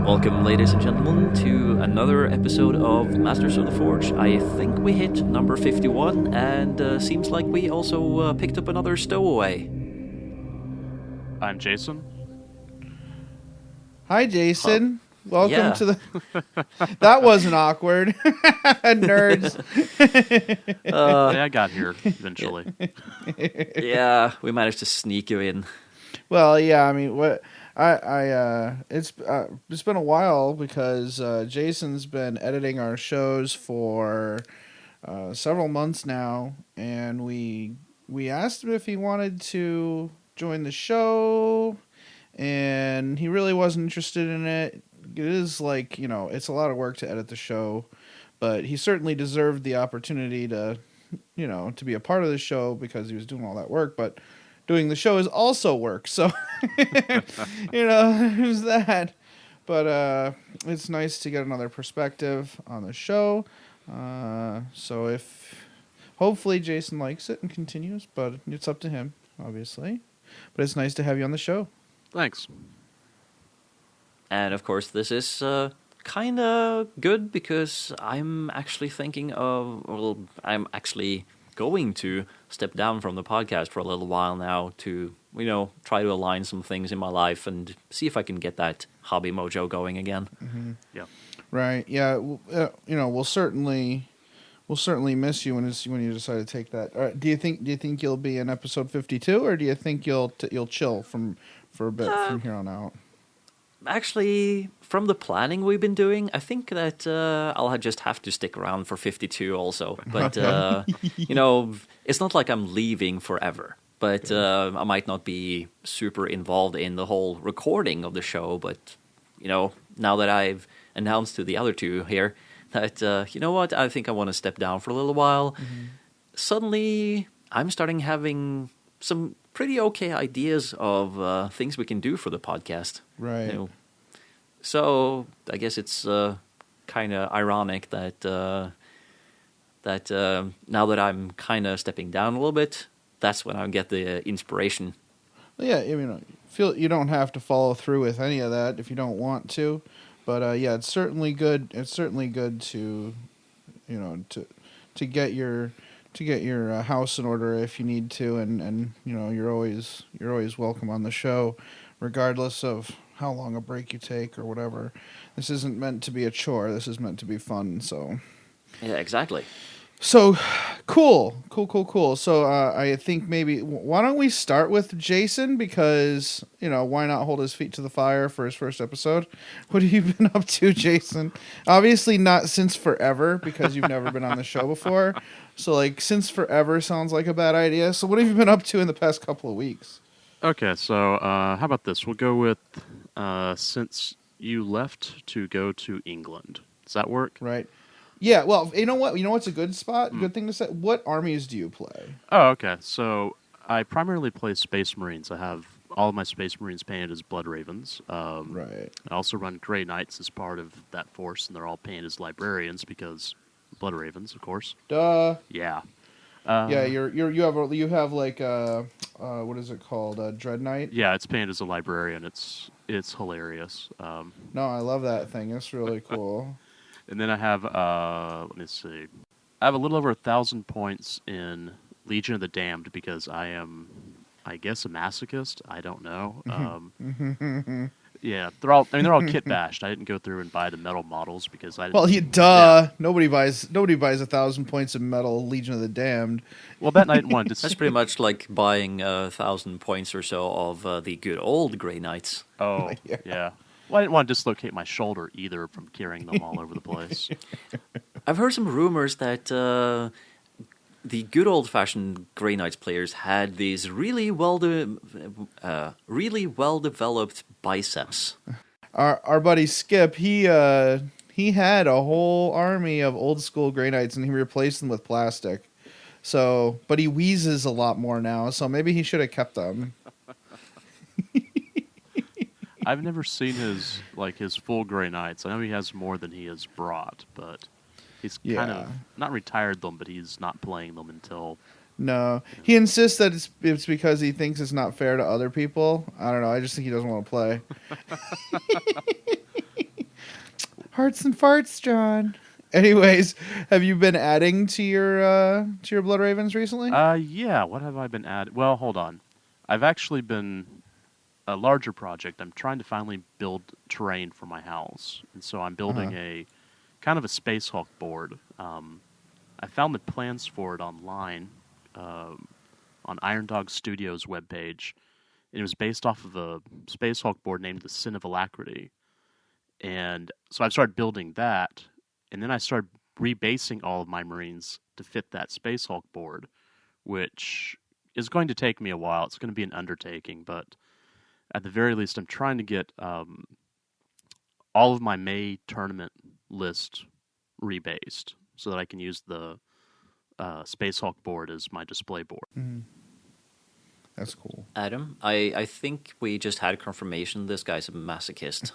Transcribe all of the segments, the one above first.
Welcome, ladies and gentlemen, to another episode of Masters of the Forge. I think we hit number 51, and seems like we also picked up another stowaway. I'm Jason. Hi, Jason. Welcome to the... That wasn't awkward. Nerds. I got here eventually. Yeah, we managed to sneak you in. Well, yeah, I mean, it's been a while because Jason's been editing our shows for several months now, and we asked him if he wanted to join the show, and he really wasn't interested in it. It is like, it's a lot of work to edit the show, but he certainly deserved the opportunity to be a part of the show because he was doing all that work, but doing the show is also work, so there's that. But it's nice to get another perspective on the show. So if hopefully Jason likes it and continues, but it's up to him, obviously. But it's nice to have you on the show. Thanks. And of course, this is kind of good because I'm actually I'm actually going to step down from the podcast for a little while now to, try to align some things in my life and see if I can get that hobby mojo going again. Mm-hmm. Yeah. Right. Yeah. We'll certainly miss you when you decide to take that. Do you think you'll be in episode 52, or do you think you'll chill for a bit from here on out? Actually, from the planning we've been doing, I think that I'll just have to stick around for 52 also. But, it's not like I'm leaving forever. But I might not be super involved in the whole recording of the show. But, now that I've announced to the other two here that, I think I want to step down for a little while. Mm-hmm. Suddenly, I'm starting having some pretty okay ideas of things we can do for the podcast. Right. So I guess it's kind of ironic that now that I'm kind of stepping down a little bit, that's when I get the inspiration. Well, yeah, you don't have to follow through with any of that if you don't want to, but it's certainly good. It's certainly good to, to get your house in order if you need to, and you're always welcome on the show, regardless of how long a break you take or whatever. This isn't meant to be a chore. This is meant to be fun. So yeah, exactly. So cool. So I think maybe why don't we start with Jason, because why not hold his feet to the fire for his first episode? What have you been up to, Jason? Obviously not since forever, because you've never been on the show before. So since forever sounds like a bad idea. So what have you been up to in the past couple of weeks? Okay, so how about this? We'll go with since you left to go to England. Does that work? Right. Yeah, well, you know what? You know what's a good spot? Good thing to say? What armies do you play? Oh, okay. So I primarily play Space Marines. I have all of my Space Marines painted as Blood Ravens. Right. I also run Grey Knights as part of that force, and they're all painted as Librarians because Blood Ravens, of course. Duh. Yeah. You have like what is it called? Dread Knight? Yeah, it's painted as a Librarian. It's hilarious. No, I love that thing. It's really cool. And then I have, let me see. I have a little over 1,000 points in Legion of the Damned because I am, I guess, a masochist. I don't know. Yeah, they're all kit bashed. I didn't go through and buy the metal models because I didn't. Well, Yeah. Nobody buys 1,000 points of metal Legion of the Damned. Well, that night one. That's pretty much like buying 1,000 points or so of the good old Grey Knights. Oh, yeah. Well, I didn't want to dislocate my shoulder either from carrying them all over the place. I've heard some rumors that the good old-fashioned Grey Knights players had these really well-developed biceps. Our buddy Skip, he had a whole army of old school Grey Knights, and he replaced them with plastic. So, but he wheezes a lot more now, so maybe he should have kept them. I've never seen his full Grey Knights. I know he has more than he has brought, but he's kind of not retired them, but he's not playing them until. No, he insists that it's because he thinks it's not fair to other people. I don't know. I just think he doesn't want to play. Hearts and farts, John. Anyways, have you been adding to your Blood Ravens recently? Yeah. What have I been adding? Well, hold on. I've actually been a larger project. I'm trying to finally build terrain for my house, and so I'm building a kind of a Space Hulk board. I found the plans for it online on Iron Dog Studios webpage. And it was based off of a Space Hulk board named the Sin of Alacrity. And so I started building that, and then I started rebasing all of my Marines to fit that Space Hulk board, which is going to take me a while. It's going to be an undertaking, but at the very least, I'm trying to get all of my May tournament list rebased so that I can use the Space Hulk board as my display board. Mm-hmm. That's cool. Adam, I think we just had confirmation this guy's a masochist.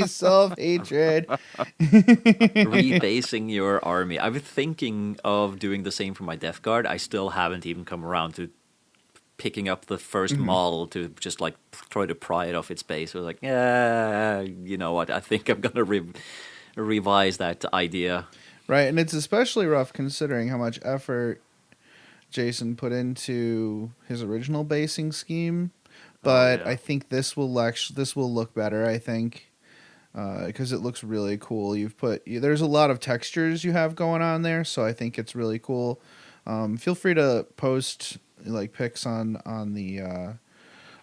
Self-hatred. Rebasing your army. I've been thinking of doing the same for my Death Guard. I still haven't even come around to picking up the first model to just like try to pry it off its base. I was like, yeah, you know what? I think I'm going to revise that idea. Right, and it's especially rough considering how much effort Jason put into his original basing scheme, but I think this will look better. I think because it looks really cool. There's a lot of textures you have going on there, so I think it's really cool. Feel free to post like pics on the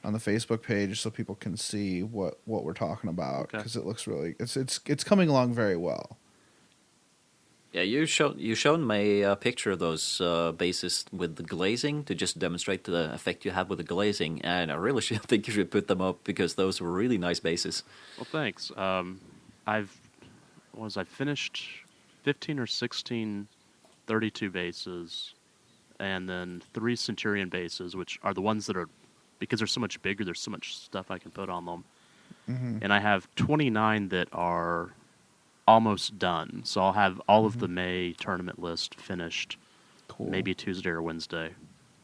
Facebook page so people can see what we're talking about, because it looks really it's coming along very well. Yeah, you shown me a picture of those bases with the glazing to just demonstrate the effect you have with the glazing, and I really think you should put them up because those were really nice bases. Well, thanks. I finished 15 or 16 32 bases, and then 3 Centurion bases, which are the ones that are, because they're so much bigger, there's so much stuff I can put on them. Mm-hmm. And I have 29 that are almost done, so I'll have all of the May tournament list finished. Cool. Maybe Tuesday or Wednesday.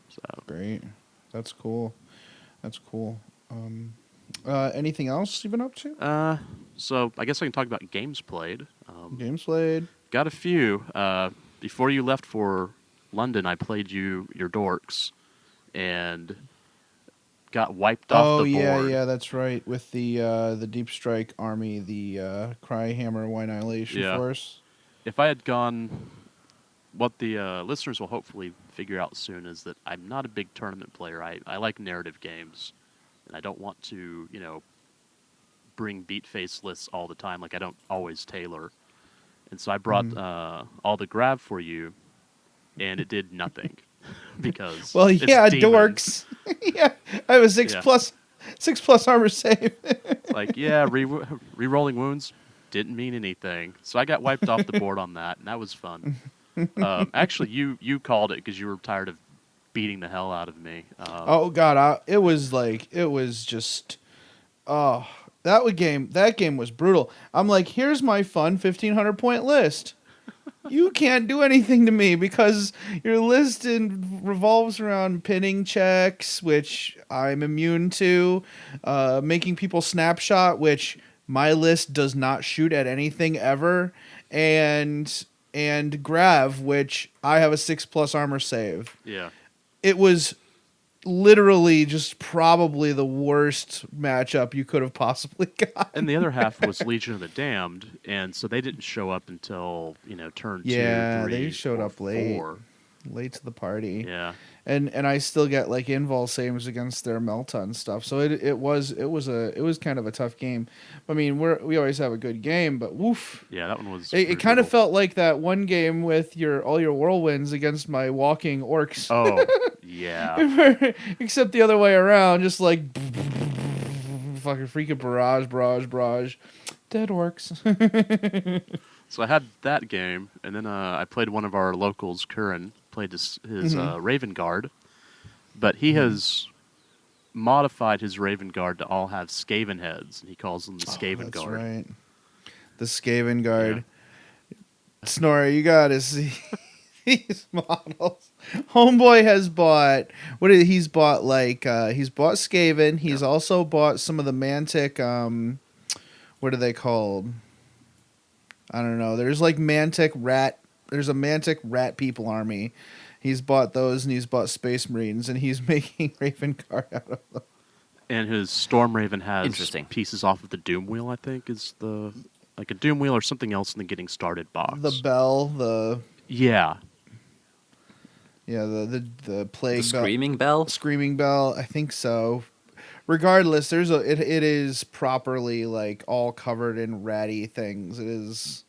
So great, that's cool. Anything else you've been up to? So I guess I can talk about games played. Games played. Got a few. Before you left for London, I played your dorks, and got wiped off the board. Yeah, that's right. With the Deep Strike Army, the Cryhammer Annihilation Force. If I had gone, what the listeners will hopefully figure out soon is that I'm not a big tournament player. I like narrative games, and I don't want to, bring beat face lists all the time. Like, I don't always tailor. And so I brought all the grab for you, and it did nothing. Because dorks. Yeah, I have a 6+ armor save. Re-rolling wounds didn't mean anything, so I got wiped off the board on that, and that was fun. Actually, you called it because you were tired of beating the hell out of me. That game was brutal. I'm like, here's my fun 1,500 point list. You can't do anything to me because your list revolves around pinning checks, which I'm immune to, making people snapshot, which my list does not shoot at anything ever, and grav, which I have a 6+ armor save. Yeah. It was literally just probably the worst matchup you could have possibly got. And the other half was Legion of the Damned, and so they didn't show up until, turn 2, 3, they showed up late. 4. Late to the party. Yeah. And I still get like invul saves against their Melta and stuff. So it was kind of a tough game. I mean, we always have a good game, but woof. Yeah, that one was. It kind of felt like that one game with all your whirlwinds against my walking orcs. Oh, yeah. Except the other way around, just like fucking freaking barrage. Dead orcs. So I had that game, and then I played one of our locals, Curran, played his Raven Guard, but he has modified his Raven Guard to all have Skaven heads, and he calls them the Skaven Guard. That's right. The Skaven Guard. Yeah. Snorre, you gotta see these models. Homeboy has bought he's bought Skaven. He's also bought some of the Mantic. What are they called? I don't know. There's like Mantic Rat. There's a Mantic Rat People army. He's bought those, and he's bought Space Marines, and he's making Raven Guard out of them. And his Storm Raven has Interesting. pieces off of the Doom Wheel, I think, is like a Doom Wheel or something else in the Getting Started box. The bell, Yeah. the plague The Screaming Bell? Screaming Bell, I think so. Regardless, it is properly like all covered in ratty things. It is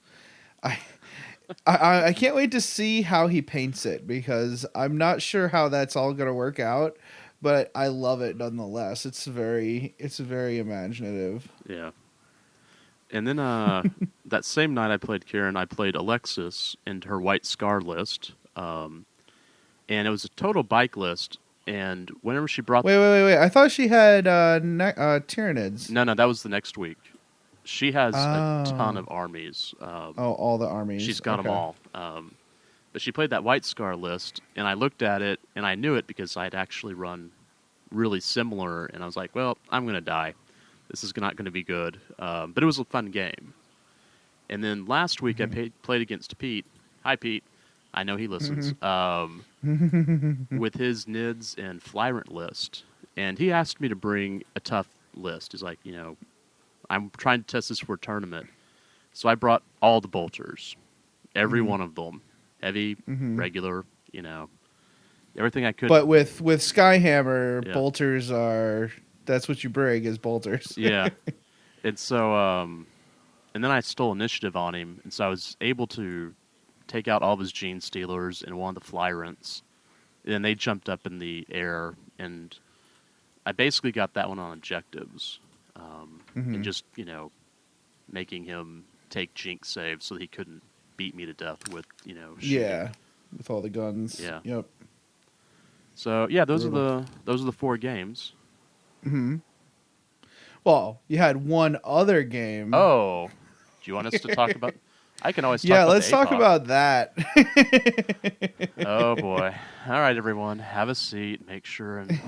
I can't wait to see how he paints it, because I'm not sure how that's all going to work out, but I love it nonetheless. It's very imaginative. Yeah. And then that same night I played Karen, I played Alexis and her White Scar list. And it was a total bike list. And whenever she brought... Wait. I thought she had Tyranids. No, that was the next week. She has a ton of armies. All the armies. She's got them all. But she played that White Scar list, and I looked at it, and I knew it because I'd actually run really similar, and I was like, well, I'm going to die. This is not going to be good. But it was a fun game. And then last week I played against Pete. Hi, Pete. I know he listens. With his Nids and Flyrant list. And he asked me to bring a tough list. He's like, I'm trying to test this for a tournament. So I brought all the bolters. Every one of them. Heavy, regular, everything I could. But with Skyhammer, bolters that's what you bring is bolters. Yeah. And so, and then I stole initiative on him. And so I was able to take out all of his Gene Stealers and one of the Flyrants. And then they jumped up in the air. And I basically got that one on objectives. And just, making him take Jinx saves so that he couldn't beat me to death with, shooting. Yeah, with all the guns. Yeah. Yep. So yeah, those are the 4 games. Well, you had one other game. Oh, do you want us to talk about? I can always talk yeah. about Let's talk about that. Oh boy! All right, everyone, have a seat. Make sure and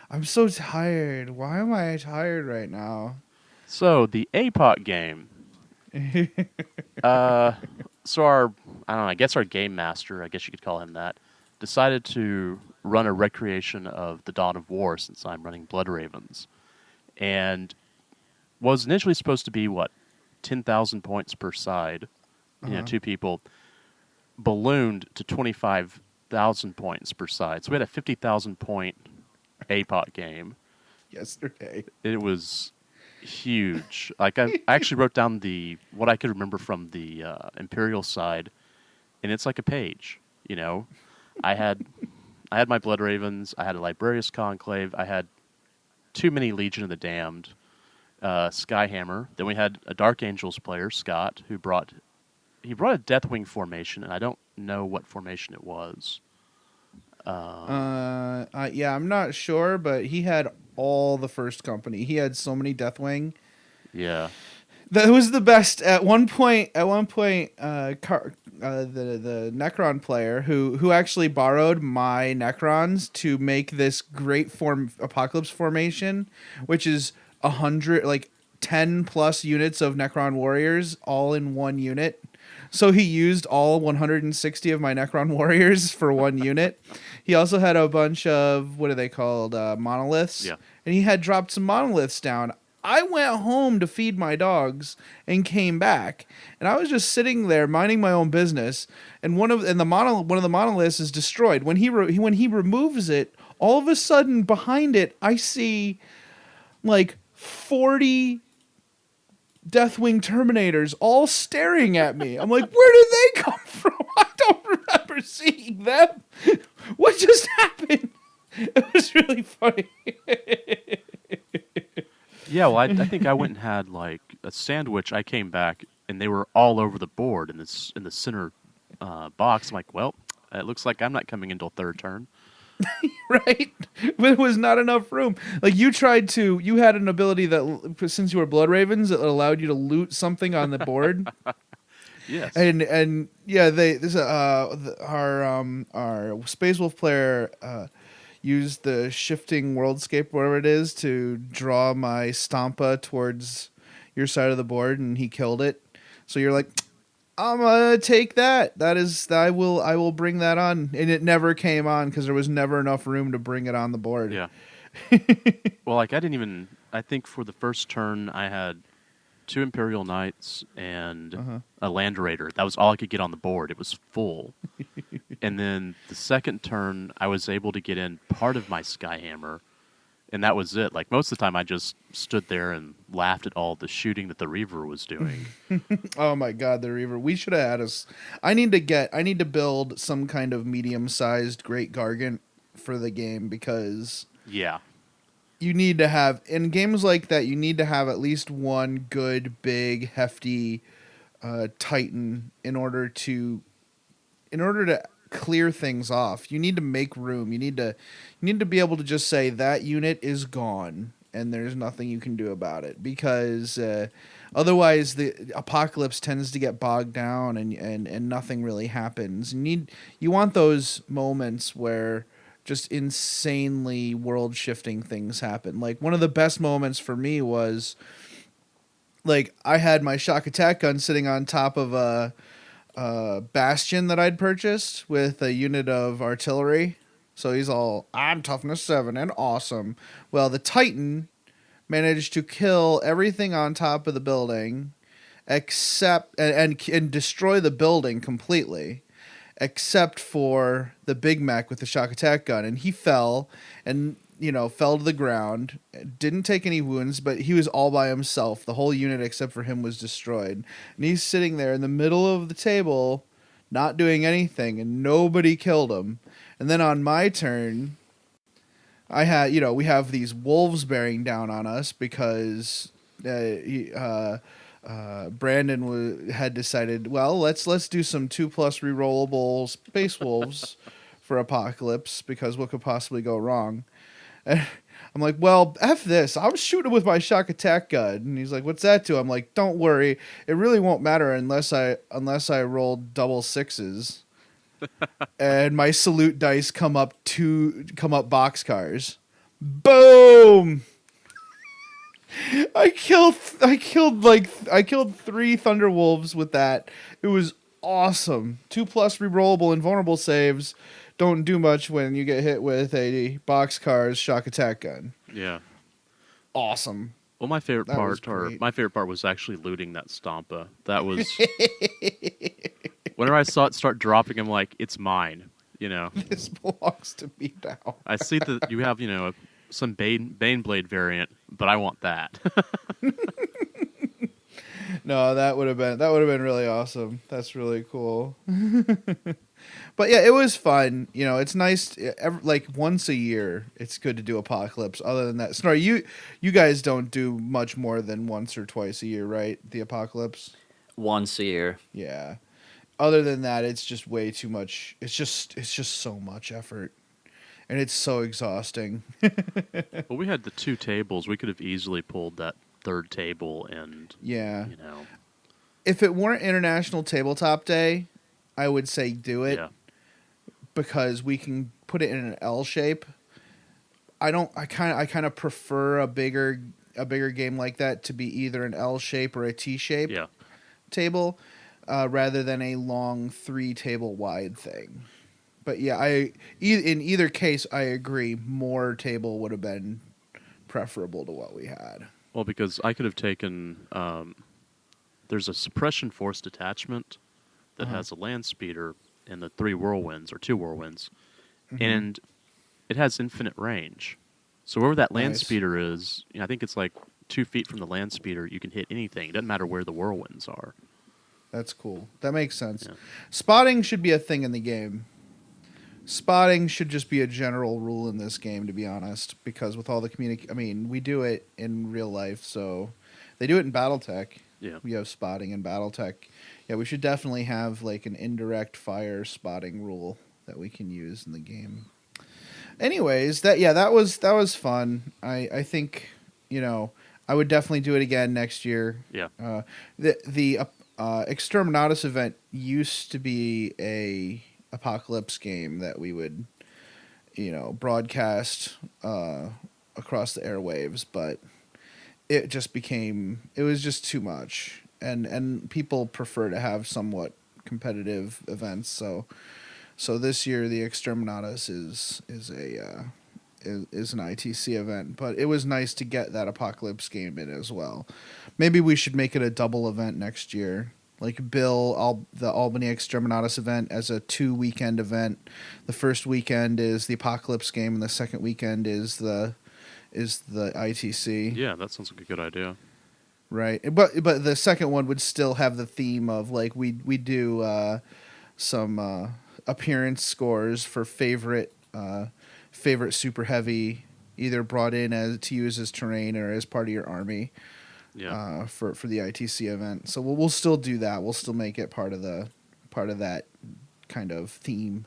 I'm so tired. Why am I tired right now? So the APOC game. So I guess our game master, I guess you could call him that, decided to run a recreation of the Dawn of War since I'm running Blood Ravens, and was initially supposed to be 10,000 points per side, 2 people, ballooned to 25,000 points per side. So we had a 50,000 point APOC game. Yesterday. It was huge. Like I actually wrote down what I could remember from the Imperial side, and it's like a page. I had my Blood Ravens. I had a Librarius Conclave. I had too many Legion of the Damned, Skyhammer. Then we had a Dark Angels player, Scott, who brought a Deathwing formation, and I don't know what formation it was. Yeah, I'm not sure, but he had all the first company. He had so many Deathwing. Yeah. That was the best. At one point, the Necron player who actually borrowed my Necrons to make this great Apocalypse formation, which is 10 plus units of Necron warriors all in one unit. So he used all 160 of my Necron warriors for one unit. He also had a bunch of, what are they called, monoliths. Yeah. And he had dropped some monoliths down. I went home to feed my dogs and came back, and I was just sitting there minding my own business. And one of the monoliths is destroyed. When he removes it, all of a sudden behind it, I see like 40 Deathwing Terminators all staring at me. I'm like, where did they come from? I don't remember seeing them. What just happened? It was really funny. Yeah, well, I think I went and had like a sandwich. I came back and they were all over the board in the center box. I'm like, well, it looks like I'm not coming until 3rd turn. Right? But it was not enough room. Like you had an ability that since you were Blood Ravens, it allowed you to loot something on the board. Yes. And yeah, our Space Wolf player used the shifting worldscape, whatever it is, to draw my Stampa towards your side of the board, and he killed it. So you're like, I'm gonna take that. I will bring that on, and it never came on because there was never enough room to bring it on the board. Yeah. Well, like I think for the first turn I had 2 Imperial Knights and a Land Raider. That was all I could get on the board. It was full. And then the second turn I was able to get in part of my Skyhammer, and that was it. Like most of the time I just stood there and laughed at all the shooting that the Reaver was doing. Oh my god, the Reaver. We should have had us. I need to build some kind of medium-sized Great Gargant for the game because Yeah. you need to have in games like that. You need to have at least one good, big, hefty Titan in order to clear things off. You need to make room. You need to be able to just say that unit is gone and there's nothing you can do about it because otherwise the apocalypse tends to get bogged down and nothing really happens. You want those moments where just insanely world shifting things happen. Like one of the best moments for me was like I had my shock attack gun sitting on top of a bastion that I'd purchased with a unit of artillery. So he's all, I'm toughness 7 and awesome. Well, the Titan managed to kill everything on top of the building except and destroy the building completely except for the Big Mac with the shock attack gun, and he fell and fell to the ground, didn't take any wounds, but he was all by himself. The whole unit except for him was destroyed. And he's sitting there in the middle of the table, not doing anything, and nobody killed him. And then on my turn, I had, we have these wolves bearing down on us because Brandon had decided, well, let's do some 2+ rerollable space wolves for Apocalypse because what could possibly go wrong? And I'm like, well, F this. I was shooting with my shock attack gun. And he's like, what's that do? I'm like, don't worry. It really won't matter unless I roll double 6s. And my salute dice come up boxcars. Boom! I killed 3 Thunderwolves with that. It was awesome. 2+ rerollable invulnerable saves don't do much when you get hit with a boxcar's shock attack gun. Yeah. Awesome. Well, my favorite part was actually looting that Stompa. That was whenever I saw it start dropping, I'm like, it's mine. This belongs to me now. I see that you have some Baneblade variant, but I want that. No, that would have been really awesome. That's really cool. But yeah, it was fun. It's nice. Like once a year, it's good to do Apocalypse. Other than that, Snorri, you guys don't do much more than once or twice a year, right? The Apocalypse. Once a year. Yeah. Other than that, it's just way too much. It's just so much effort, and it's so exhausting. Well, we had the 2 tables. We could have easily pulled that 3rd table, and yeah, if it weren't International Tabletop Day, I would say do it. Yeah. Because we can put it in an L shape. I kind of prefer a bigger game like that to be either an L shape or a T shape table, rather than a long 3 table wide thing. But yeah, in either case, I agree. More table would have been preferable to what we had. Well, because I could have taken. There's a suppression force detachment that has a land speeder and the 3 whirlwinds or 2 whirlwinds, and it has infinite range. So wherever that land speeder is, I think it's like 2 feet from the land speeder, you can hit anything. It doesn't matter where the whirlwinds are. That's cool. That makes sense. Yeah. Spotting should be a thing in the game. Spotting should just be a general rule in this game, to be honest, because with all the we do it in real life, so they do it in BattleTech. Yeah. We have spotting in BattleTech. Yeah, we should definitely have like an indirect fire spotting rule that we can use in the game. Anyways, that was fun. I think, I would definitely do it again next year. Yeah. The Exterminatus event used to be a Apocalypse game that we would, broadcast across the airwaves, but it was just too much. and people prefer to have somewhat competitive events. So this year the Exterminatus is an ITC event, but it was nice to get that Apocalypse game in as well. Maybe we should make it a double event next year. Like bill the Albany Exterminatus event as a 2-weekend event. The first weekend is the Apocalypse game, and the second weekend is the ITC. Yeah, that sounds like a good idea. Right, but the second one would still have the theme of like we do some appearance scores for favorite super heavy, either brought in as to use as terrain or as part of your army. Yeah. For the ITC event, so we'll still do that. We'll still make it part of that kind of theme.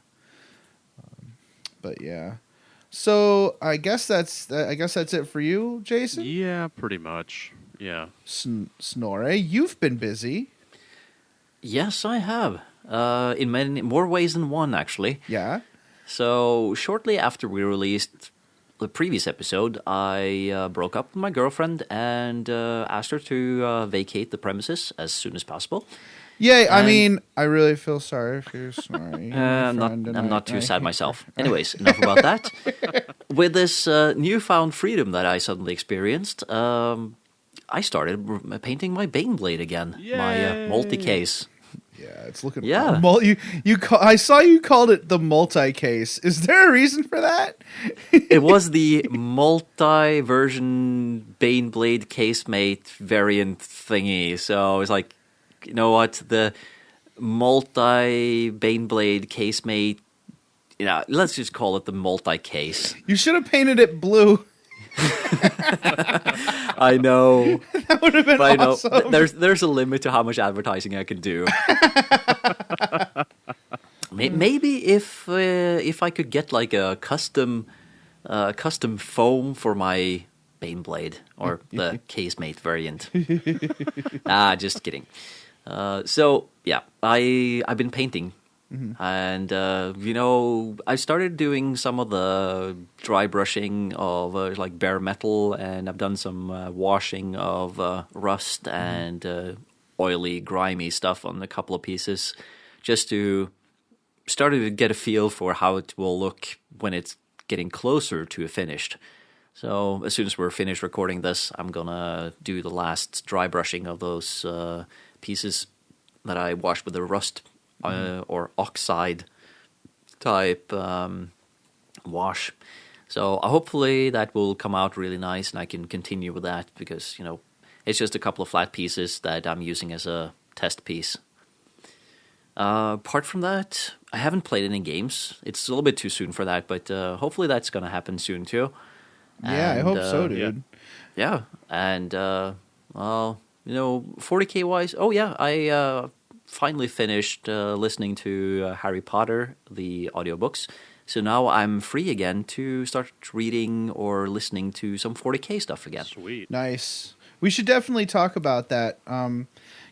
But yeah, so I guess that's it for you, Jason. Yeah, pretty much. Yeah. Snorre, you've been busy. Yes, I have. In many more ways than one, actually. Yeah. So shortly after we released the previous episode, I broke up with my girlfriend and asked her to vacate the premises as soon as possible. Yeah, I mean, I really feel sorry for you, Snorri. I'm not too sad myself. Anyways, enough about that. With this newfound freedom that I suddenly experienced, I started painting my Baneblade again. Yay! My multi-case. Yeah, it's looking. Yeah. I saw you called it the multi-case. Is there a reason for that? It was the multi-version Baneblade casemate variant thingy. So it's like, you know what, the multi-Baneblade casemate. You know, let's just call it the multi-case. You should have painted it blue. I know. That would have been awesome. I know. There's a limit to how much advertising I can do. Maybe if I could get like a custom foam for my Baneblade or the casemate variant. Just kidding. So yeah, I've been painting. Mm-hmm. And, I started doing some of the dry brushing of like bare metal, and I've done some washing of rust and oily, grimy stuff on a couple of pieces, just to start to get a feel for how it will look when it's getting closer to a finished. So as soon as we're finished recording this, I'm going to do the last dry brushing of those pieces that I washed with the rust or oxide type wash. So hopefully that will come out really nice, and I can continue with that because, it's just a couple of flat pieces that I'm using as a test piece. Apart from that, I haven't played any games. It's a little bit too soon for that, but hopefully that's going to happen soon too. Yeah, I hope so, dude. Yeah, and 40K wise, I finally finished listening to Harry Potter, the audiobooks. So now I'm free again to start reading or listening to some 40K stuff again. Sweet. Nice. We should definitely talk about that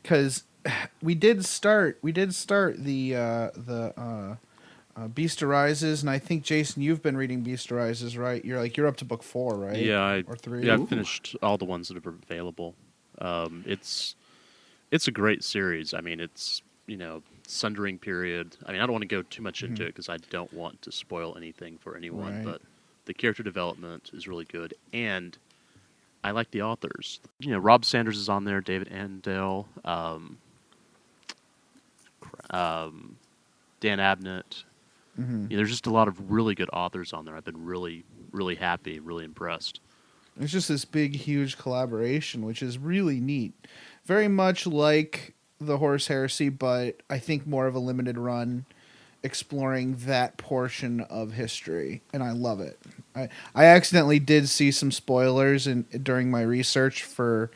because we did start the Beast Arises, and I think, Jason, you've been reading Beast Arises, right? You're up to book 4, right? Yeah, or 3. Yeah, I've finished all the ones that are available. It's a great series. I mean, it's, Sundering period. I mean, I don't want to go too much into it because I don't want to spoil anything for anyone, Right. but the character development is really good, and I like the authors. Rob Sanders is on there, David Andel, Dan Abnett. Mm-hmm. There's just a lot of really good authors on there. I've been really, really happy, really impressed. It's just this big, huge collaboration, which is really neat. Very much like the Horus Heresy, but I think more of a limited run, exploring that portion of history, and I love it. I accidentally did see some spoilers during my research for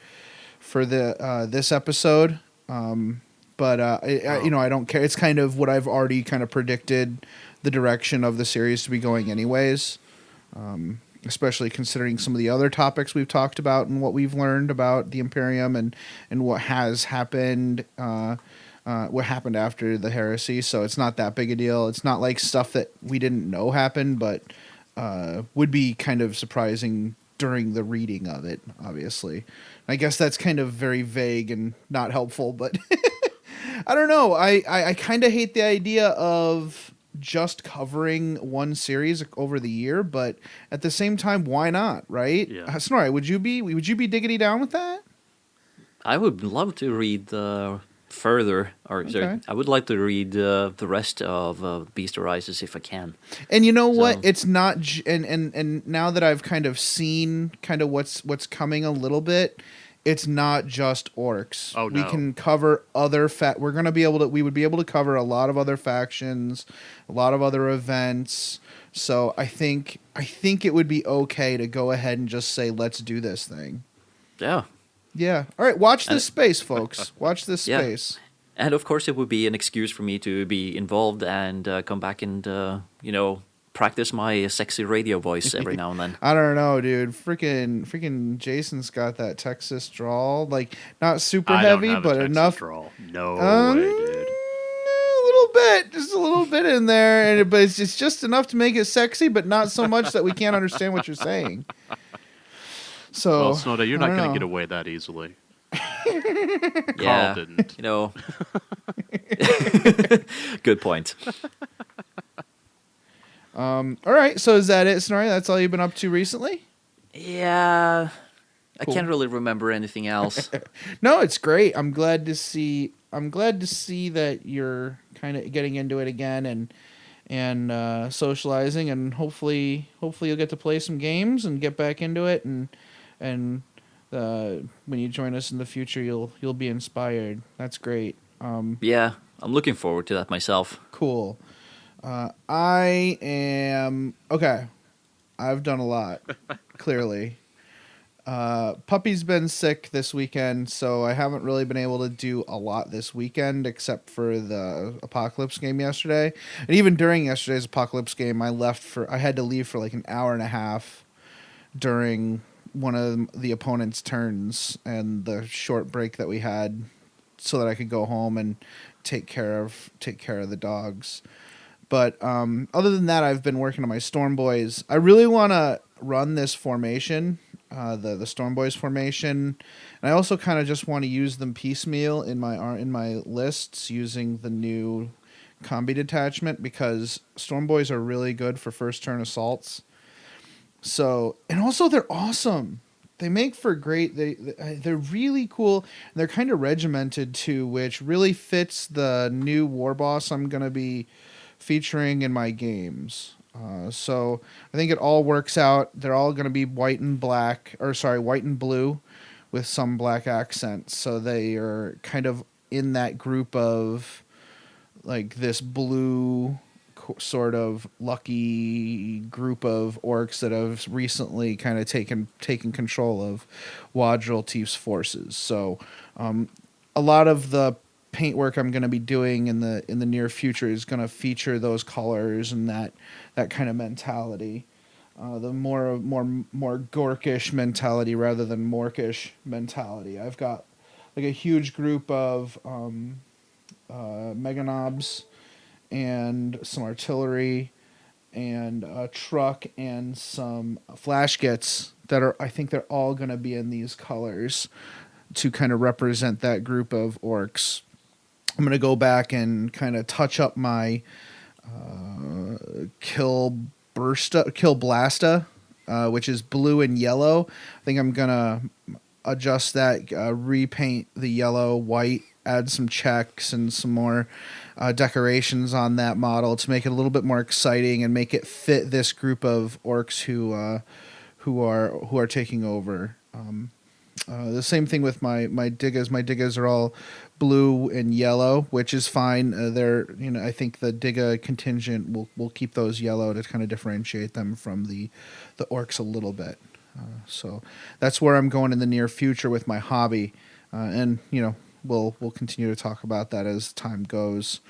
the this episode, but I don't care. It's kind of what I've already kind of predicted the direction of the series to be going, anyways. Especially considering some of the other topics we've talked about and what we've learned about the Imperium and what has happened, what happened after the heresy. So it's not that big a deal. It's not like stuff that we didn't know happened, but would be kind of surprising during the reading of it, obviously. I guess that's kind of very vague and not helpful, but I don't know. I kind of hate the idea of just covering one series over the year, but at the same time, why not, right? Yeah. Snorri, would you be diggity down with that? I would love to read further, or sorry, Okay. I would like to read the rest of Beast Arises if I can. And you know what? So- It's not, and now that I've kind of seen kind of what's coming a little bit, it's not just orcs. Oh, We no. can cover other we're gonna be able to. We would be able to cover a lot of other factions, a lot of other events. So I think it would be okay to go ahead and just say, let's do this thing. Yeah. Yeah. All right. Watch this And- space, folks. Watch this Yeah. space. And of course, it would be an excuse for me to be involved and come back and, practice my sexy radio voice every now and then. I don't know, dude. Freaking Jason's got that Texas drawl. Like, not super I heavy, don't have but a Texas enough. drawl. No Um, way, dude. A little bit, just a little bit in there, but it's just enough to make it sexy, but not so much that we can't understand what you're saying. So, Well, Snorre, you're I not don't going know. to get away that easily. Yeah. Carl didn't. Good point. All right, so is that it, Snorri? That's all you've been up to recently? Yeah. I Cool. can't really remember anything else. No, it's great. I'm glad to see that you're kind of getting into it again and socializing, and hopefully you'll get to play some games and get back into it, and when you join us in the future, you'll be inspired. That's great. Yeah. I'm looking forward to that myself. Cool. I am okay. I've done a lot, clearly. Puppy's been sick this weekend, so I haven't really been able to do a lot this weekend except for the Apocalypse game yesterday. And even during yesterday's Apocalypse game, I had to leave for like an hour and a half during one of the opponent's turns and the short break that we had so that I could go home and take care of the dogs. But other than that, I've been working on my Storm Boys. I really want to run this formation, the Storm Boys formation, and I also kind of just want to use them piecemeal in my lists using the new combi detachment because Storm Boys are really good for first turn assaults. So, and also they're awesome. They make for great. They're really cool. And they're kind of regimented too, which really fits the new war boss I'm gonna be featuring in my games. So I think it all works out. They're all going to be white and blue with some black accents. So they are kind of in that group of like this blue sort of lucky group of orcs that have recently kind of taken control of Wadril Tief's forces. So a lot of the paintwork I'm going to be doing in the near future is going to feature those colors and that kind of mentality, the more Gorkish mentality rather than Morkish mentality. I've got like a huge group of Meganobs and some artillery and a truck and some flashgets I think they're all going to be in these colors to kind of represent that group of orcs. I'm going to go back and kind of touch up my Kill Blasta, which is blue and yellow. I think I'm going to adjust that, repaint the yellow white, add some checks and some more decorations on that model to make it a little bit more exciting and make it fit this group of orcs who are taking over. The same thing with my Diggas. My Diggas are all blue and yellow, which is fine. I think the Digga contingent will keep those yellow to kind of differentiate them from the orcs a little bit. So that's where I'm going in the near future with my hobby, and we'll continue to talk about that as time goes.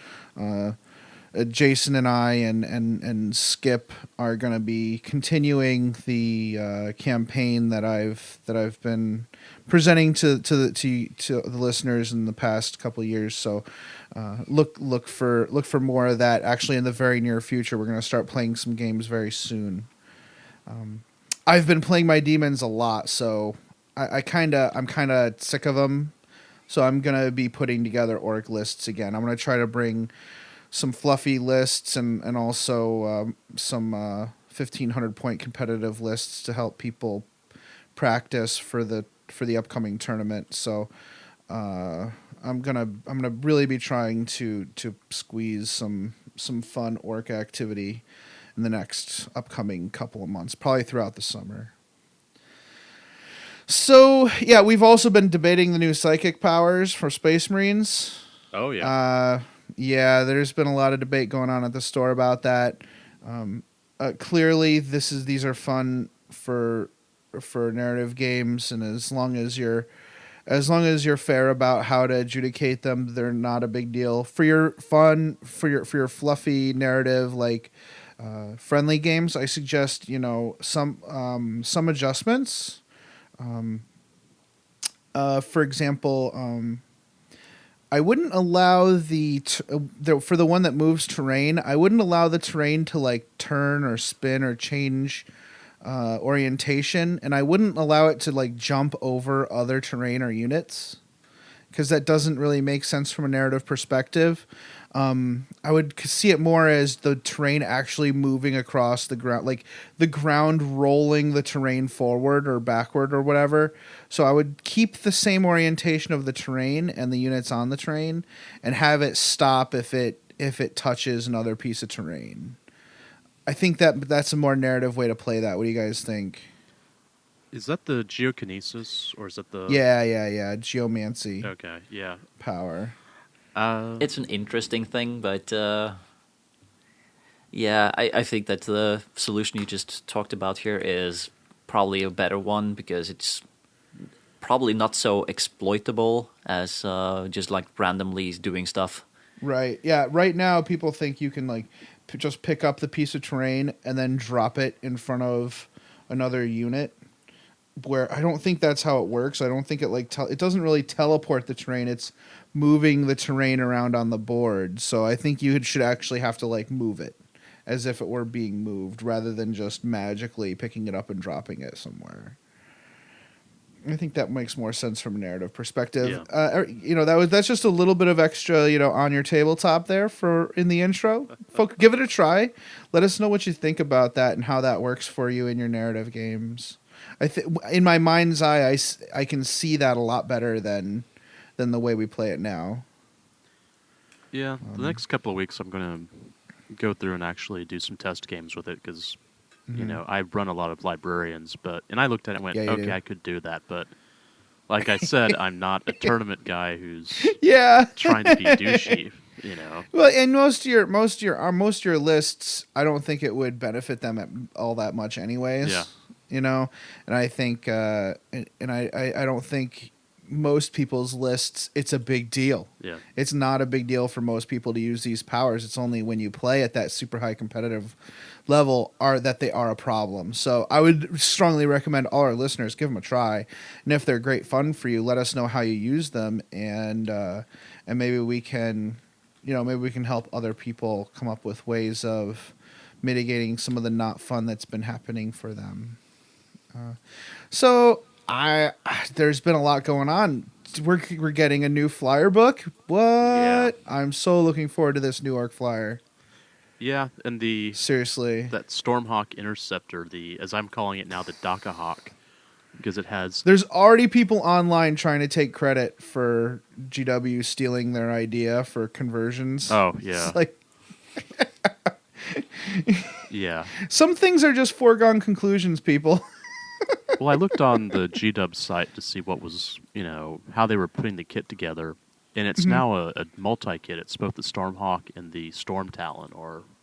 Jason and I and Skip are going to be continuing the campaign that I've been presenting to the listeners in the past couple of years. So look for more of that. Actually, in the very near future, we're going to start playing some games very soon. I've been playing my demons a lot, so I'm kind of sick of them. So I'm gonna be putting together orc lists again. I'm gonna try to bring some fluffy lists and also some 1,500 point competitive lists to help people practice for the upcoming tournament. So I'm gonna really be trying to squeeze some fun orc activity in the next upcoming couple of months, probably throughout the summer. So yeah, we've also been debating the new psychic powers for Space Marines. Oh yeah. Yeah, there's been a lot of debate going on at the store about that. Clearly, these are fun for narrative games, and as long as you're fair about how to adjudicate them, they're not a big deal. For your fun, for your fluffy narrative, like friendly games, I suggest some adjustments. For example, I wouldn't allow for the one that moves terrain. I wouldn't allow the terrain to like turn or spin or change orientation, and I wouldn't allow it to like jump over other terrain or units, because that doesn't really make sense from a narrative perspective. I would see it more as the terrain actually moving across the ground, like the ground rolling the terrain forward or backward or whatever. So I would keep the same orientation of the terrain and the units on the terrain, and have it stop if it touches another piece of terrain. I think that's a more narrative way to play that. What do you guys think? Is that the geokinesis, or is that the... Yeah. Geomancy. Okay, yeah. Power. It's an interesting thing, but yeah, I think that the solution you just talked about here is probably a better one, because it's probably not so exploitable as just like randomly doing stuff. Right. Yeah. Right now, people think you can like just pick up the piece of terrain and then drop it in front of another unit. Where I don't think that's how it works. I don't think it it doesn't really teleport the terrain. It's moving the terrain around on the board. So I think you should actually have to like move it as if it were being moved, rather than just magically picking it up and dropping it somewhere. I think that makes more sense from a narrative perspective. Yeah. That's just a little bit of extra, on your tabletop there in the intro. Folk, give it a try. Let us know what you think about that and how that works for you in your narrative games. In my mind's eye, I can see that a lot better than the way we play it now. Yeah, the next couple of weeks I'm going to go through and actually do some test games with it, because I run a lot of librarians, and I looked at it and went, okay, do. I could do that, but like I said, I'm not a tournament guy who's trying to be douchey. Well, and most of your lists, I don't think it would benefit them all that much, anyways. Yeah. And I think, I don't think most people's lists, it's a big deal. Yeah. It's not a big deal for most people to use these powers. It's only when you play at that super high competitive level that they are a problem. So I would strongly recommend all our listeners give them a try. And if they're great fun for you, let us know how you use them, and maybe we can, help other people come up with ways of mitigating some of the not fun that's been happening for them. There's been a lot going on. We're getting a new flyer book. What? Yeah. I'm so looking forward to this new Orc flyer. Yeah, and seriously, that Stormhawk Interceptor, as I'm calling it now, the Dakahawk, because it has... There's already people online trying to take credit for GW stealing their idea for conversions. Oh, yeah. It's like... Yeah. Some things are just foregone conclusions, people. Well, I looked on the GW site to see what was, how they were putting the kit together, and it's now a multi-kit. It's both the Stormhawk and the Storm Talon.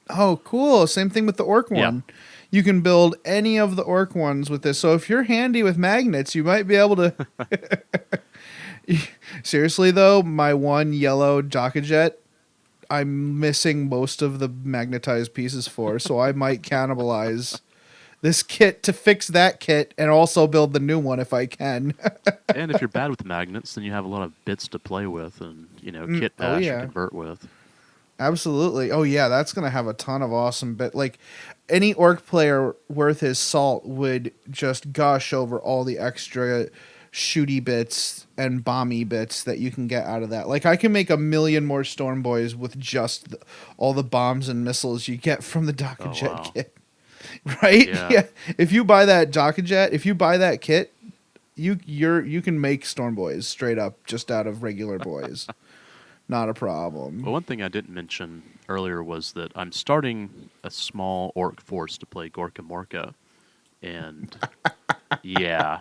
Oh, cool. Same thing with the Orc one. Yeah. You can build any of the Orc ones with this. So if you're handy with magnets, you might be able to... Seriously, though, my one yellow Jockajet, I'm missing most of the magnetized pieces for, so I might cannibalize this kit to fix that kit and also build the new one if I can. And if you're bad with magnets, then you have a lot of bits to play with and, kit bash and convert with. Absolutely. Oh yeah, that's gonna have a ton of awesome bit. Like any orc player worth his salt would just gush over all the extra shooty bits and bomby bits that you can get out of that. Like I can make a million more storm boys with just all the bombs and missiles you get from the Oh Jet wow. kit. Right? Yeah. Yeah. If you buy that Jet, if you buy that kit, you can make storm boys straight up just out of regular boys. Not a problem. Well, one thing I didn't mention earlier was that I'm starting a small orc force to play Gorka Morka, and yeah,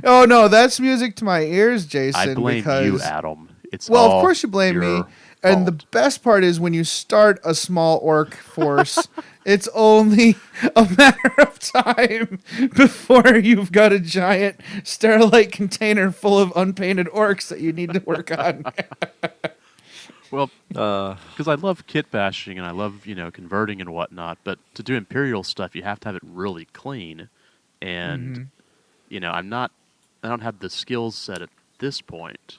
Oh no, that's music to my ears, Jason. I blame because you, Adam. It's well, of all course you blame me. your And the fault. best part is when you start a small orc force, it's only a matter of time before you've got a giant Sterilite container full of unpainted orcs that you need to work on. Well, Uh, because I love kit bashing and I love converting and whatnot, but to do Imperial stuff, you have to have it really clean, and I don't have the skills set at this point,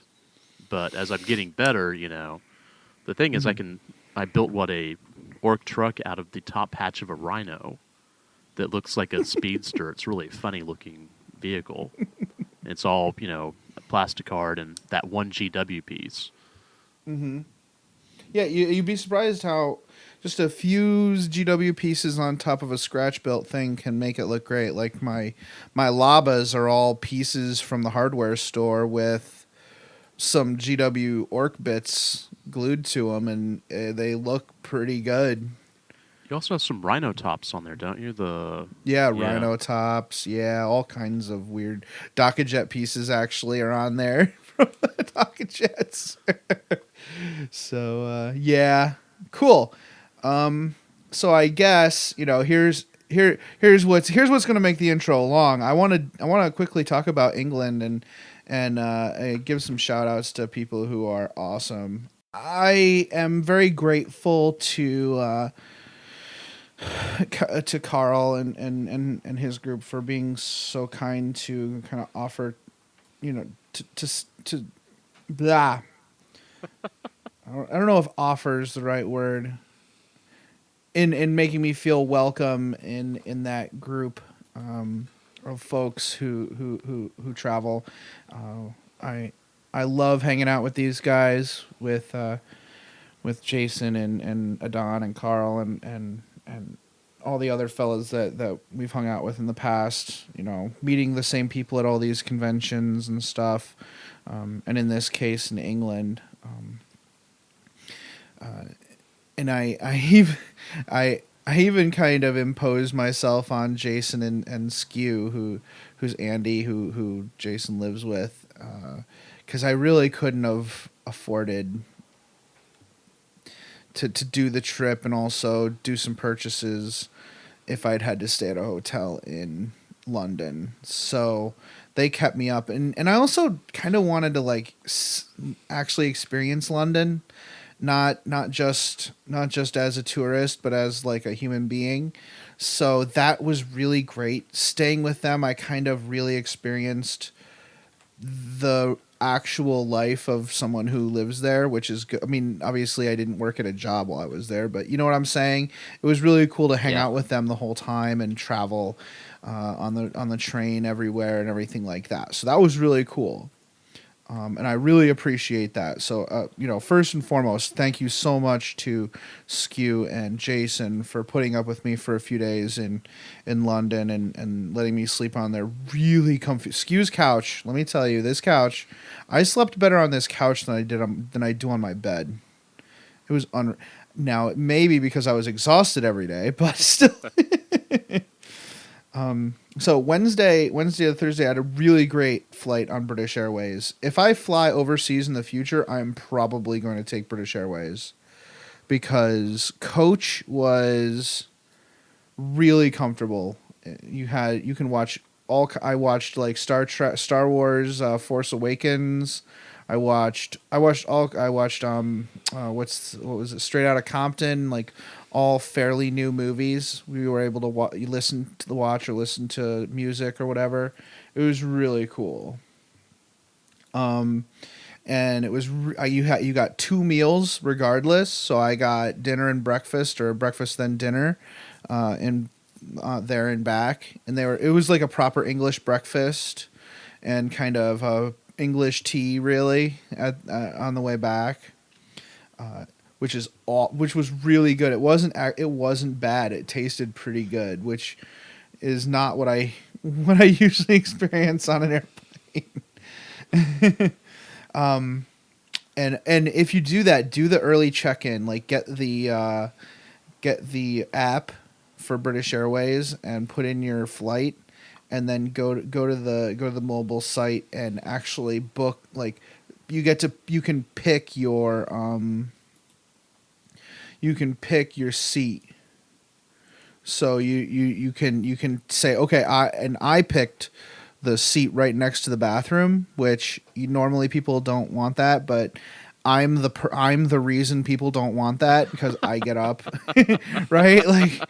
but as I'm getting better, the thing is I built a orc truck out of the top hatch of a rhino that looks like a speedster. It's really a funny looking vehicle. It's all plasticard and that one GW piece. Yeah, you'd be surprised how just a few GW pieces on top of a scratch built thing can make it look great. Like my labas are all pieces from the hardware store with some GW orc bits glued to them, and they look pretty good. You also have some rhino tops on there, don't you? Yeah, rhino tops. Yeah, all kinds of weird Jet pieces actually are on there from the Jets. So yeah, cool. So I guess here's what's going to make the intro long. I want to quickly talk about England and give some shout outs to people who are awesome. I am very grateful to Carl and his group for being so kind to kind of offer, to blah. I don't know if offer is the right word. In making me feel welcome in that group of folks who travel. I love hanging out with these guys with Jason and Adon and Carl and all the other fellas that we've hung out with in the past, meeting the same people at all these conventions and stuff. And in this case in England. And I even kind of imposed myself on Jason and Skew, who's Andy, who Jason lives with, because I really couldn't have afforded to do the trip and also do some purchases if I'd had to stay at a hotel in London. So they kept me up, and I also kind of wanted to actually experience London. Not just as a tourist, but as like a human being. So that was really great. Staying with them, I kind of really experienced the actual life of someone who lives there, which is good. I mean, obviously I didn't work at a job while I was there, but you know what I'm saying? It was really cool to hang out with them the whole time and travel on the train everywhere and everything like that. So that was really cool. And I really appreciate that. So, first and foremost, thank you so much to Skew and Jason for putting up with me for a few days in London and letting me sleep on their really comfy Skew's couch. Let me tell you, this couch, I slept better on this couch than I do on my bed. It was now maybe because I was exhausted every day, but still. So Wednesday to Thursday, I had a really great flight on British Airways. If I fly overseas in the future, I'm probably going to take British Airways because coach was really comfortable. You can watch I watched like Star Wars, Force Awakens. What was it? Straight Outta Compton, like all fairly new movies. We were able to listen to or listen to music or whatever. It was really cool. and it was you got 2 meals regardless. So I got dinner and breakfast, or breakfast then dinner, in there and back, and it was like a proper English breakfast and kind of English tea really on the way back, which was really good. It wasn't bad. It tasted pretty good, which is not what I usually experience on an airplane. And if you do that, do the early check-in. Like get the app for British Airways and put in your flight, and then go to the mobile site and actually book. Like you can pick your seat. So you can say, okay, I picked the seat right next to the bathroom, which normally people don't want that, but I'm the reason people don't want that, because I get up, right? Like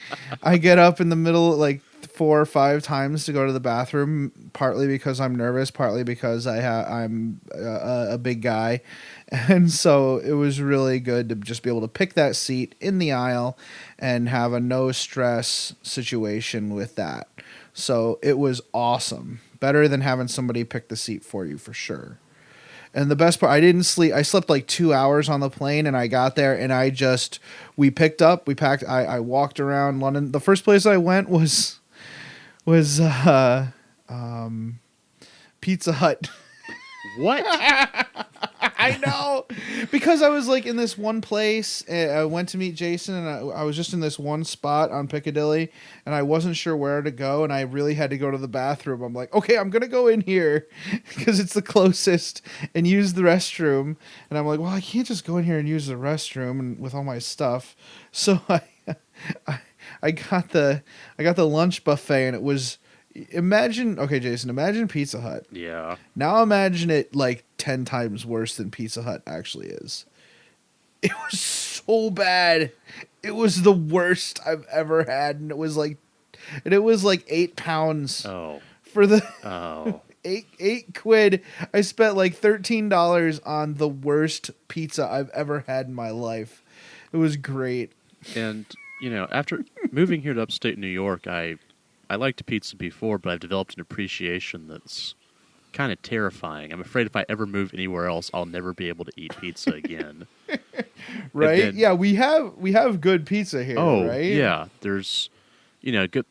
I get up in the middle, like 4 or 5 times to go to the bathroom, partly because I'm nervous, partly because I'm a big guy. And so it was really good to just be able to pick that seat in the aisle and have a no stress situation with that. So it was awesome. Better than having somebody pick the seat for you, for sure. And the best part, I didn't sleep. I slept like 2 hours on the plane, and I got there and we packed. I walked around London. The first place I went was Pizza Hut. What? I know, because I was like in this one place. I went to meet Jason, and I was just in this one spot on Piccadilly, and I wasn't sure where to go, and I really had to go to the bathroom. I'm like, okay, I'm gonna go in here because it's the closest and use the restroom. And I'm like, well, I can't just go in here and use the restroom and with all my stuff. So I got the lunch buffet, and it was. Okay, Jason, imagine Pizza Hut. Yeah. Now imagine it like 10 times worse than Pizza Hut actually is. It was so bad. It was the worst I've ever had, and it was like £8 for the eight quid. I spent like $13 on the worst pizza I've ever had in my life. It was great. And after moving here to upstate New York, I liked pizza before, but I've developed an appreciation that's kind of terrifying. I'm afraid if I ever move anywhere else, I'll never be able to eat pizza again. Right? Then, yeah, we have good pizza here, right? Yeah. There's, good.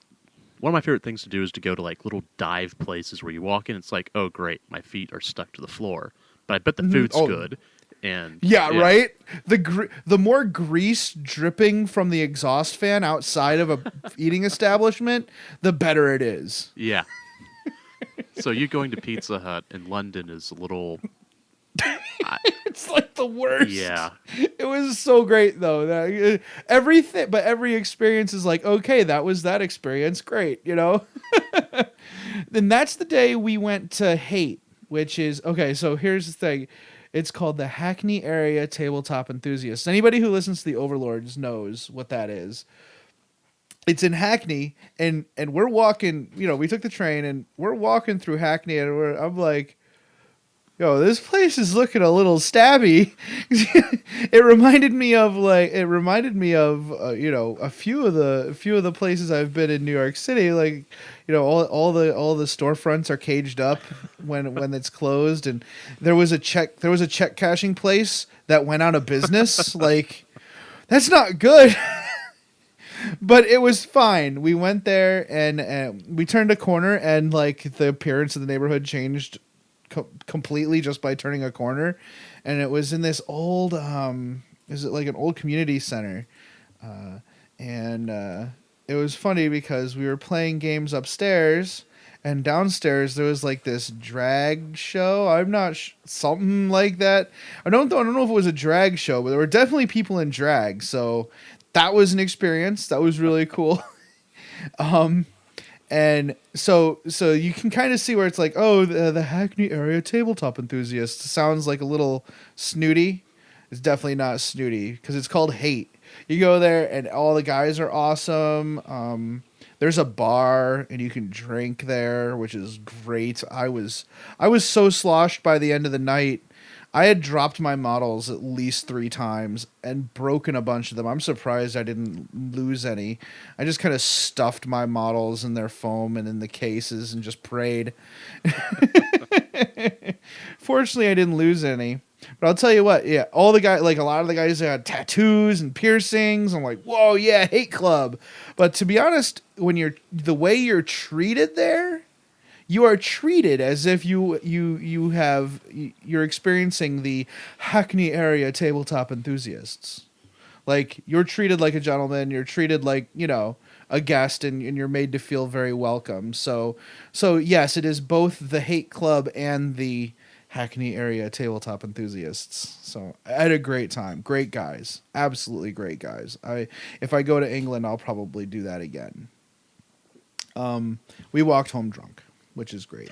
One of my favorite things to do is to go to like little dive places where you walk in, it's like, oh, great, my feet are stuck to the floor. But I bet the food's good. And yeah, right? The more grease dripping from the exhaust fan outside of a eating establishment, the better it is. Yeah. So you going to Pizza Hut in London is a little... It's like the worst. Yeah. It was so great, though. Every experience is like, okay, that was that experience. Great, Then that's the day we went to Hate, which is... Okay, so here's the thing. It's called the Hackney Area Tabletop Enthusiasts. Anybody who listens to the Overlords knows what that is. It's in Hackney, and we're walking, we took the train, and we're walking through Hackney, and I'm like, yo, this place is looking a little stabby. It reminded me of a few of the places I've been in New York City. Like, all the storefronts are caged up when it's closed, and there was a check cashing place that went out of business. Like, that's not good. But it was fine. We went there, and we turned a corner, and like the appearance of the neighborhood changed completely just by turning a corner. And it was in this old is it like an old community center, and it was funny because we were playing games upstairs, and downstairs there was like this drag show. I'm not something like that. I don't know if it was a drag show, but there were definitely people in drag, so that was an experience. That was really cool. And so you can kind of see where it's like, oh, the Hackney Area Tabletop Enthusiasts sounds like a little snooty. It's definitely not snooty because it's called Hate. You go there and all the guys are awesome. There's a bar and you can drink there, which is great. I was so sloshed by the end of the night. I had dropped my models at least 3 times and broken a bunch of them. I'm surprised I didn't lose any. I just kind of stuffed my models in their foam and in the cases and just prayed. Fortunately, I didn't lose any. But I'll tell you what, yeah, all the guys, like a lot of the guys had tattoos and piercings. I'm like, whoa, yeah, hate club. But to be honest, when the way you're treated there, you are treated as if you're experiencing the Hackney area tabletop enthusiasts. Like, you're treated like a gentleman. You're treated like, a guest, and you're made to feel very welcome. So yes, it is both the hate club and the Hackney area tabletop enthusiasts. So I had a great time. Great guys. Absolutely great guys. If I go to England, I'll probably do that again. We walked home drunk, which is great.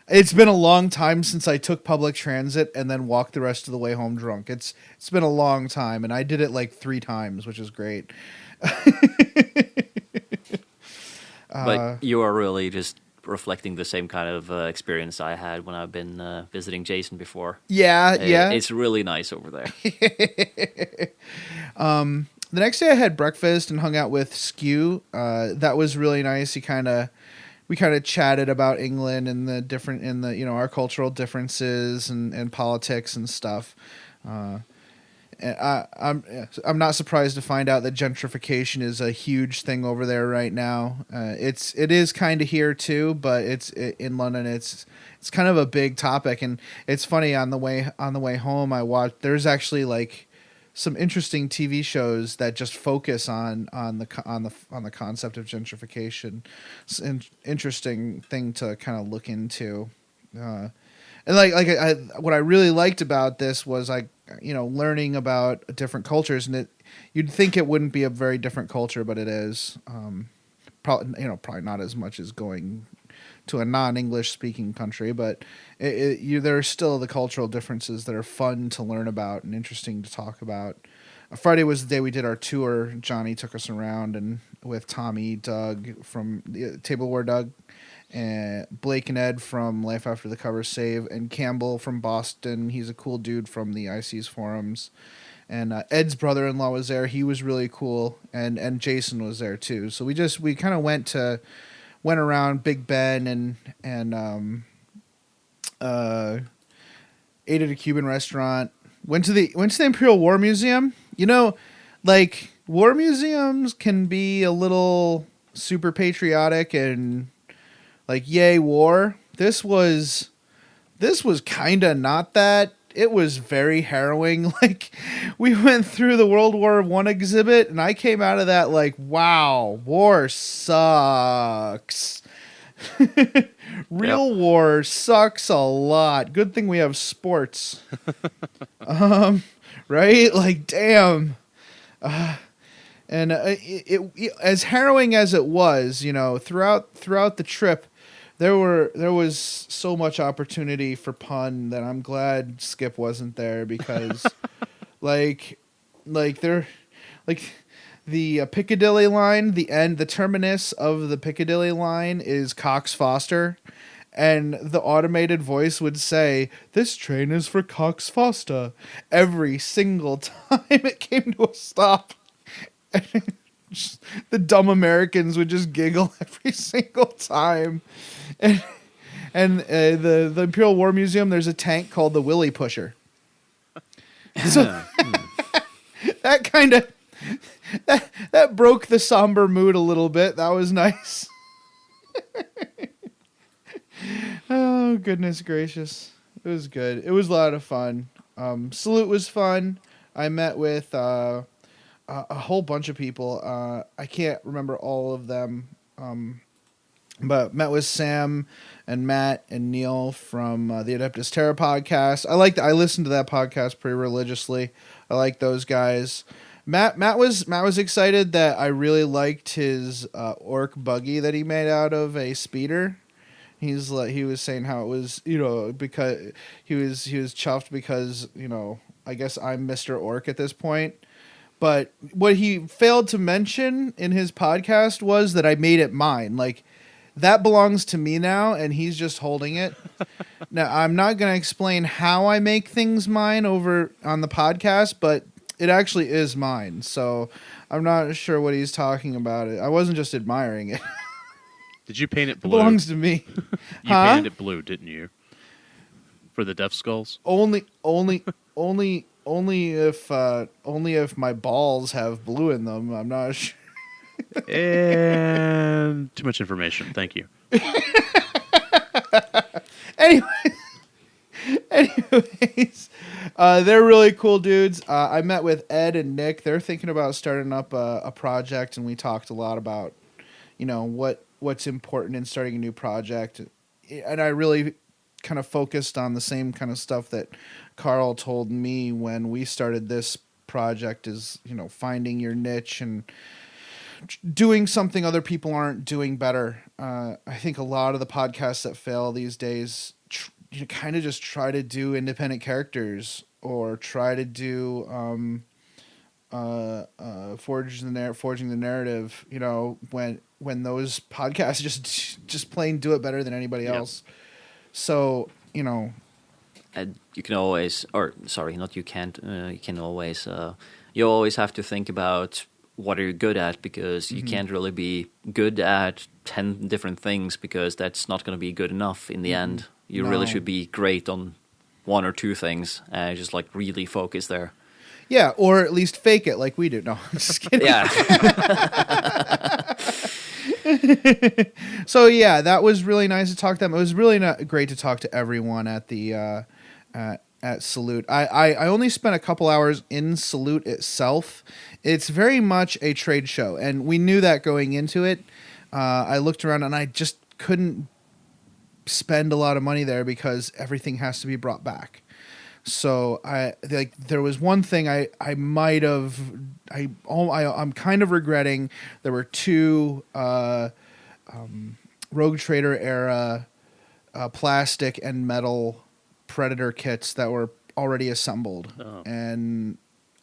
It's been a long time since I took public transit and then walked the rest of the way home drunk. It's been a long time, and I did it like 3 times, which is great. But you are really just reflecting the same kind of experience I had when I've been visiting Jason before. Yeah. It's really nice over there. The next day I had breakfast and hung out with Skew. That was really nice. We kind of chatted about England and our cultural differences and politics and stuff. I'm not surprised to find out that gentrification is a huge thing over there right now. It is kind of here too, but in London. It's kind of a big topic, and it's funny on the way home. I watched. There's actually like some interesting TV shows that just focus on the concept of gentrification. It's an interesting thing to kind of look into. And what I really liked about this was learning about different cultures, and you'd think it wouldn't be a very different culture, but it is. Probably not as much as going to a non-English speaking country, but there are still the cultural differences that are fun to learn about and interesting to talk about. Friday was the day we did our tour. Johnny took us around, and with Tommy, Doug from Table War Doug, and Blake and Ed from Life After the Cover Save, and Campbell from Boston. He's a cool dude from the IC's forums. And Ed's brother-in-law was there. He was really cool. And Jason was there too. So we kind of went around Big Ben and ate at a Cuban restaurant. Went to the Imperial War Museum. War museums can be a little super patriotic and like, yay, war. This was kind of not that. It was very harrowing. Like, we went through the World War I exhibit, and I came out of that like, wow, war sucks. Real war sucks a lot. Good thing we have sports. Right? Like, damn. And it as harrowing as it was, throughout the trip, there was so much opportunity for pun that I'm glad Skip wasn't there, because the Piccadilly line, the terminus of the Piccadilly line is Cox Foster, and the automated voice would say, "This train is for Cox Foster," every single time it came to a stop. The dumb Americans would just giggle every single time. And the Imperial War Museum, there's a tank called the Willy Pusher. So that kind of that broke the somber mood a little bit. That was nice. Oh, goodness gracious. It was good. It was a lot of fun. Salute was fun. I met with a whole bunch of people. I can't remember all of them. But met with Sam and Matt and Neil from the Adeptus Terra podcast. I listened to that podcast pretty religiously. I like those guys. Matt was excited that I really liked his orc buggy that he made out of a speeder. He was saying how it was, because he was chuffed because, I guess I'm Mr. Orc at this point. But what he failed to mention in his podcast was that I made it mine. Like, that belongs to me now, and he's just holding it. Now, I'm not going to explain how I make things mine over on the podcast, but it actually is mine. So I'm not sure what he's talking about. I wasn't just admiring it. Did you paint it It blue? belongs to me. You painted it blue, didn't you? For the Death Skulls? Only if my balls have blue in them. I'm not sure. And too much information. Thank you. Anyways, they're really cool dudes. I met with Ed and Nick. They're thinking about starting up a project, and we talked a lot about, what's important in starting a new project. And I really kind of focused on the same kind of stuff that Carl told me when we started this project is, finding your niche and doing something other people aren't doing better. I think a lot of the podcasts that fail these days kind of just try to do independent characters or try to do forging the narrative. When those podcasts just plain do it better than anybody else. So And you can always, or sorry, not you can't. You can always. You always have to think about what are you good at, because you can't really be good at 10 different things, because that's not going to be good enough in the end. You really should be great on one or two things and just like really focus there. Yeah, or at least fake it like we do. No, I'm just kidding. Yeah. So yeah, that was really nice to talk to them. It was really great to talk to everyone at the at Salute. I only spent a couple hours in Salute itself. It's very much a trade show, and we knew that going into it. I looked around and I just couldn't spend a lot of money there because everything has to be brought back. So there was one thing I'm kind of regretting. There were two Rogue Trader era plastic and metal Predator kits that were already assembled and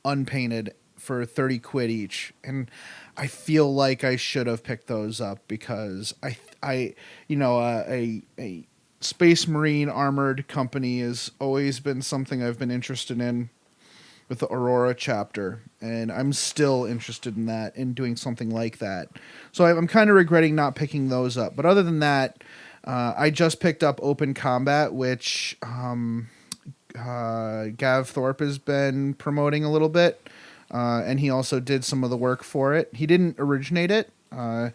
unpainted for 30 quid each, and I feel like I should have picked those up because a Space Marine armored company has always been something I've been interested in with the Aurora chapter, and I'm still interested in that, in doing something like that. So I'm kind of regretting not picking those up. But other than that, I just picked up Open Combat, which Gav Thorpe has been promoting a little bit, and he also did some of the work for it. He didn't originate it. The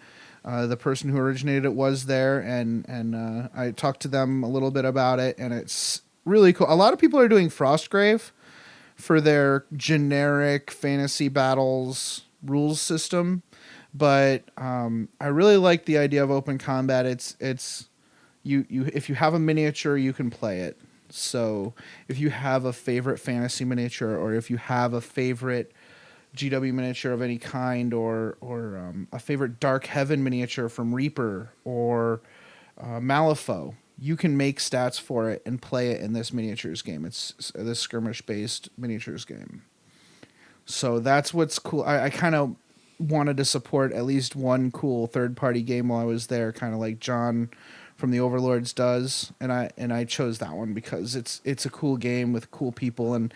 person who originated it was there, and I talked to them a little bit about it, and it's really cool. A lot of people are doing Frostgrave for their generic fantasy battles rules system, but I really like the idea of Open Combat. It's you if you have a miniature, you can play it. So if you have a favorite fantasy miniature, or if you have a favorite GW miniature of any kind, or a favorite Dark Heaven miniature from Reaper or Malifaux, you can make stats for it and play it in this miniatures game. It's this skirmish-based miniatures game. So that's what's cool. I kind of wanted to support at least one cool third-party game while I was there, kind of like John from the Overlords does, and I chose that one because it's a cool game with cool people, and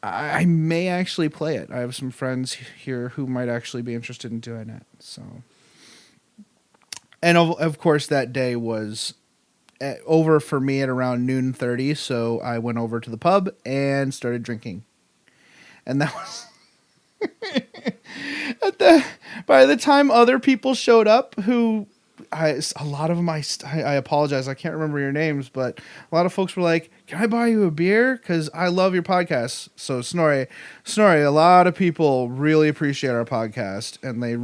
I may actually play it. I have some friends here who might actually be interested in doing it. So, and of course, that day was over for me at around 12:30. So I went over to the pub and started drinking, and that was by the time other people showed up who. A lot of them, I apologize, I can't remember your names, but a lot of folks were like, "Can I buy you a beer? Because I love your podcast." So Snorre, a lot of people really appreciate our podcast, and they're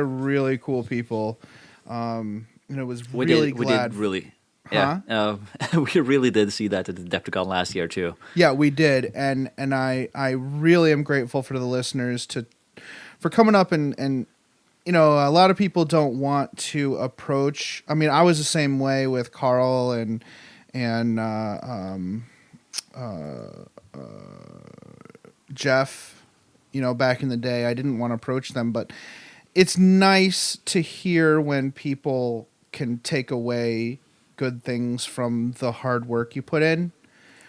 really cool people. And it was we did really. Yeah, we really did see that at the Adepticon last year too. Yeah, we did, and I really am grateful for the listeners for coming up and. A lot of people don't want to approach. I mean, I was the same way with Carl and Jeff. Back in the day, I didn't want to approach them, but it's nice to hear when people can take away good things from the hard work you put in.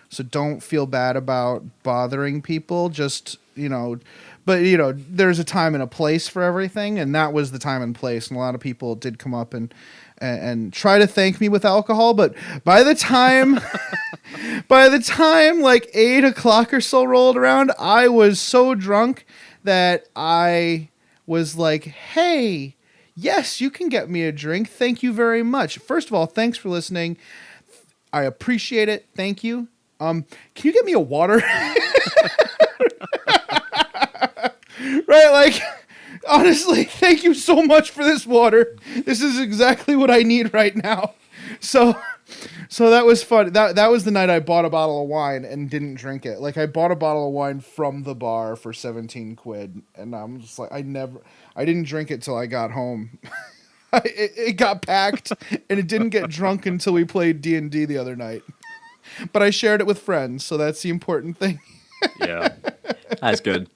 So don't feel bad about bothering people. Just, but there's a time and a place for everything, and that was the time and place. And a lot of people did come up and try to thank me with alcohol, but by the time like 8 o'clock or so rolled around, I was so drunk that I was like, "Hey, yes, you can get me a drink. Thank you very much. First of all, thanks for listening. I appreciate it. Thank you. Can you get me a water?" Right? Like, honestly, thank you so much for this water. This is exactly what I need right now. So that was fun. That was the night I bought a bottle of wine and didn't drink it. Like, I bought a bottle of wine from the bar for 17 quid, and I'm just like, I didn't drink it till I got home. It got packed, and it didn't get drunk until we played D&D the other night. But I shared it with friends, so that's the important thing. Yeah, that's good.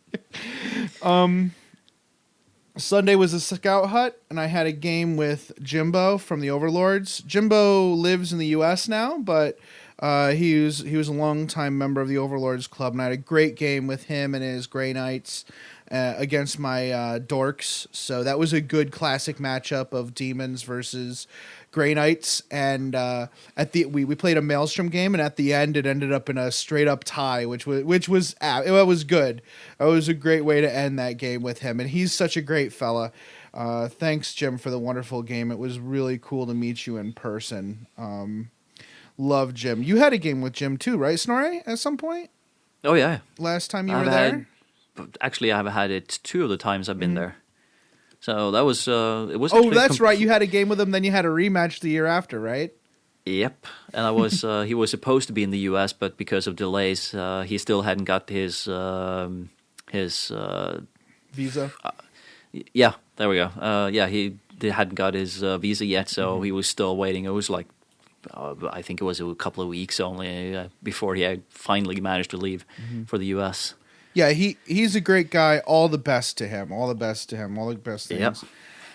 Sunday was a scout hut, and I had a game with Jimbo from the Overlords. Jimbo lives in the U.S. now, but he was a longtime member of the Overlords Club, and I had a great game with him and his Grey Knights against my Dorks. So that was a good classic matchup of demons versus Grey Knights, and we played a Maelstrom game, and at the end it ended up in a straight up tie, which was it was good. It was a great way to end that game with him, and he's such a great fella. Thanks, Jim, for the wonderful game. It was really cool to meet you in person. Love Jim. You had a game with Jim too, right, Snorre? At some point. Oh yeah. Last time you were there. Actually, I've had it 2 of the times I've been there. So that was it was. Oh, that's right. You had a game with him, then you had a rematch the year after, right? Yep. And I was he was supposed to be in the U.S., but because of delays, he still hadn't got his visa. Yeah, there we go. He hadn't got his visa yet, so he was still waiting. It was like I think it was a couple of weeks only before he had finally managed to leave for the U.S. Yeah, he's a great guy. All the best to him. All the best to him. All the best things. Yep.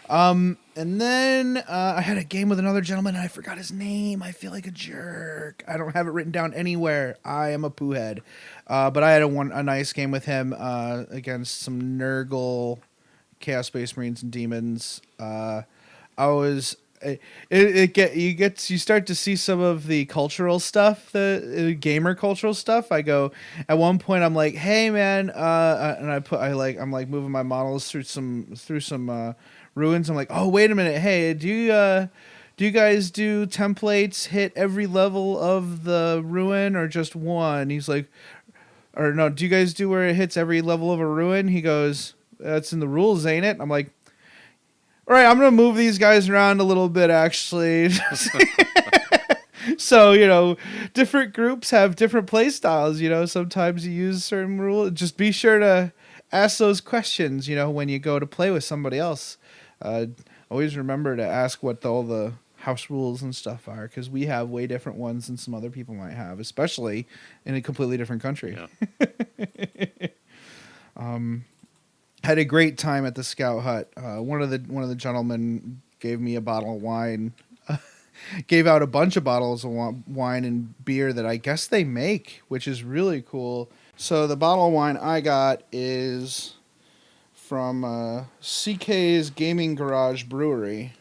And then I had a game with another gentleman, and I forgot his name. I feel like a jerk. I don't have it written down anywhere. I am a poohead. But I had a nice game with him against some Nurgle Chaos Space Marines and Demons. You start to see some of the cultural stuff, the gamer cultural stuff. I go at one point, I'm like, "Hey man," and I'm moving my models through some ruins. I'm like, "Oh wait a minute, hey, do you guys do templates hit every level of the ruin or just one?" He's like, "Or no, do you guys do where it hits every level of a ruin?" He goes, "That's in the rules, ain't it?" I'm like, all right, I'm going to move these guys around a little bit, actually. So, different groups have different play styles. Sometimes you use certain rules. Just be sure to ask those questions, when you go to play with somebody else. Always remember to ask what all the house rules and stuff are, because we have way different ones than some other people might have, especially in a completely different country. Yeah. Had a great time at the Scout Hut. One of the gentlemen gave me a bottle of wine, gave out a bunch of bottles of wine and beer that I guess they make, which is really cool. So the bottle of wine I got is from CK's Gaming Garage Brewery.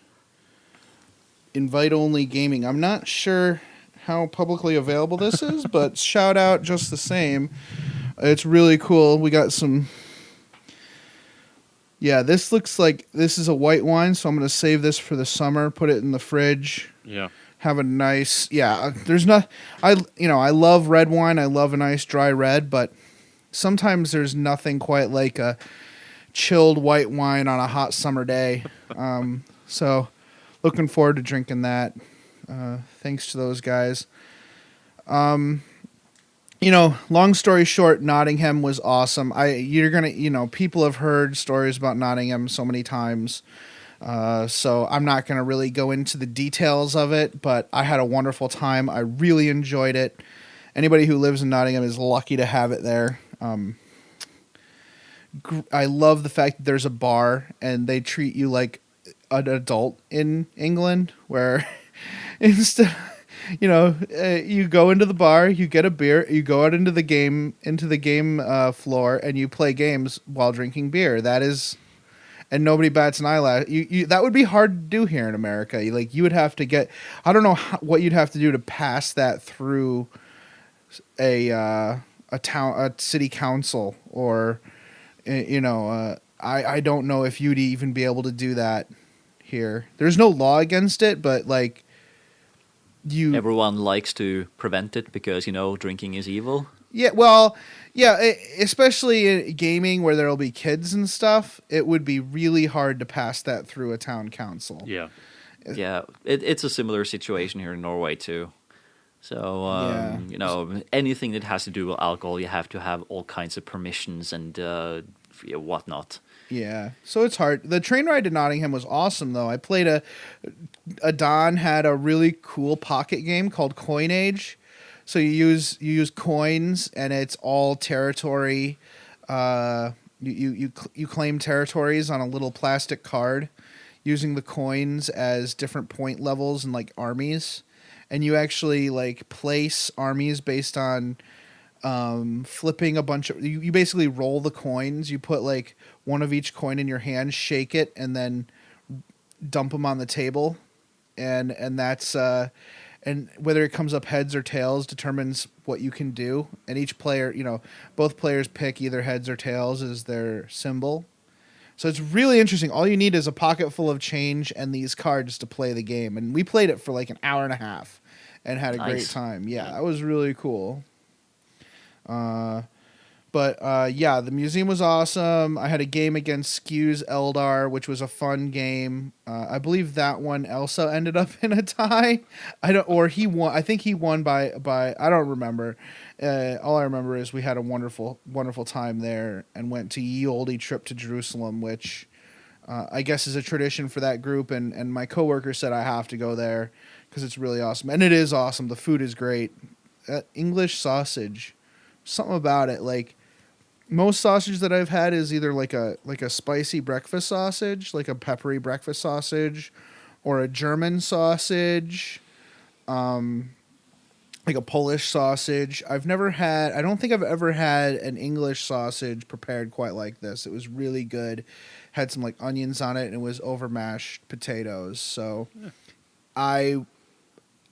Invite only gaming. I'm not sure how publicly available this is, but shout out just the same. It's really cool. We got some. Yeah, this looks like this is a white wine, so I'm going to save this for the summer, put it in the fridge. Yeah. Have a nice, there's not, I love red wine. I love a nice dry red, but sometimes there's nothing quite like a chilled white wine on a hot summer day. So looking forward to drinking that. Thanks to those guys. Long story short, Nottingham was awesome. People have heard stories about Nottingham so many times. So I'm not going to really go into the details of it, but I had a wonderful time. I really enjoyed it. Anybody who lives in Nottingham is lucky to have it there. I love the fact that there's a bar and they treat you like an adult in England, where instead, you go into the bar, you get a beer, you go out into the game floor, and you play games while drinking beer. That is, and nobody bats an eyelash. That would be hard to do here in America. You would have to get, I don't know what you'd have to do to pass that through a city council, or I don't know if you'd even be able to do that here. There's no law against it, but everyone likes to prevent it because drinking is evil. Yeah, well, yeah, especially in gaming where there'll be kids and stuff, it would be really hard to pass that through a town council. Yeah. Yeah, it's a similar situation here in Norway too. So, anything that has to do with alcohol, you have to have all kinds of permissions and whatnot. Yeah, so it's hard. The train ride to Nottingham was awesome, though. I played Don had a really cool pocket game called Coin Age. So you use coins, and it's all territory. You claim territories on a little plastic card, using the coins as different point levels and armies, and you actually place armies based on flipping a bunch of. You basically roll the coins. You put one of each coin in your hand, shake it, and then dump them on the table, and that's. And whether it comes up heads or tails determines what you can do. And each player, both players pick either heads or tails as their symbol. So it's really interesting. All you need is a pocket full of change and these cards to play the game. And we played it for an hour and a half and had a great time. Yeah, that was really cool. But the museum was awesome. I had a game against Skew's Eldar, which was a fun game. I believe that one also ended up in a tie. He won. I think he won by. I don't remember. All I remember is we had a wonderful, wonderful time there and went to Ye Olde Trip to Jerusalem, which I guess is a tradition for that group. And my coworker said I have to go there because it's really awesome, and it is awesome. The food is great. English sausage, something about it most sausage that I've had is either like a spicy breakfast sausage, like a peppery breakfast sausage, or a German sausage, like a Polish sausage. I don't think I've ever had an English sausage prepared quite like this. It was really good. Had some onions on it, and it was over mashed potatoes. So I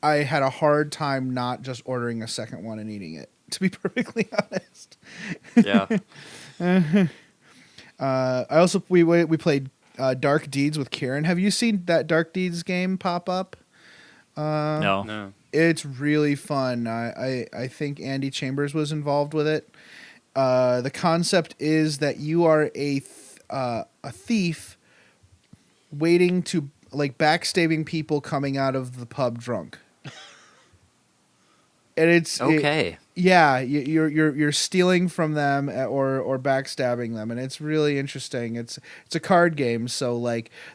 had a hard time not just ordering a second one and eating it, to be perfectly honest. Yeah. I also we played Dark Deeds with Kieran. Have you seen that Dark Deeds game pop up? No. It's really fun. I think Andy Chambers was involved with it. The concept is that you are a thief waiting to backstabbing people coming out of the pub drunk. And it's okay. You're stealing from them or backstabbing them, and it's really interesting. It's a card game, so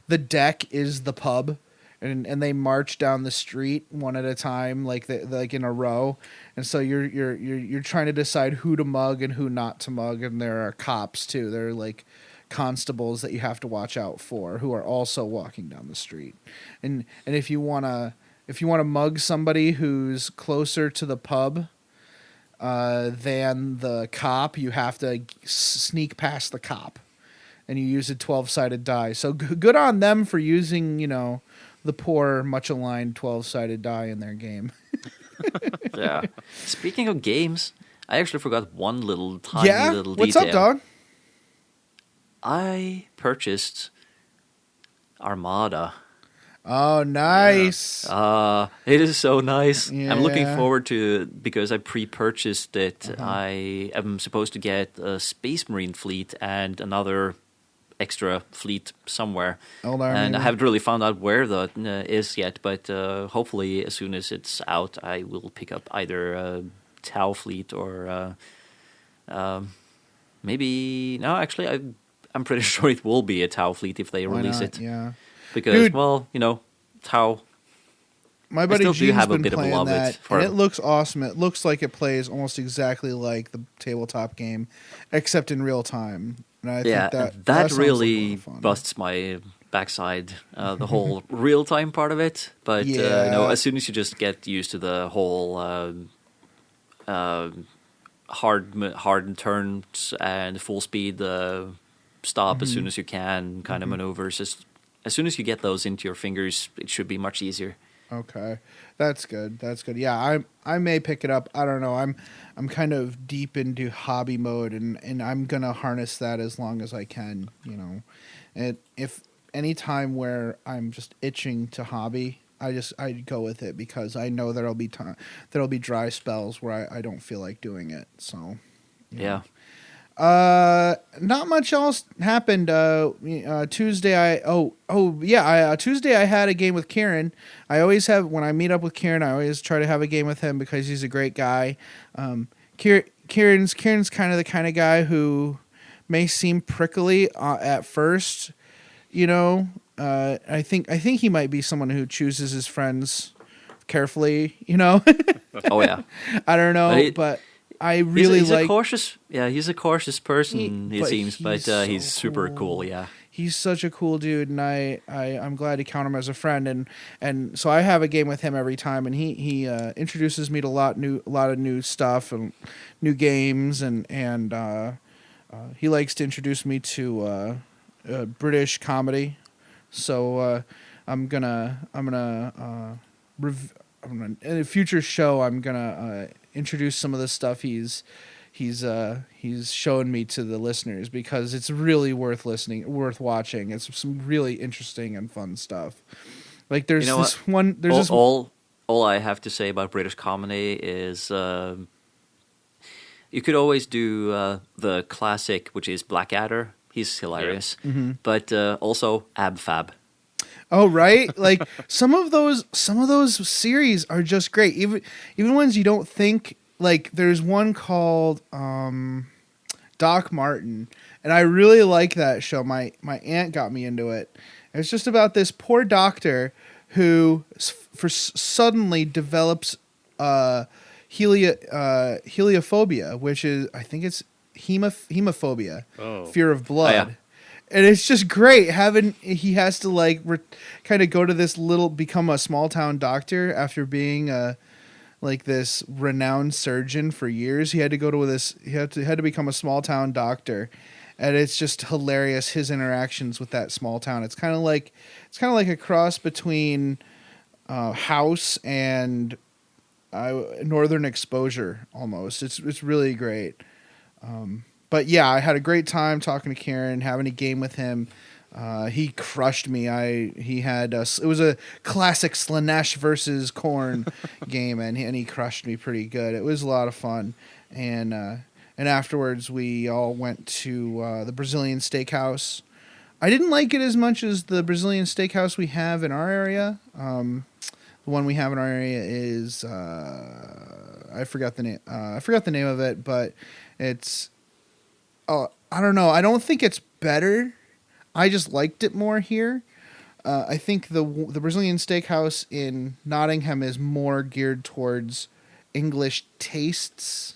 the deck is the pub, and they march down the street one at a time, in a row, and so you're trying to decide who to mug and who not to mug, and there are cops too. There are constables that you have to watch out for who are also walking down the street, and if you wanna mug somebody who's closer to the pub than the cop, you have to sneak past the cop, and you use a 12-sided die. So good on them for using, the poor, much-aligned 12-sided die in their game. Yeah. Speaking of games, I actually forgot one little tiny little detail. What's up, dog? I purchased Armada. Oh, nice. It is so nice. Yeah. I'm looking forward to it because I pre-purchased it. I am supposed to get a Space Marine fleet and another extra fleet somewhere. And I haven't really found out where that is yet, but hopefully as soon as it's out, I will pick up either a Tau fleet or maybe... No, actually, I'm pretty sure it will be a Tau fleet if they release it. Yeah. Because, Tau. My buddy I still do G's have a been bit of playing love that, for and it. it looks awesome. It looks like it plays almost exactly like the tabletop game, except in real time. And I Yeah, think and that that sounds like a lot really of fun. busts my backside, the whole real time part of it. But Yeah. as soon as you just get used to the whole uh, hard turns and full speed stop as soon as you can kind of maneuvers, as soon as you get those into your fingers, it should be much easier. Okay, that's good. That's good. Yeah, I may pick it up. I don't know. I'm kind of deep into hobby mode, and I'm gonna harness that as long as I can. You know, and if any time where I'm just itching to hobby, I go with it because I know there'll be dry spells where I don't feel like doing it. So, you Yeah. know. Not much else happened. Tuesday Tuesday I had a game with Kieran. I always have when I meet up with Kieran. I always try to have a game with him because he's a great guy. Kieran's kind of guy who may seem prickly at first. You know, I think he might be someone who chooses his friends carefully. You know, Oh yeah. I don't know, But but I really he's like. a cautious. Yeah, he's a cautious person. It But seems, but so he's super cool. Yeah. He's such a cool dude, and I'm glad to count him as a friend. And so I have a game with him every time, and he introduces me to a lot of new stuff and new games, and he likes to introduce me to British comedy. So in a future show I'm gonna introduce some of the stuff he's shown me to the listeners because it's really worth watching. It's some really interesting and fun stuff. Like there's You know this what? one. There's this. All I have to say about British comedy is you could always do the classic, which is Blackadder. He's hilarious, but also Ab Fab. Oh right, like some of those series are just great. Even ones you don't think. Like there's one called Doc Martin, and I really like that show. My aunt got me into it. It's just about this poor doctor who suddenly develops heliophobia, which is I think it's hemophobia, fear of blood. Oh, yeah. And it's just great he has to like kind of go to this become a small town doctor after being like this renowned surgeon for years. He had to become a small town doctor, and it's just hilarious his interactions with that small town. It's kind of like a cross between House and Northern Exposure almost. It's really great. But yeah, I had a great time talking to Kieran, having a game with him. He crushed me. It was a classic Slanesh versus Korn game, and he crushed me pretty good. It was a lot of fun, and afterwards we all went to the Brazilian steakhouse. I didn't like it as much as the Brazilian steakhouse we have in our area. The one we have in our area is I forgot the name. I forgot the name of it, but it's. I don't know. I don't think it's better. I just liked it more here. I think the Brazilian steakhouse in Nottingham is more geared towards English tastes.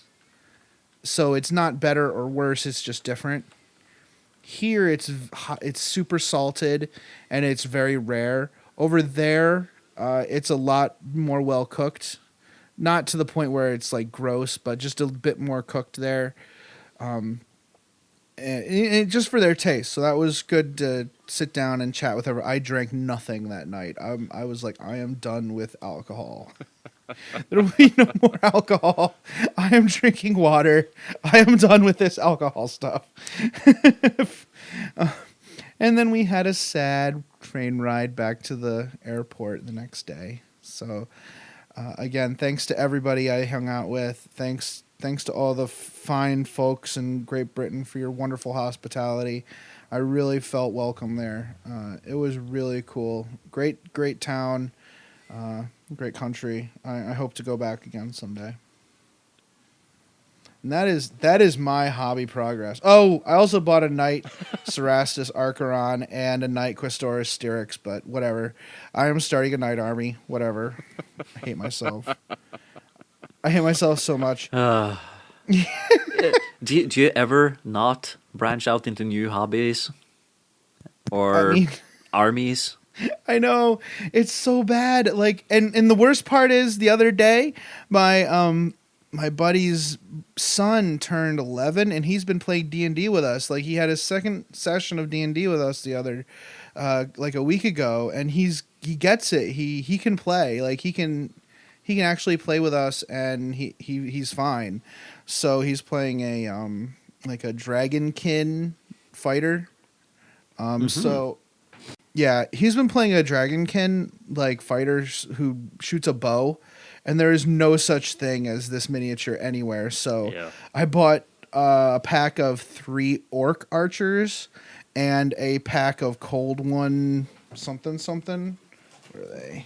So it's not better or worse. It's just different. Here it's super salted and it's very rare. Over there, it's a lot more well cooked. Not to the point where it's like gross, but just a bit more cooked there. And just for their taste. So that was good to sit down and chat with her. I drank nothing that night. I was like, I am done with alcohol. There will be no more alcohol. I am drinking water. I am done with this alcohol stuff. And then we had a sad train ride back to the airport the next day. So again, thanks to everybody I hung out with. Thanks to all the fine folks in Great Britain for your wonderful hospitality. I really felt welcome there. It was really cool. Great town, great country. I hope to go back again someday. And that is my hobby progress. Oh, I also bought a Knight Cerastus Archeron and a Knight Questoris Styrax, but whatever. I am starting a Knight army. Whatever. I hate myself. I hate myself so much. Do you ever not branch out into new hobbies or armies? I know, it's so bad. Like, and the worst part is the other day, my buddy's son turned 11, and he's been playing D&D with us. Like, he had his second session of D&D with us like a week ago, and he gets it. He can play. Like, he can actually play with us, and he's fine. So he's playing a like a dragonkin fighter. So yeah, he's been playing a dragonkin like fighter who shoots a bow, and there is no such thing as this miniature anywhere. So I bought a pack of 3 orc archers and a pack of cold one something. What are they?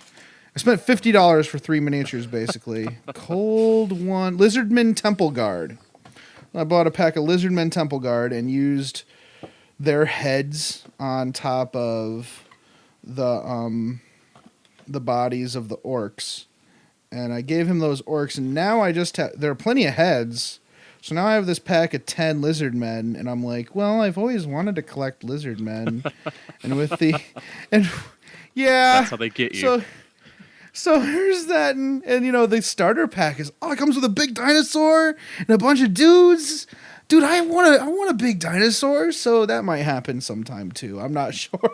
I spent $50 for 3 miniatures, basically. Cold one. Lizardmen Temple Guard. I bought a pack of Lizardmen Temple Guard and used their heads on top of the bodies of the orcs. And I gave him those orcs, and now I just have... There are plenty of heads. So now I have this pack of 10 Lizardmen, and I'm like, well, I've always wanted to collect Lizardmen. And with the... and yeah. That's how they get you. So here's that, and the starter pack is it comes with a big dinosaur and a bunch of dudes. Dude, I want a big dinosaur, so that might happen sometime too. I'm not sure.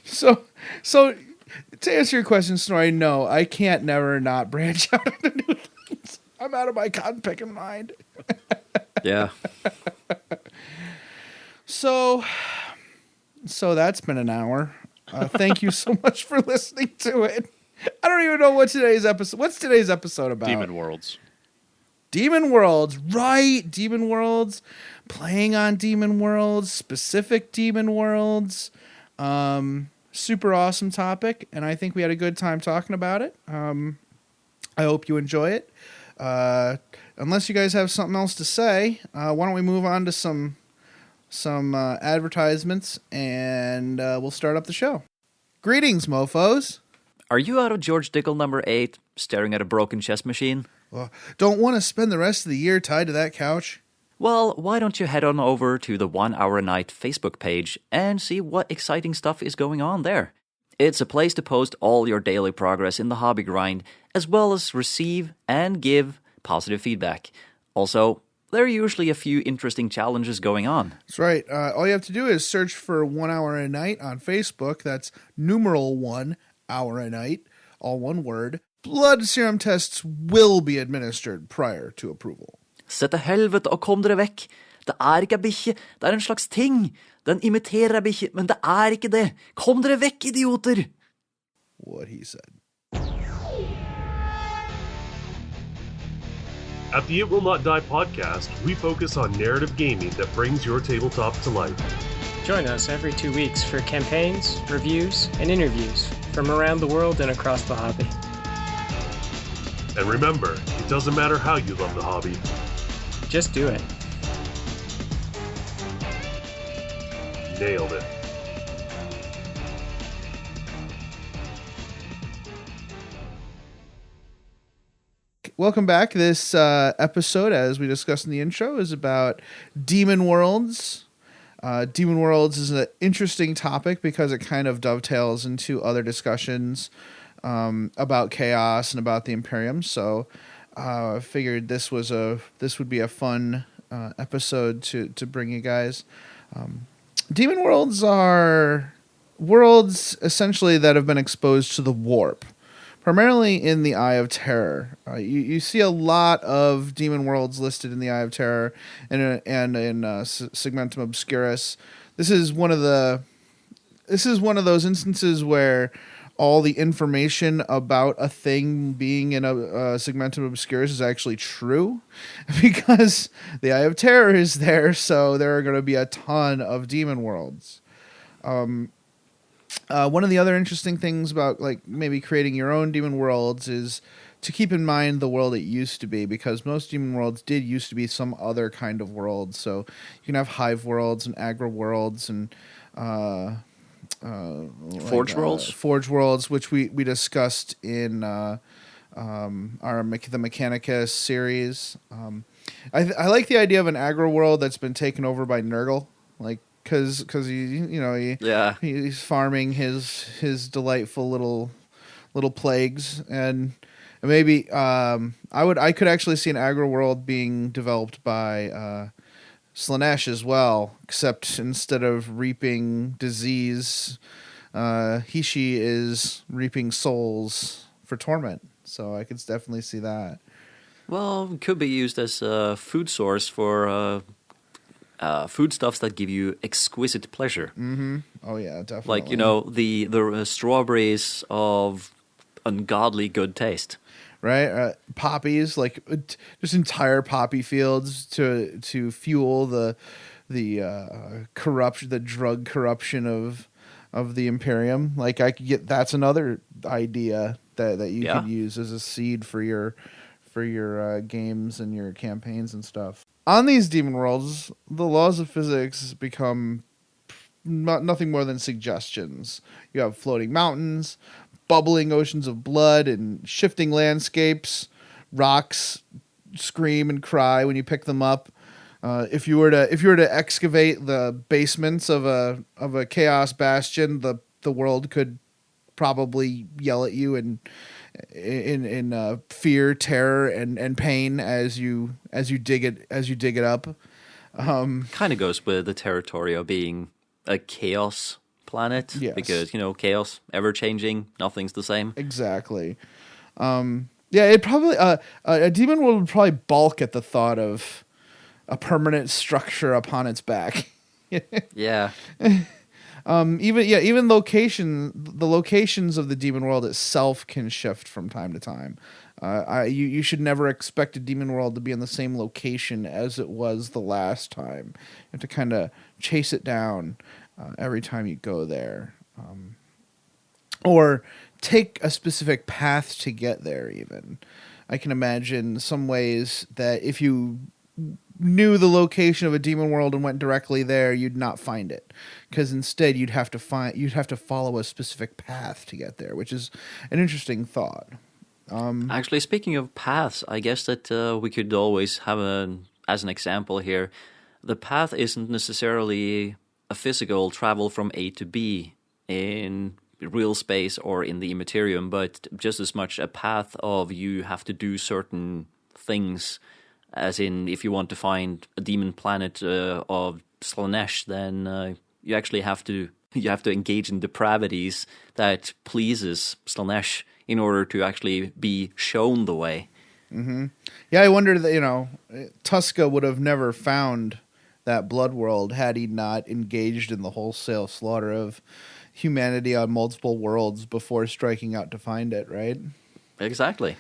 So to answer your question, Snorri, no, I can't never not branch out into new things. I'm out of my cotton picking mind. Yeah. So that's been an hour. Thank you so much for listening to it. I don't even know what's today's episode about. Daemon Worlds. Daemon Worlds, right? Daemon Worlds, playing on Daemon Worlds, specific Daemon Worlds. Super awesome topic, and I think we had a good time talking about it. I hope you enjoy it. Unless you guys have something else to say, why don't we move on to some advertisements, and we'll start up the show. Greetings, mofos. Are you out of George Dickel number 8, staring at a broken chess machine? Well, don't want to spend the rest of the year tied to that couch? Well, why don't you head on over to the 1 Hour a Night Facebook page and see what exciting stuff is going on there. It's a place to post all your daily progress in the hobby grind, as well as receive and give positive feedback. Also, there are usually a few interesting challenges going on. That's right. All you have to do is search for 1 Hour a Night on Facebook. That's numeral 1 Hour a Night, all one word. Blood serum tests will be administered prior to approval. Se til helvete og kom dere vekk. Det ikke en bikkje, det en slags ting. Den imiterer en bikkje, men det ikke det. Kom dere vekk, idioter! What he said. At the It Will Not Die podcast, we focus on narrative gaming that brings your tabletop to life. Join us every 2 weeks for campaigns, reviews, and interviews from around the world and across the hobby. And remember, it doesn't matter how you love the hobby. Just do it. Nailed it. Welcome back. This episode, as we discussed in the intro, is about Daemon Worlds. Daemon Worlds is an interesting topic because it kind of dovetails into other discussions about chaos and about the Imperium. So I figured this would be a fun episode to bring you guys. Daemon Worlds are worlds essentially that have been exposed to the warp, primarily in the Eye of Terror. You see a lot of Daemon Worlds listed in the Eye of Terror and in Segmentum Obscurus. This is one of those instances where all the information about a thing being in a Segmentum Obscurus is actually true, because the Eye of Terror is there, so there are going to be a ton of Daemon Worlds. One of the other interesting things about maybe creating your own Daemon Worlds is to keep in mind the world it used to be, because most Daemon Worlds did used to be some other kind of world. So you can have Hive Worlds and Agra Worlds and Forge Worlds? Forge Worlds, which we discussed in the Mechanicus series. I like the idea of an aggro world that's been taken over by Nurgle, like because he's farming his delightful little plagues, and maybe I could actually see an aggro world being developed by Slaanesh as well, except instead of reaping disease, she is reaping souls for torment. So I could definitely see that. Well, it could be used as a food source for foodstuffs that give you exquisite pleasure. Mm-hmm. Oh yeah, definitely. Like, the strawberries of ungodly good taste. Right, poppies, like just entire poppy fields to fuel the corruption, the drug corruption of the Imperium. Like I could get that's another idea that you could use as a seed for your games and your campaigns and stuff. On these Daemon Worlds, the laws of physics become nothing more than suggestions. You have floating mountains, bubbling oceans of blood, and shifting landscapes. Rocks scream and cry when you pick them up. If you were to excavate the basements of a chaos bastion, the world could probably yell at you in fear, terror, and pain as you dig it up. Kind of goes with the territory of being a chaos planet, yes. Because chaos, ever changing, nothing's the same. Exactly. It probably a demon world would probably balk at the thought of a permanent structure upon its back. Yeah. Even the locations of the demon world itself can shift from time to time. You should never expect a demon world to be in the same location as it was the last time. You have to kind of chase it down every time you go there, or take a specific path to get there. Even I can imagine some ways that if you knew the location of a demon world and went directly there, you'd not find it, because instead you'd have to follow a specific path to get there, which is an interesting thought. Actually, speaking of paths, I guess that we could always have as an example here, the path isn't necessarily a physical travel from A to B in real space or in the Immaterium, but just as much a path of you have to do certain things. As in, if you want to find a demon planet of Slaanesh, then you actually have to engage in depravities that pleases Slaanesh in order to actually be shown the way. Mm-hmm. Yeah, I wonder that Tuska would have never found that blood world had he not engaged in the wholesale slaughter of humanity on multiple worlds before striking out to find it. Right? Exactly.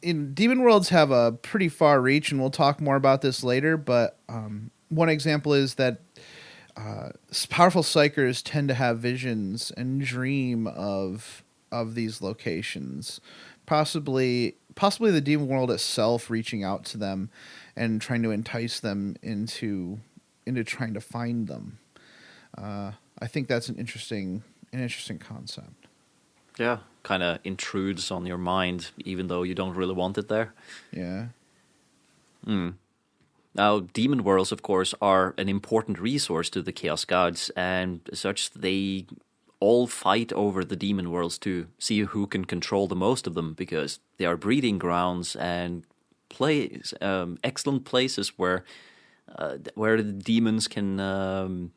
Demon worlds have a pretty far reach, and we'll talk more about this later, but one example is that powerful psychers tend to have visions and dream of these locations, possibly the demon world itself reaching out to them and trying to entice them into trying to find them. I think that's an interesting concept. Yeah, kind of intrudes on your mind, even though you don't really want it there. Yeah. Now, demon worlds, of course, are an important resource to the Chaos Gods, and as such, they all fight over the demon worlds to see who can control the most of them, because they are breeding grounds and excellent places where the demons can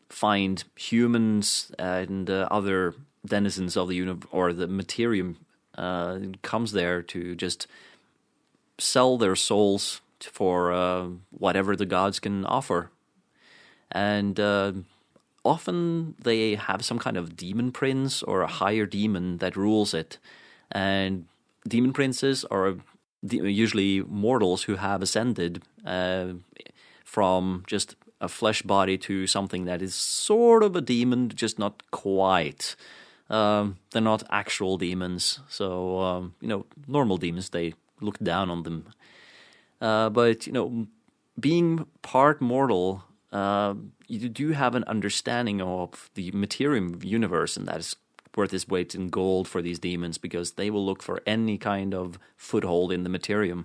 find humans and other denizens of the universe, or the Materium comes there to just sell their souls for whatever the gods can offer. And often they have some kind of demon prince or a higher demon that rules it. And demon princes are usually mortals who have ascended from just a flesh body to something that is sort of a demon, just not quite. They're not actual demons, so normal demons, they look down on them. But being part mortal, you do have an understanding of the Materium universe, and that is worth its weight in gold for these demons, because they will look for any kind of foothold in the materium.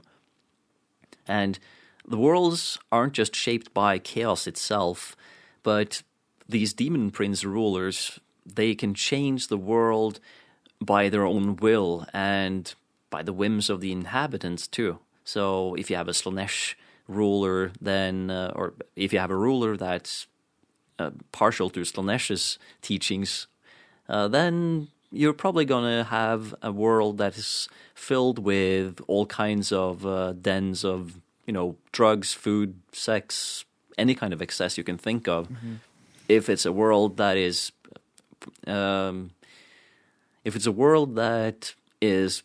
And the worlds aren't just shaped by chaos itself, but these demon prince rulers, they can change the world by their own will and by the whims of the inhabitants too. So if you have a Slaanesh ruler, then, or if you have a ruler that's partial to Slaanesh's teachings, then you're probably going to have a world that is filled with all kinds of dens of, drugs, food, sex, any kind of excess you can think of. Mm-hmm. If it's a world that is,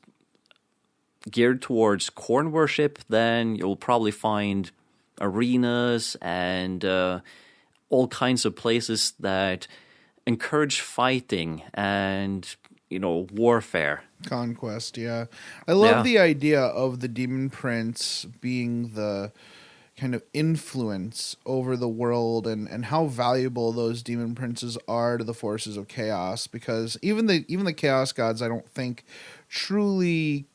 geared towards corn worship, then you'll probably find arenas and all kinds of places that encourage fighting and, warfare. Conquest, yeah. I love the idea of the Demon Prince being the kind of influence over the world, and how valuable those demon princes are to the forces of chaos, because even the chaos gods, I don't think, truly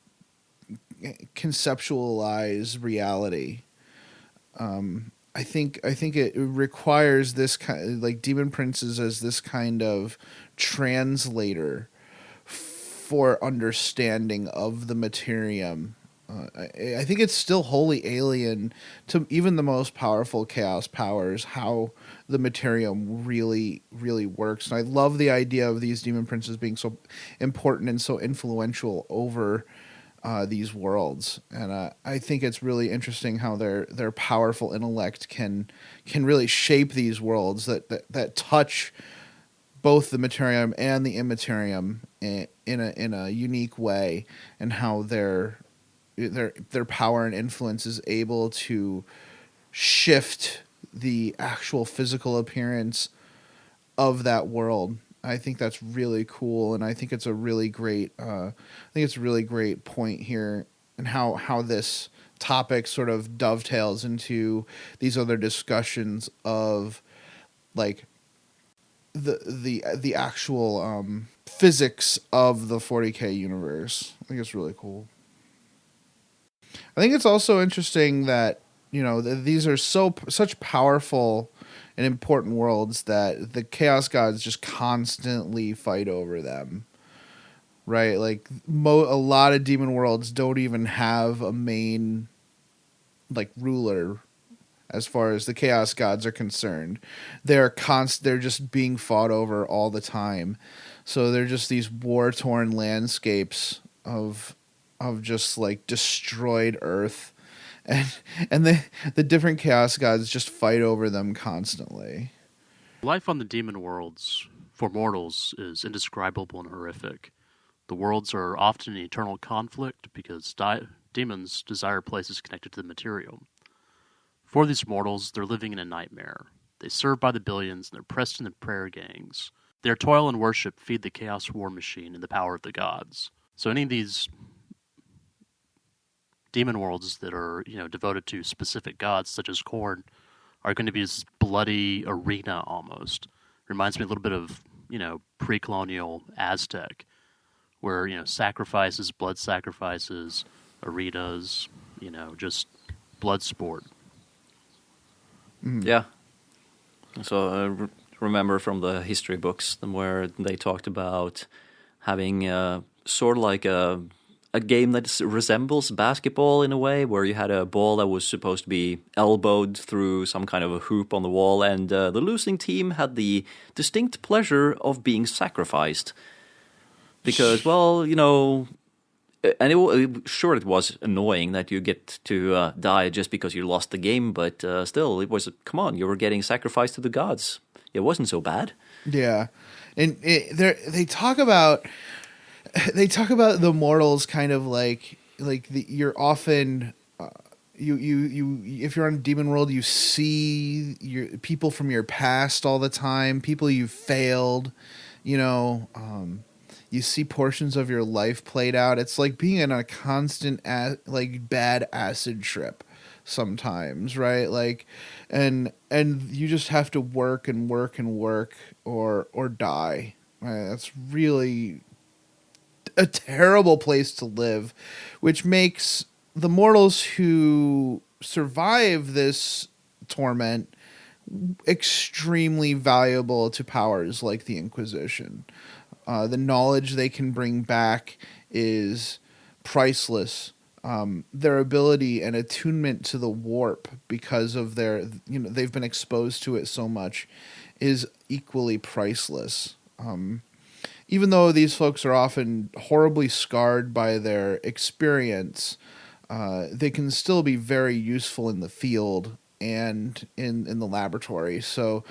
conceptualize reality. I think it requires this kind, like demon princes as this kind of translator for understanding of the materium. I think it's still wholly alien to even the most powerful chaos powers how the materium really, really works. And I love the idea of these demon princes being so important and so influential over these worlds. And I think it's really interesting how their powerful intellect can really shape these worlds that touch both the materium and the immaterium in a unique way, and how their power and influence is able to shift the actual physical appearance of that world. I think that's really cool, and I think it's a really great point here, and how this topic sort of dovetails into these other discussions of like the actual physics of the 40K universe. I think it's really cool. I think it's also interesting that, these are such powerful and important worlds that the Chaos Gods just constantly fight over them, right? Like a lot of demon worlds don't even have a main ruler as far as the Chaos Gods are concerned. They're just being fought over all the time. So they're just these war-torn landscapes of just destroyed Earth, and the different Chaos Gods just fight over them constantly. Life on the Demon Worlds for mortals is indescribable and horrific. The worlds are often in eternal conflict because demons desire places connected to the material. For these mortals, they're living in a nightmare. They serve by the billions, and they're pressed into prayer gangs. Their toil and worship feed the chaos war machine and the power of the gods. So any of these demon worlds that are, devoted to specific gods, such as corn, are going to be this bloody arena almost. Reminds me a little bit of, pre-colonial Aztec, where, sacrifices, blood sacrifices, arenas, just blood sport. Yeah. So I remember from the history books where they talked about having sort of like a game that resembles basketball in a way, where you had a ball that was supposed to be elbowed through some kind of a hoop on the wall, and the losing team had the distinct pleasure of being sacrificed. Because, and it was annoying that you get to die just because you lost the game, but still, it was, come on, you were getting sacrificed to the gods. It wasn't so bad. Yeah. And they talk about the mortals kind of you're often you if you're on Demon World, you see your people from your past all the time, people you've failed, you see portions of your life played out. It's like being in a constant bad acid trip sometimes, right? And you just have to work and work and work or die. That's really a terrible place to live, which makes the mortals who survive this torment extremely valuable to powers like the Inquisition. The knowledge they can bring back is priceless. Their ability and attunement to the warp, because of their, they've been exposed to it so much, is equally priceless. Even though these folks are often horribly scarred by their experience, they can still be very useful in the field and in the laboratory. So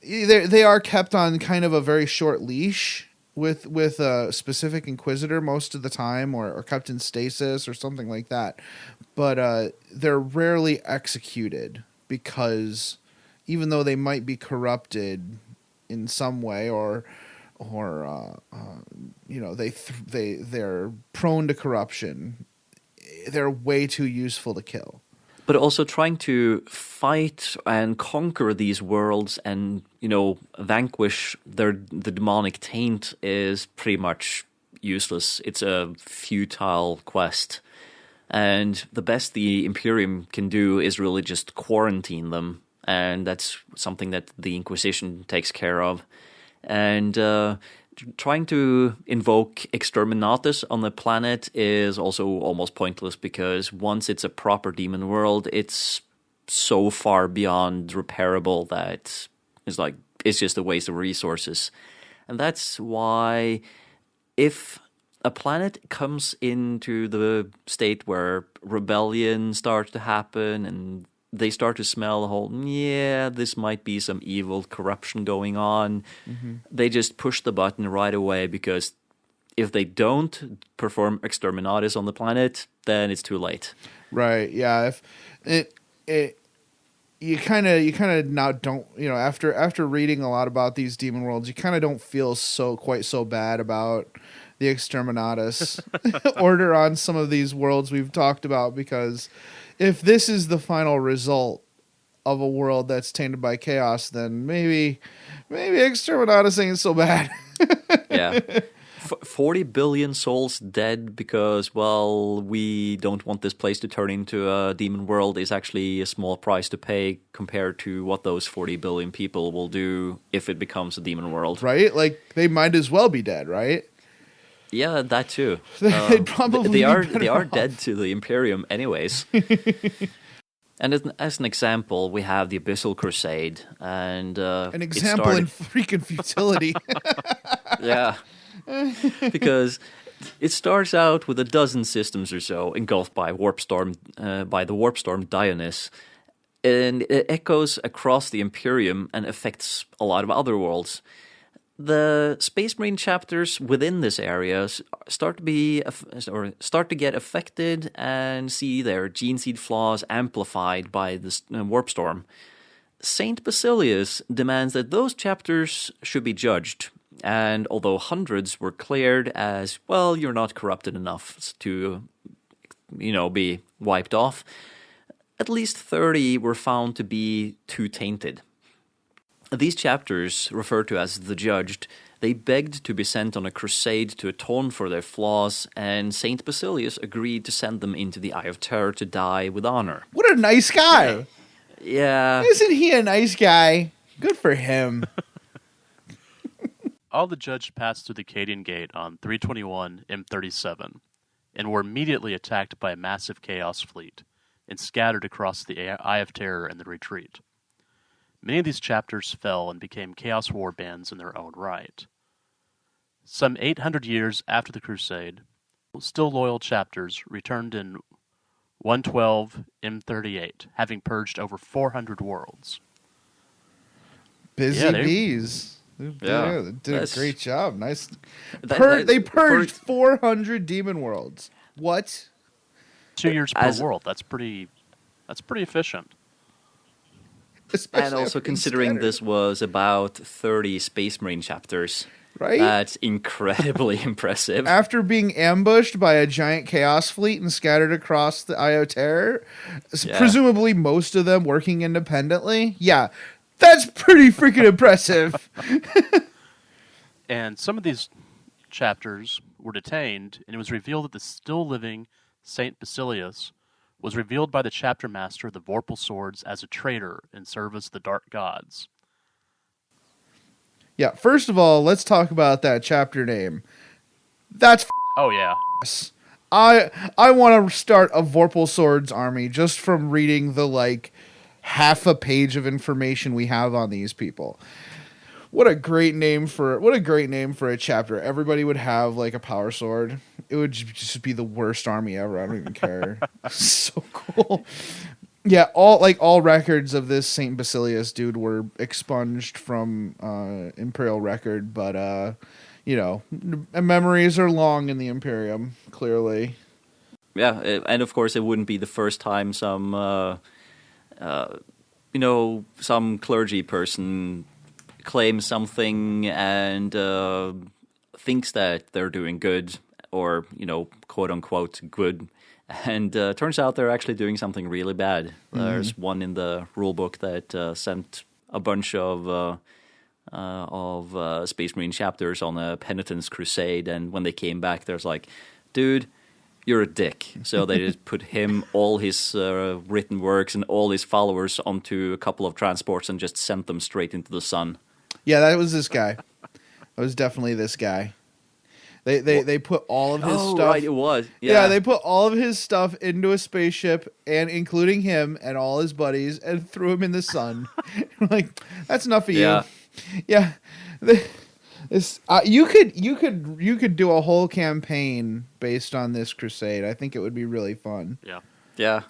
they are kept on kind of a very short leash with a specific Inquisitor most of the time, or kept in stasis or something like that. But they're rarely executed, because even though they might be corrupted in some way, or they're prone to corruption, they're way too useful to kill. But also trying to fight and conquer these worlds and, vanquish the demonic taint is pretty much useless. It's a futile quest. And the best the Imperium can do is really just quarantine them. And that's something that the Inquisition takes care of. And trying to invoke Exterminatus on the planet is also almost pointless, because once it's a proper demon world, it's so far beyond repairable that it's just a waste of resources. And that's why if a planet comes into the state where rebellion starts to happen and they start to smell the whole, this might be some evil corruption going on. Mm-hmm. They just push the button right away, because if they don't perform Exterminatus on the planet, then it's too late. Right. Yeah. If you kind of now don't, after reading a lot about these demon worlds, you kind of don't feel quite so bad about the Exterminatus order on some of these worlds we've talked about, because if this is the final result of a world that's tainted by chaos, then maybe Exterminatus ain't so bad. Yeah. 40 billion souls dead because, we don't want this place to turn into a demon world is actually a small price to pay compared to what those 40 billion people will do if it becomes a demon world. Right? Like, they might as well be dead, right? Yeah, that too. They'd probably they are dead to the Imperium anyways. And as an example, we have the Abyssal Crusade, and an example in freaking futility. Yeah, because it starts out with a dozen systems or so engulfed by the warp storm Dionys, and it echoes across the Imperium and affects a lot of other worlds. The Space Marine chapters within this area start to get affected and see their gene seed flaws amplified by this warp storm. Saint Basilius demands that those chapters should be judged, and although hundreds were cleared as, you're not corrupted enough to, be wiped off, at least 30 were found to be too tainted. These chapters, referred to as the Judged, they begged to be sent on a crusade to atone for their flaws, and Saint Basilius agreed to send them into the Eye of Terror to die with honor. What a nice guy! Yeah. Isn't he a nice guy? Good for him. All the Judged passed through the Cadian Gate on 321 M37, and were immediately attacked by a massive Chaos fleet, and scattered across the Eye of Terror in the retreat. Many of these chapters fell and became Chaos War bands in their own right. Some 800 years after the Crusade, still loyal chapters returned in 112 M38, having purged over 400 worlds. Busy bees. They did a great job. Nice. They purged 400 demon worlds. What? 2 years per world. That's pretty efficient. Especially and also considering this was about 30 Space Marine chapters. Right? That's incredibly impressive. After being ambushed by a giant chaos fleet and scattered across the Eye of Terror, presumably most of them working independently, that's pretty freaking impressive. And some of these chapters were detained, and it was revealed that the still living Saint Basilius was revealed by the chapter master of the Vorpal Swords as a traitor in service of the Dark Gods. Yeah, first of all, let's talk about that chapter name. That's Oh yeah. I want to start a Vorpal Swords army just from reading the half a page of information we have on these people. What a great name for a chapter. Everybody would have a power sword. It would just be the worst army ever. I don't even care. So cool. Yeah, all records of this Saint Basilius dude were expunged from Imperial Record, but memories are long in the Imperium, clearly. Yeah, and of course it wouldn't be the first time some clergy person claims something and thinks that they're doing good, or quote unquote good, and turns out they're actually doing something really bad. Mm-hmm. There's one in the rulebook that sent a bunch of Space Marine chapters on a penitence crusade, and when they came back, there's dude, you're a dick. So they just put him, all his written works, and all his followers onto a couple of transports and just sent them straight into the sun. Yeah, that was this guy. That was definitely this guy. They put all of his stuff. Oh, right, it was. Yeah, they put all of his stuff into a spaceship, and including him and all his buddies, and threw him in the sun. That's enough of you. Yeah. You could do a whole campaign based on this crusade. I think it would be really fun. Yeah.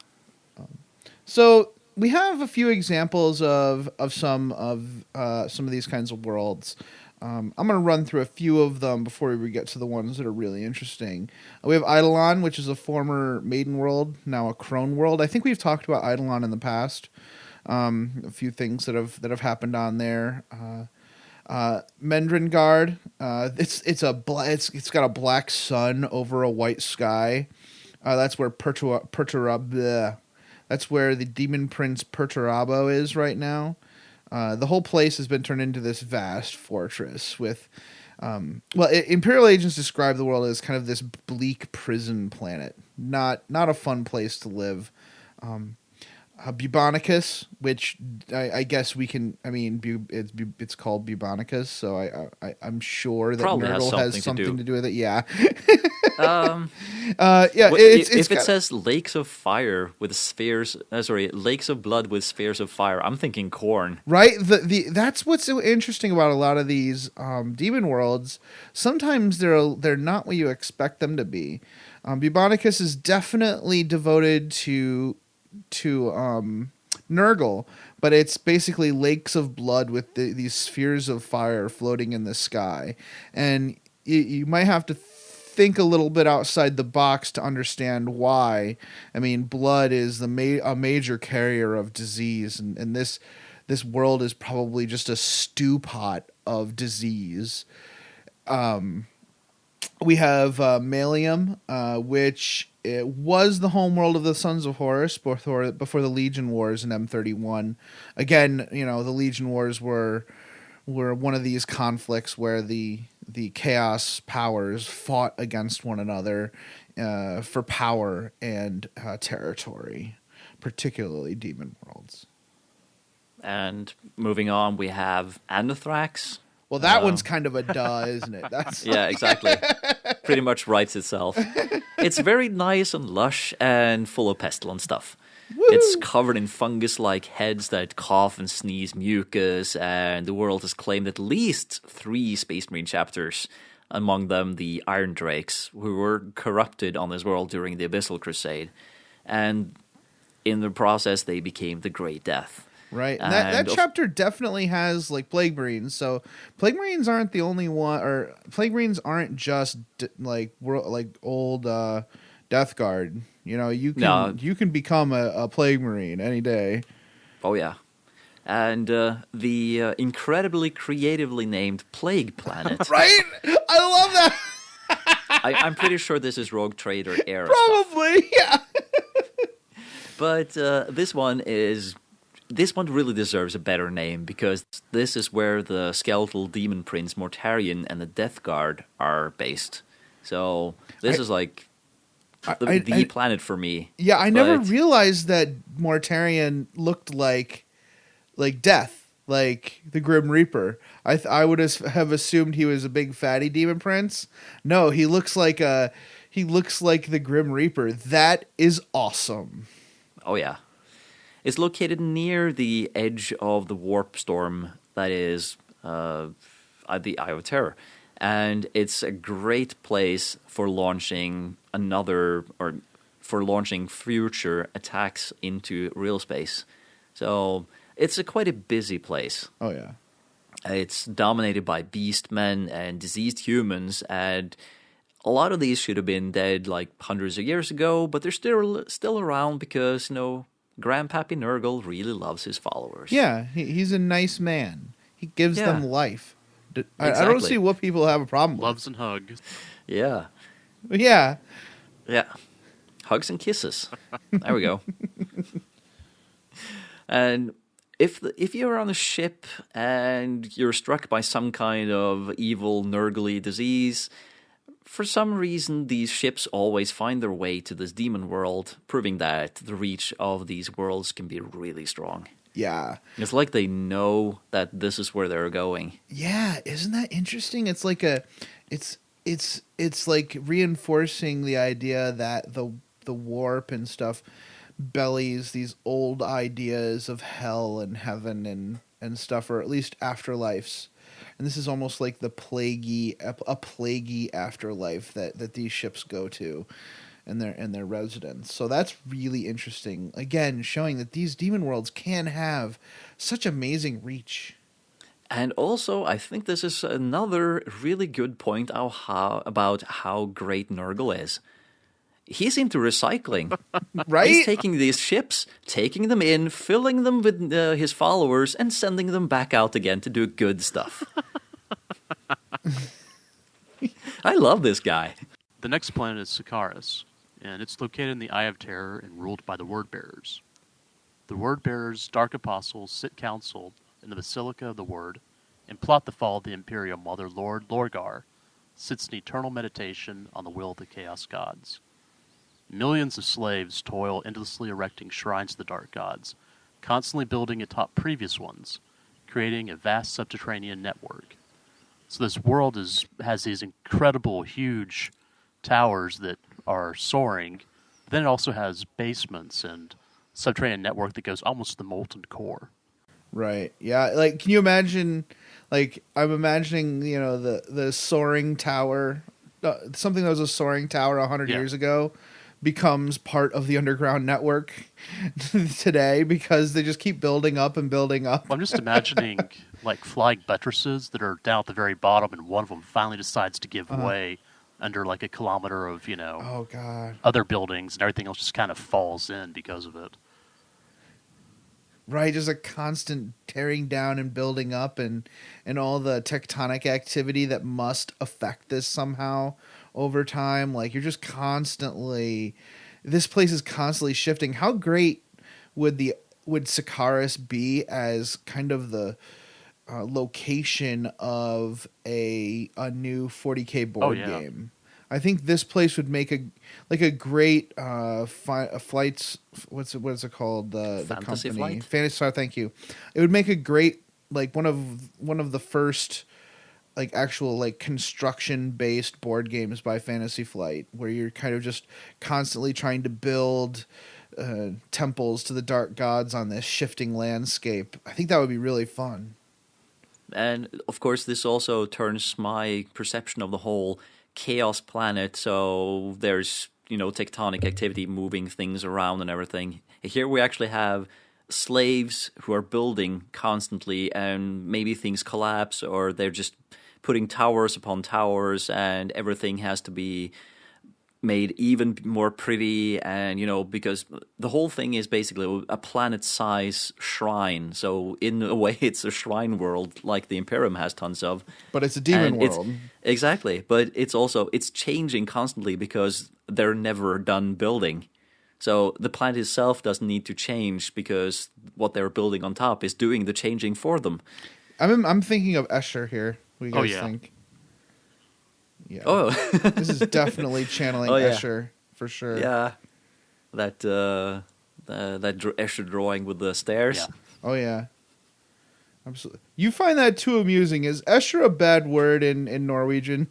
So we have a few examples of some of these kinds of worlds. I'm going to run through a few of them before we get to the ones that are really interesting. We have Eidolon, which is a former Maiden World, now a Crone World. I think we've talked about Eidolon in the past. A few things that have happened on there. Mendringard, it's got a black sun over a white sky. That's where that's where the demon prince Perturabo is right now. The whole place has been turned into this vast fortress with, Imperial agents describe the world as kind of this bleak prison planet. Not a fun place to live. Bubonicus, which I guess we can. I mean, it's called Bubonicus, so I'm sure that probably Nurgle has something to do with it. Yeah. If it says lakes of fire with spheres, lakes of blood with spheres of fire, I'm thinking corn. Right. That's what's so interesting about a lot of these demon worlds. Sometimes they're not what you expect them to be. Bubonicus is definitely devoted to Nurgle, but it's basically lakes of blood with these spheres of fire floating in the sky, and you might have to think a little bit outside the box to understand why. I mean, blood is a major carrier of disease, and this world is probably just a stew pot of disease. We have Malium, which it was the homeworld of the Sons of Horus before the Legion Wars in M31. Again, the Legion Wars were one of these conflicts where the Chaos powers fought against one another for power and territory, particularly Demon Worlds. And moving on, we have Anthrax. Well, that one's kind of a duh, isn't it? Yeah, exactly. Pretty much writes itself. It's very nice and lush and full of pestilent stuff. Woo! It's covered in fungus-like heads that cough and sneeze mucus, and the world has claimed at least 3 Space Marine chapters, among them the Iron Drakes, who were corrupted on this world during the Abyssal Crusade. And in the process, they became the Great Death. Right, and that chapter definitely has Plague Marines. So Plague Marines aren't the only one, or Plague Marines aren't just old Death Guard. You can become a Plague Marine any day. Oh yeah, and the incredibly creatively named Plague Planet. Right, I love that. I'm pretty sure this is Rogue Trader era. Probably, stuff. Yeah. But this one is this one really deserves a better name because this is where the skeletal demon prince Mortarion and the Death Guard are based. So this is like the planet for me. Yeah, I never realized that Mortarion looked like Death, like the Grim Reaper. I would have assumed he was a big fatty demon prince. No, he looks like the Grim Reaper. That is awesome. Oh yeah. It's located near the edge of the warp storm that is the Eye of Terror. And it's a great place for launching future attacks into real space. So it's quite a busy place. Oh yeah. It's dominated by beastmen and diseased humans, and a lot of these should have been dead like hundreds of years ago, but they're still around because, Grandpappy Nurgle really loves his followers. Yeah, he's a nice man. He gives them life. Exactly. I don't see what people have a problem with. Loves and hugs. Yeah. Yeah. Yeah. Hugs and kisses. There we go. And if you're on a ship and you're struck by some kind of evil Nurgly disease, for some reason these ships always find their way to this demon world, proving that the reach of these worlds can be really strong. Yeah. It's like they know that this is where they're going. Yeah, isn't that interesting? It's like it's like reinforcing the idea that the warp and stuff bellies these old ideas of hell and heaven and stuff, or at least afterlives. And this is almost like a plaguey afterlife that these ships go to and their residence. So that's really interesting. Again, showing that these demon worlds can have such amazing reach. And also, I think this is another really good point about how great Nurgle is. He's into recycling. Right? He's taking these ships, taking them in, filling them with his followers, and sending them back out again to do good stuff. I love this guy. The next planet is Sikaris, and it's located in the Eye of Terror and ruled by the Word-Bearers. The Word-Bearers' Dark Apostles sit council in the Basilica of the Word and plot the fall of the Imperium while their Lord, Lorgar, sits in eternal meditation on the will of the Chaos Gods. Millions of slaves toil endlessly erecting shrines to the Dark Gods, constantly building atop previous ones, creating a vast subterranean network. So this world has these incredible, huge towers that are soaring. Then it also has basements and subterranean network that goes almost to the molten core. Right. Yeah. Like, can you imagine? Like, I'm imagining, the soaring tower, something that was a soaring tower 100 years ago, becomes part of the underground network today because they just keep building up and building up. Well, I'm just imagining like flying buttresses that are down at the very bottom, and one of them finally decides to give way under like a kilometer of oh god, other buildings, and everything else just kind of falls in because of it. Right, just a constant tearing down and building up, and all the tectonic activity that must affect this somehow over time. Like, you're just constantly, this place is constantly shifting. How great would Sikaris be as kind of the location of a new 40K board game? I think this place would make a great flights. What is it called? The company Flight? Fantasy Flight. Thank you. It would make a great, like, one of the first, like, actual, like, construction based board games by Fantasy Flight, where you're kind of just constantly trying to build temples to the dark gods on this shifting landscape. I think that would be really fun. And of course, this also turns my perception of the whole chaos planet. So there's, tectonic activity moving things around and everything. Here we actually have slaves who are building constantly, and maybe things collapse, or they're just putting towers upon towers, and everything has to be made even more pretty. And because the whole thing is basically a planet-size shrine, so in a way it's a shrine world like the Imperium has tons of, but it's a demon world. Exactly, but it's changing constantly because they're never done building. So the planet itself doesn't need to change because what they're building on top is doing the changing for them. I'm thinking of Escher here. What do you guys think? Yeah. Oh, This is definitely channeling Escher for sure. Yeah, that Escher drawing with the stairs. Yeah. Oh yeah. Absolutely. You find that too amusing. Is Escher a bad word in Norwegian?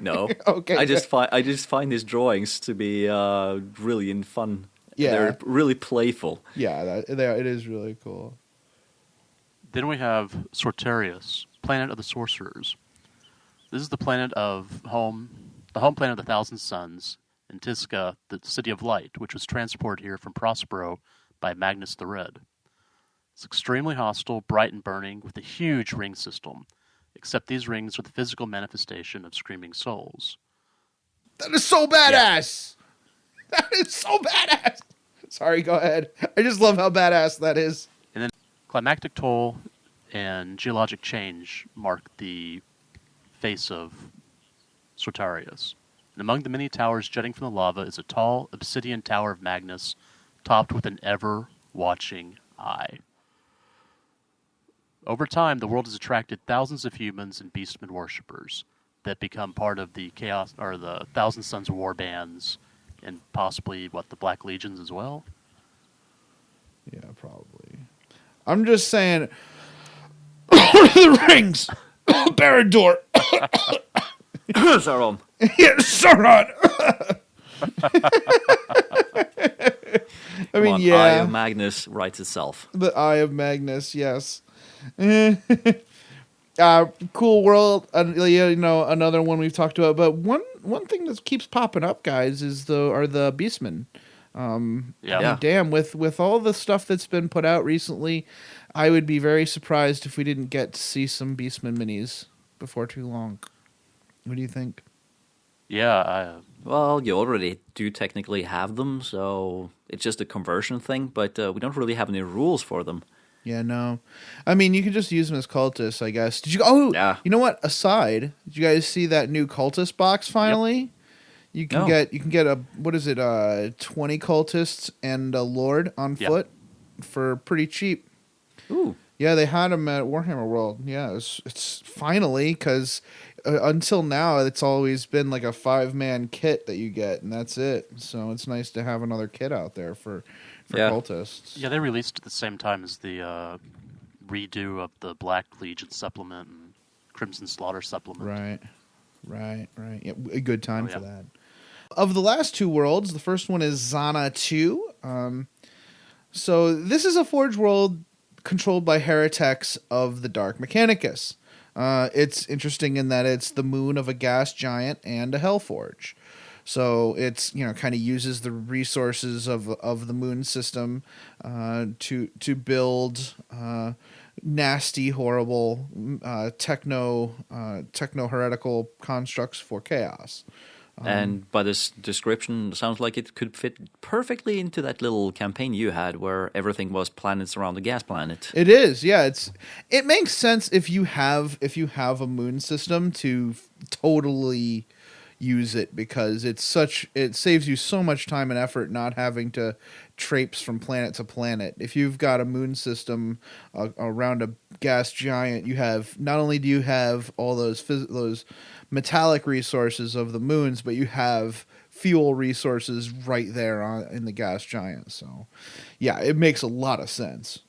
No. Okay. I just find his drawings to be really in fun. Yeah. They're really playful. Yeah, it is really cool. Then we have Sorterius, planet of the sorcerers. This is the planet of the home planet of the Thousand Suns, and Tisca, the City of Light, which was transported here from Prospero by Magnus the Red. It's extremely hostile, bright and burning, with a huge ring system, except these rings are the physical manifestation of screaming souls. That is so badass! Yeah. That is so badass! Sorry, go ahead. I just love how badass that is. And then climactic toll and geologic change mark the face of Sortarius. And among the many towers jutting from the lava is a tall obsidian tower of Magnus, topped with an ever-watching eye. Over time, the world has attracted thousands of humans and beastmen worshippers that become part of the Chaos or the Thousand Sons war bands, and possibly the Black Legions as well. Yeah, probably. I'm just saying. The rings, Barad-dûr. Sauron. Yeah, Sauron. I mean, yeah. Eye of Magnus writes itself. The Eye of Magnus, yes. Cool world. Another one we've talked about. But one thing that keeps popping up, guys, are the Beastmen. I mean, damn, with all the stuff that's been put out recently, I would be very surprised if we didn't get to see some Beastmen minis before too long. What do you think? Yeah. Well, you already do technically have them, so it's just a conversion thing, but we don't really have any rules for them. Yeah, no. I mean, you could just use them as cultists, I guess. Did you? Oh, yeah. You know what? Aside, did you guys see that new cultist box finally? Yep. You can get a 20 cultists and a lord on foot for pretty cheap. Ooh. Yeah, they had them at Warhammer World. Yeah, it's finally, because until now it's always been like a 5-man kit that you get, and that's it. So it's nice to have another kit out there for cultists. Yeah, they released at the same time as the redo of the Black Legion supplement and Crimson Slaughter supplement. Right. Yeah, a good time for that. Of the last two worlds, the first one is Zana 2. So this is a Forge world controlled by heretics of the Dark Mechanicus. It's interesting in that it's the moon of a gas giant and a Hellforge. So it's, kind of uses the resources of the moon system to build nasty, horrible techno heretical constructs for chaos. And by this description, it sounds like it could fit perfectly into that little campaign you had where everything was planets around the gas planet. It is, yeah. It makes sense if you have a moon system to totally use it, because it saves you so much time and effort not having to traipse from planet to planet. If you've got a moon system around a gas giant, not only do you have all those metallic resources of the moons, but you have fuel resources right there in the gas giant. So yeah, it makes a lot of sense.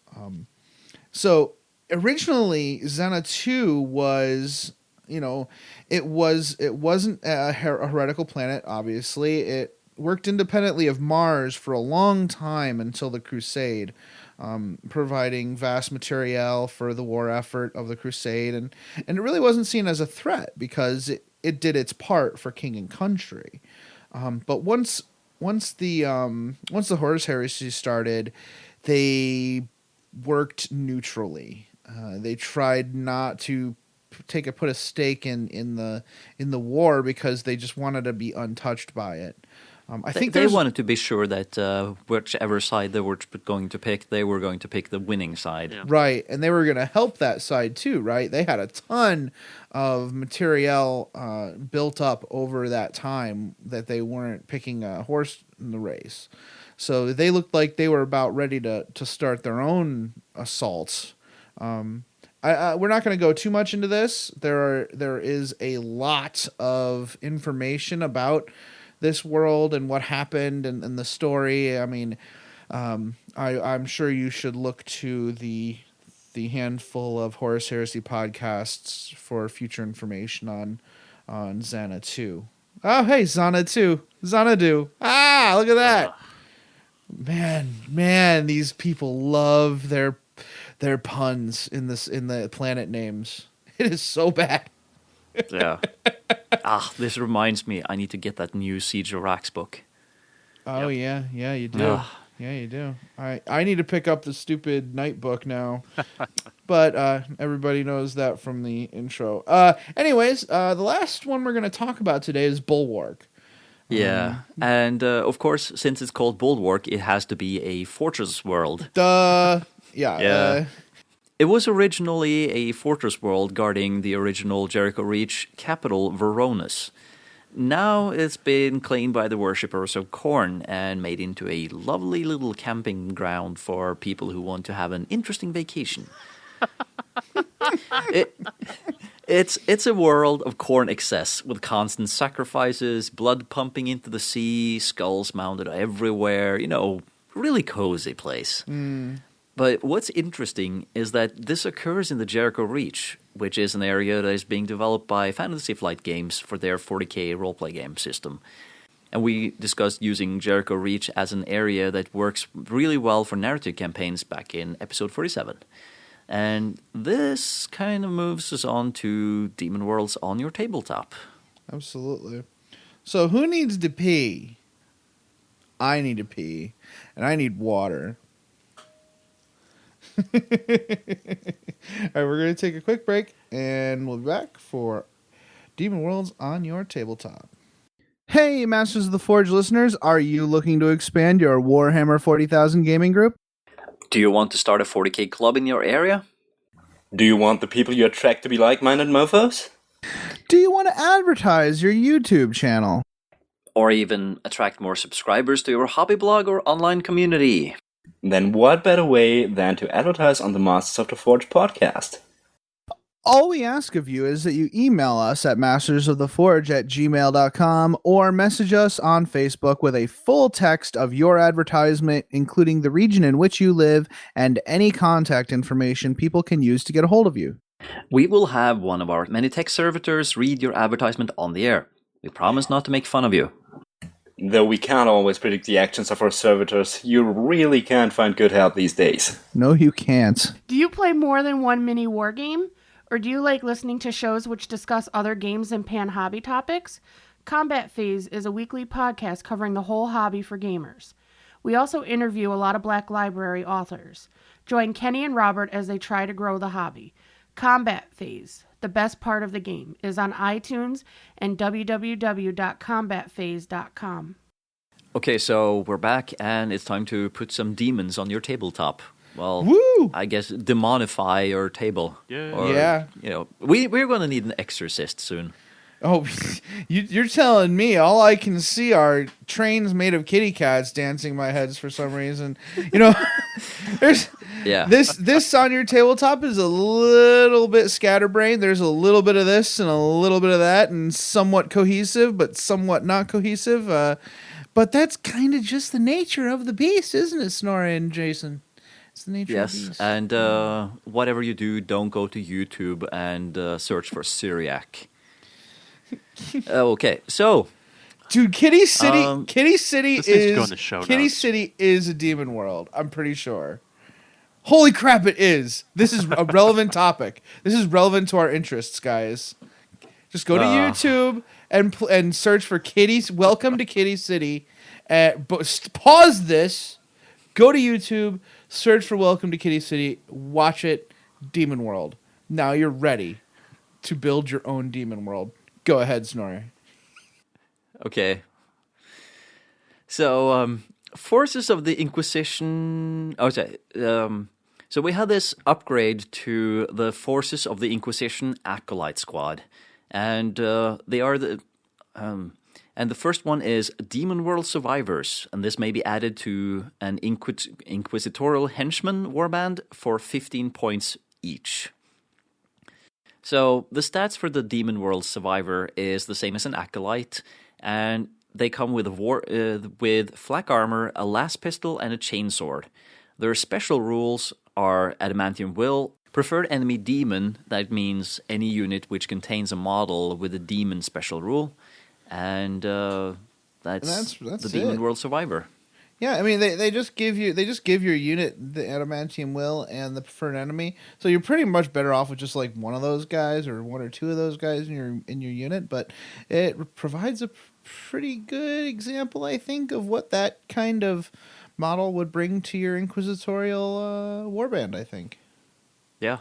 So originally Zana 2 was, it wasn't a heretical planet, obviously. It worked independently of Mars for a long time until the Crusade, providing vast materiel for the war effort of the Crusade, and it really wasn't seen as a threat because it did its part for king and country. But once the Horus Heresy started, they worked neutrally. They tried not to put a stake in the war because they just wanted to be untouched by it. I think they wanted to be sure that whichever side they were going to pick, they were going to pick the winning side. Yeah. Right, and they were going to help that side too, right? They had a ton of materiel built up over that time that they weren't picking a horse in the race. So they looked like they were about ready to start their own assaults. We're not going to go too much into this. There is a lot of information about this world and what happened and the story. I mean, I'm sure you should look to the handful of Horus Heresy podcasts for future information on Xana 2. Oh, hey, Xana 2. Xanadu. Ah, look at that. Man, these people love their puns in the planet names. It is so bad. Yeah. This reminds me. I need to get that new Siege of Rax book. Oh yeah, you do. Yeah, you do. I need to pick up the stupid night book now, but everybody knows that from the intro. Anyways, the last one we're going to talk about today is Bulwark. Yeah, and of course, since it's called Bulwark, it has to be a fortress world. Duh. Yeah. It was originally a fortress world guarding the original Jericho Reach capital, Voronus. Now it's been claimed by the worshippers of Khorne and made into a lovely little camping ground for people who want to have an interesting vacation. It's a world of Khorne excess with constant sacrifices, blood pumping into the sea, skulls mounted everywhere. Really cozy place. But what's interesting is that this occurs in the Jericho Reach, which is an area that is being developed by Fantasy Flight Games for their 40k roleplay game system. And we discussed using Jericho Reach as an area that works really well for narrative campaigns back in episode 47. And this kind of moves us on to Daemon Worlds on your tabletop. Absolutely. So who needs to pee? I need to pee, and I need water. All right, we're going to take a quick break, and we'll be back for Daemon Worlds on your tabletop. Hey, Masters of the Forge listeners, are you looking to expand your Warhammer 40,000 gaming group? Do you want to start a 40k club in your area? Do you want the people you attract to be like-minded mofos? Do you want to advertise your YouTube channel? Or even attract more subscribers to your hobby blog or online community? Then what better way than to advertise on the Masters of the Forge podcast? All we ask of you is that you email us at mastersoftheforge@gmail.com or message us on Facebook with a full text of your advertisement, including the region in which you live and any contact information people can use to get a hold of you. We will have one of our many tech servitors read your advertisement on the air. We promise not to make fun of you. Though we can't always predict the actions of our servitors, you really can't find good help these days. No, you can't. Do you play more than one mini war game? Or do you like listening to shows which discuss other games and pan hobby topics? Combat Phase is a weekly podcast covering the whole hobby for gamers. We also interview a lot of Black Library authors. Join Kenny and Robert as they try to grow the hobby. Combat Phase, the best part of the game, is on iTunes and www.combatphase.com. Okay, so we're back, and it's time to put some demons on your tabletop. Well, Woo! I guess demonify your table. Yeah. Or, Yeah. We're going to need an exorcist soon. Oh, you're telling me all I can see are trains made of kitty cats dancing in my head for some reason. There's Yeah. this on your tabletop is a little bit scatterbrained. There's a little bit of this and a little bit of that, and somewhat cohesive, but somewhat not cohesive. But that's kind of just the nature of the beast, isn't it, Snorre and Jason? It's the nature of the Yes, beast. and whatever you do, don't go to YouTube and search for Syriac. Okay, so Dude, Kitty City This needs to go in the show Kitty notes. City is a demon world. I'm pretty sure. Holy crap, it is. This is a relevant topic. This is relevant to our interests, guys. Just go to YouTube and search for Welcome to Kitty City. Pause this. Go to YouTube, search for Welcome to Kitty City, watch it, Demon World. Now you're ready to build your own Demon World. Go ahead, Snorri. okay. So forces of the Inquisition. Oh, sorry. So we had this upgrade to the forces of the Inquisition Acolyte Squad, and they are the And the first one is Daemon World Survivors, and this may be added to an Inquisitorial Henchman warband for 15 points each. So the stats for the Daemon World Survivor is the same as an Acolyte, and they come with with flak armor, a las pistol, and a chainsword. Their special rules are Adamantium Will, preferred enemy demon, that means any unit which contains a model with a demon special rule, and that's the Daemon World Survivor. Yeah, I mean they just give your unit the Adamantium Will and the preferred enemy, so you're pretty much better off with just like one of those guys or one or two of those guys in your unit. But it provides a pretty good example, I think, of what that kind of model would bring to your Inquisitorial warband, I think. Yeah.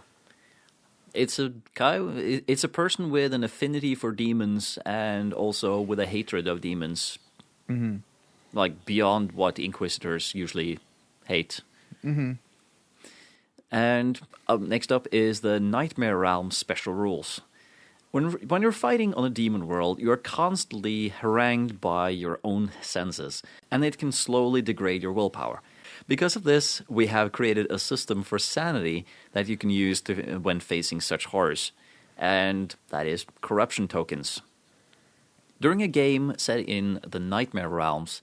It's a person with an affinity for demons and also with a hatred of demons. Mm-hmm. Like beyond what Inquisitors usually hate. Mm-hmm. And next up is the Nightmare Realm special rules. When you're fighting on a demon world, you are constantly harangued by your own senses, and it can slowly degrade your willpower. Because of this, we have created a system for sanity that you can use when facing such horrors, and that is corruption tokens. During a game set in the Nightmare Realms,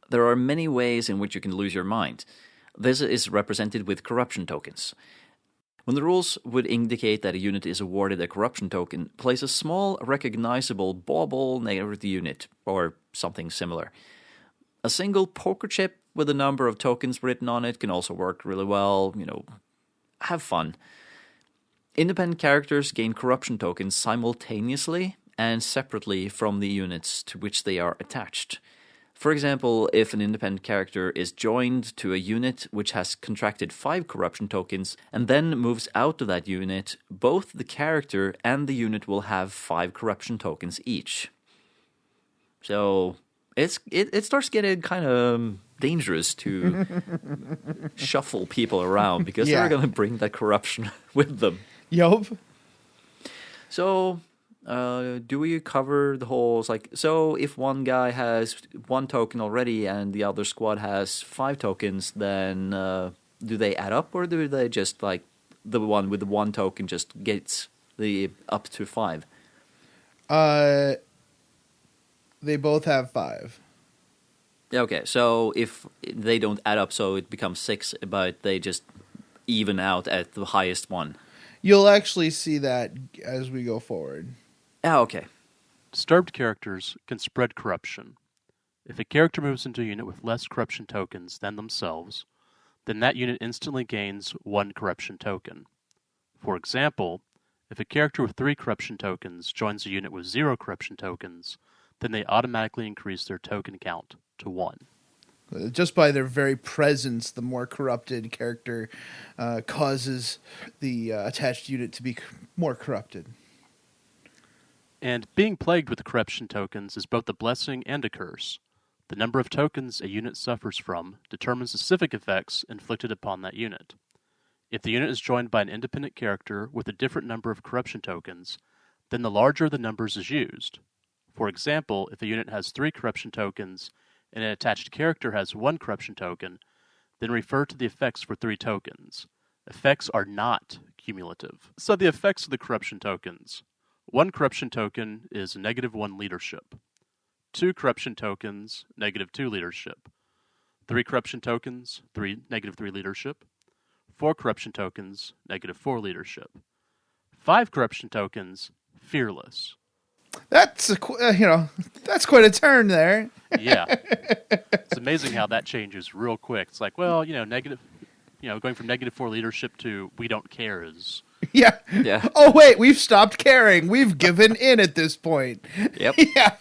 there are many ways in which you can lose your mind. This is represented with corruption tokens. When the rules would indicate that a unit is awarded a corruption token, place a small, recognizable bauble near the unit, or something similar. A single poker chip with a number of tokens written on it can also work really well. Have fun. Independent characters gain corruption tokens simultaneously and separately from the units to which they are attached. For example, if an independent character is joined to a unit which has contracted 5 corruption tokens and then moves out of that unit, both the character and the unit will have 5 corruption tokens each. So it starts getting kind of dangerous to shuffle people around because they're going to bring that corruption with them. Yup. So do we cover the whole, so if one guy has 1 token already and the other squad has 5 tokens, then do they add up, or do they just, the one with the 1 token just gets the up to 5? They both have 5. Okay, so if they don't add up, so it becomes 6, but they just even out at the highest one. You'll actually see that as we go forward. Oh, okay. Disturbed characters can spread corruption. If a character moves into a unit with less corruption tokens than themselves, then that unit instantly gains 1 corruption token. For example, if a character with 3 corruption tokens joins a unit with 0 corruption tokens, then they automatically increase their token count to 1. Just by their very presence, the more corrupted character causes the attached unit to be more corrupted. And being plagued with corruption tokens is both a blessing and a curse. The number of tokens a unit suffers from determines the specific effects inflicted upon that unit. If the unit is joined by an independent character with a different number of corruption tokens, then the larger the numbers is used. For example, if a unit has 3 corruption tokens and an attached character has 1 corruption token, then refer to the effects for 3 tokens. Effects are not cumulative. So the effects of the corruption tokens. 1 corruption token is -1 leadership. 2 corruption tokens, -2 leadership. 3 corruption tokens, -3 leadership. 4 corruption tokens, -4 leadership. 5 corruption tokens, fearless. That's that's quite a turn there. Yeah, it's amazing how that changes real quick. It's like, well, negative, going from -4 leadership to we don't care is. Yeah. Yeah. Oh wait, we've stopped caring. We've given in at this point. Yep. Yeah.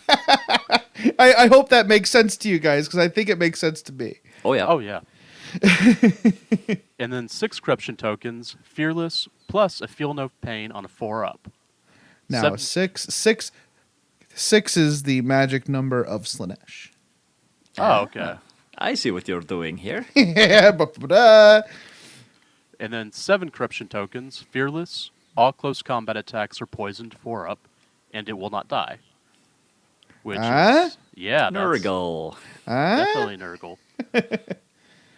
I hope that makes sense to you guys, because I think it makes sense to me. Oh, yeah. Oh, yeah. And then 6 corruption tokens, fearless, plus a feel no pain on a 4-up. Now, 6 is the magic number of Slanesh. Oh, okay. I see what you're doing here. Yeah, ba-ba-da. And then 7 corruption tokens, fearless, all close combat attacks are poisoned 4-up, and it will not die. which is that's Nurgle. definitely Nurgle. And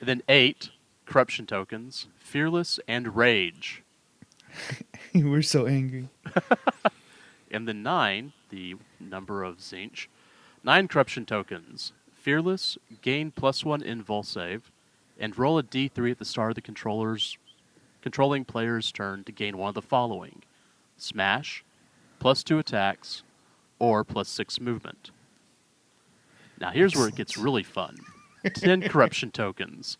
then 8 corruption tokens, Fearless and Rage. We're so angry. And then 9, the number of Zinch, 9 corruption tokens, Fearless, gain +1 invul save, and roll a d3 at the start of the controlling player's turn to gain one of the following: Smash, +2 attacks, or +6 movement. Now here's where it gets really fun. 10 corruption tokens.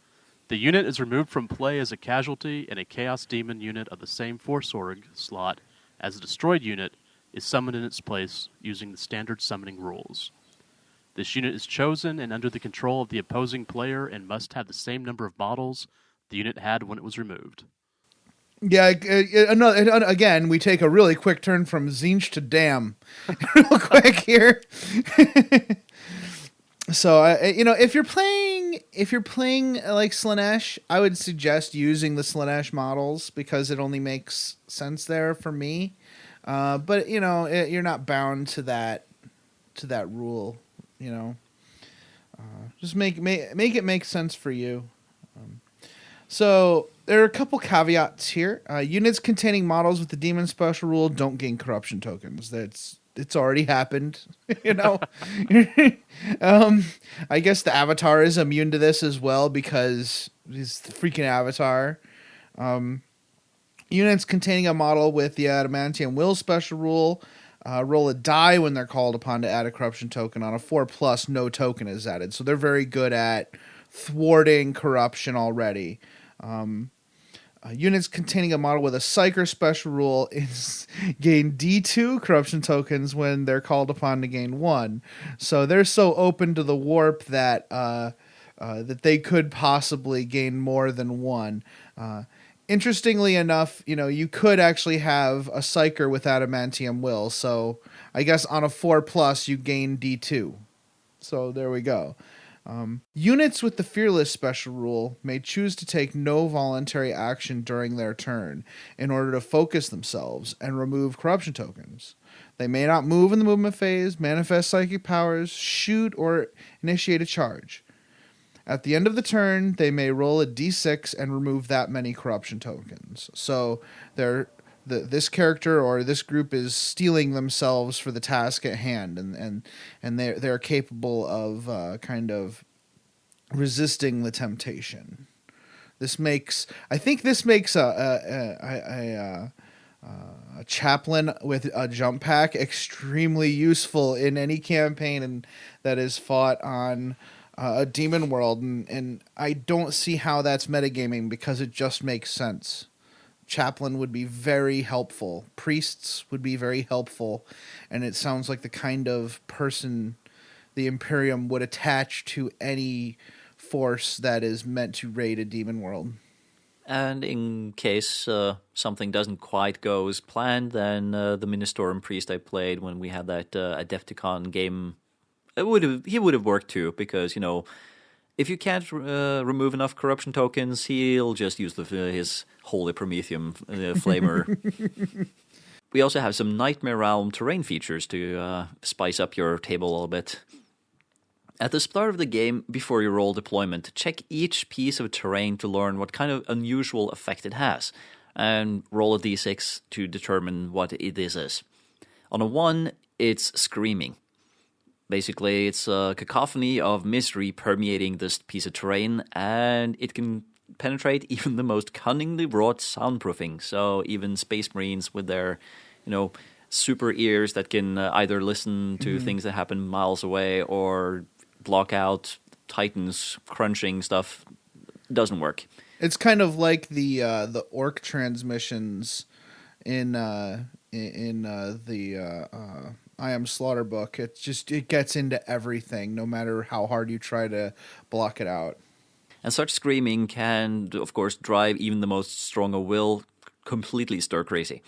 The unit is removed from play as a casualty, and a Chaos Demon unit of the same Force Org slot as a destroyed unit is summoned in its place using the standard summoning rules. This unit is chosen and under the control of the opposing player and must have the same number of models the unit had when it was removed. Yeah, again, we take a really quick turn from Zinch to Dam. Real quick here. So, if you're playing like Slaanesh, I would suggest using the Slaanesh models because it only makes sense there for me. But you're not bound to that rule. Just make it make sense for you. So there are a couple caveats here. Units containing models with the demon special rule don't gain corruption tokens. It's already happened. I guess the Avatar is immune to this as well because he's the freaking Avatar. Units containing a model with the Adamantium Will special rule roll a die when they're called upon to add a corruption token. On a 4+, no token is added. So they're very good at thwarting corruption already. Units containing a model with a Psyker special rule gain D2 corruption tokens when they're called upon to gain 1. So they're so open to the warp that that they could possibly gain more than 1. Interestingly enough, you could actually have a Psyker with Adamantium Will. So I guess on a 4+, you gain D2. So there we go. Units with the Fearless special rule may choose to take no voluntary action during their turn in order to focus themselves and remove corruption tokens. They may not move in the movement phase, manifest psychic powers, shoot, or initiate a charge. At the end of the turn, they may roll a d6 and remove that many corruption tokens. So this character or this group is steeling themselves for the task at hand, and they're capable of kind of resisting the temptation. This makes a chaplain with a jump pack extremely useful in any campaign that is fought on a demon world, and I don't see how that's metagaming because it just makes sense. Chaplain would be very helpful. Priests would be very helpful, and it sounds like the kind of person the Imperium would attach to any force that is meant to raid a demon world. And in case something doesn't quite go as planned, then the Ministorum priest I played when we had that Adepticon game, he would have worked too, because if you can't remove enough corruption tokens, he'll just use his Holy Prometheum flamer. We also have some Nightmare Realm terrain features to spice up your table a little bit. At the start of the game, before you roll deployment, check each piece of terrain to learn what kind of unusual effect it has, and roll a d6 to determine what this is. On a 1, it's Screaming. Basically, it's a cacophony of misery permeating this piece of terrain, and it can penetrate even the most cunningly wrought soundproofing. So even Space Marines with their, super ears that can either listen to things that happen miles away or block out Titans crunching stuff, doesn't work. It's kind of like the orc transmissions in the I Am Slaughter book. It gets into everything, no matter how hard you try to block it out. And such screaming can, of course, drive even the most strong of will completely stir crazy.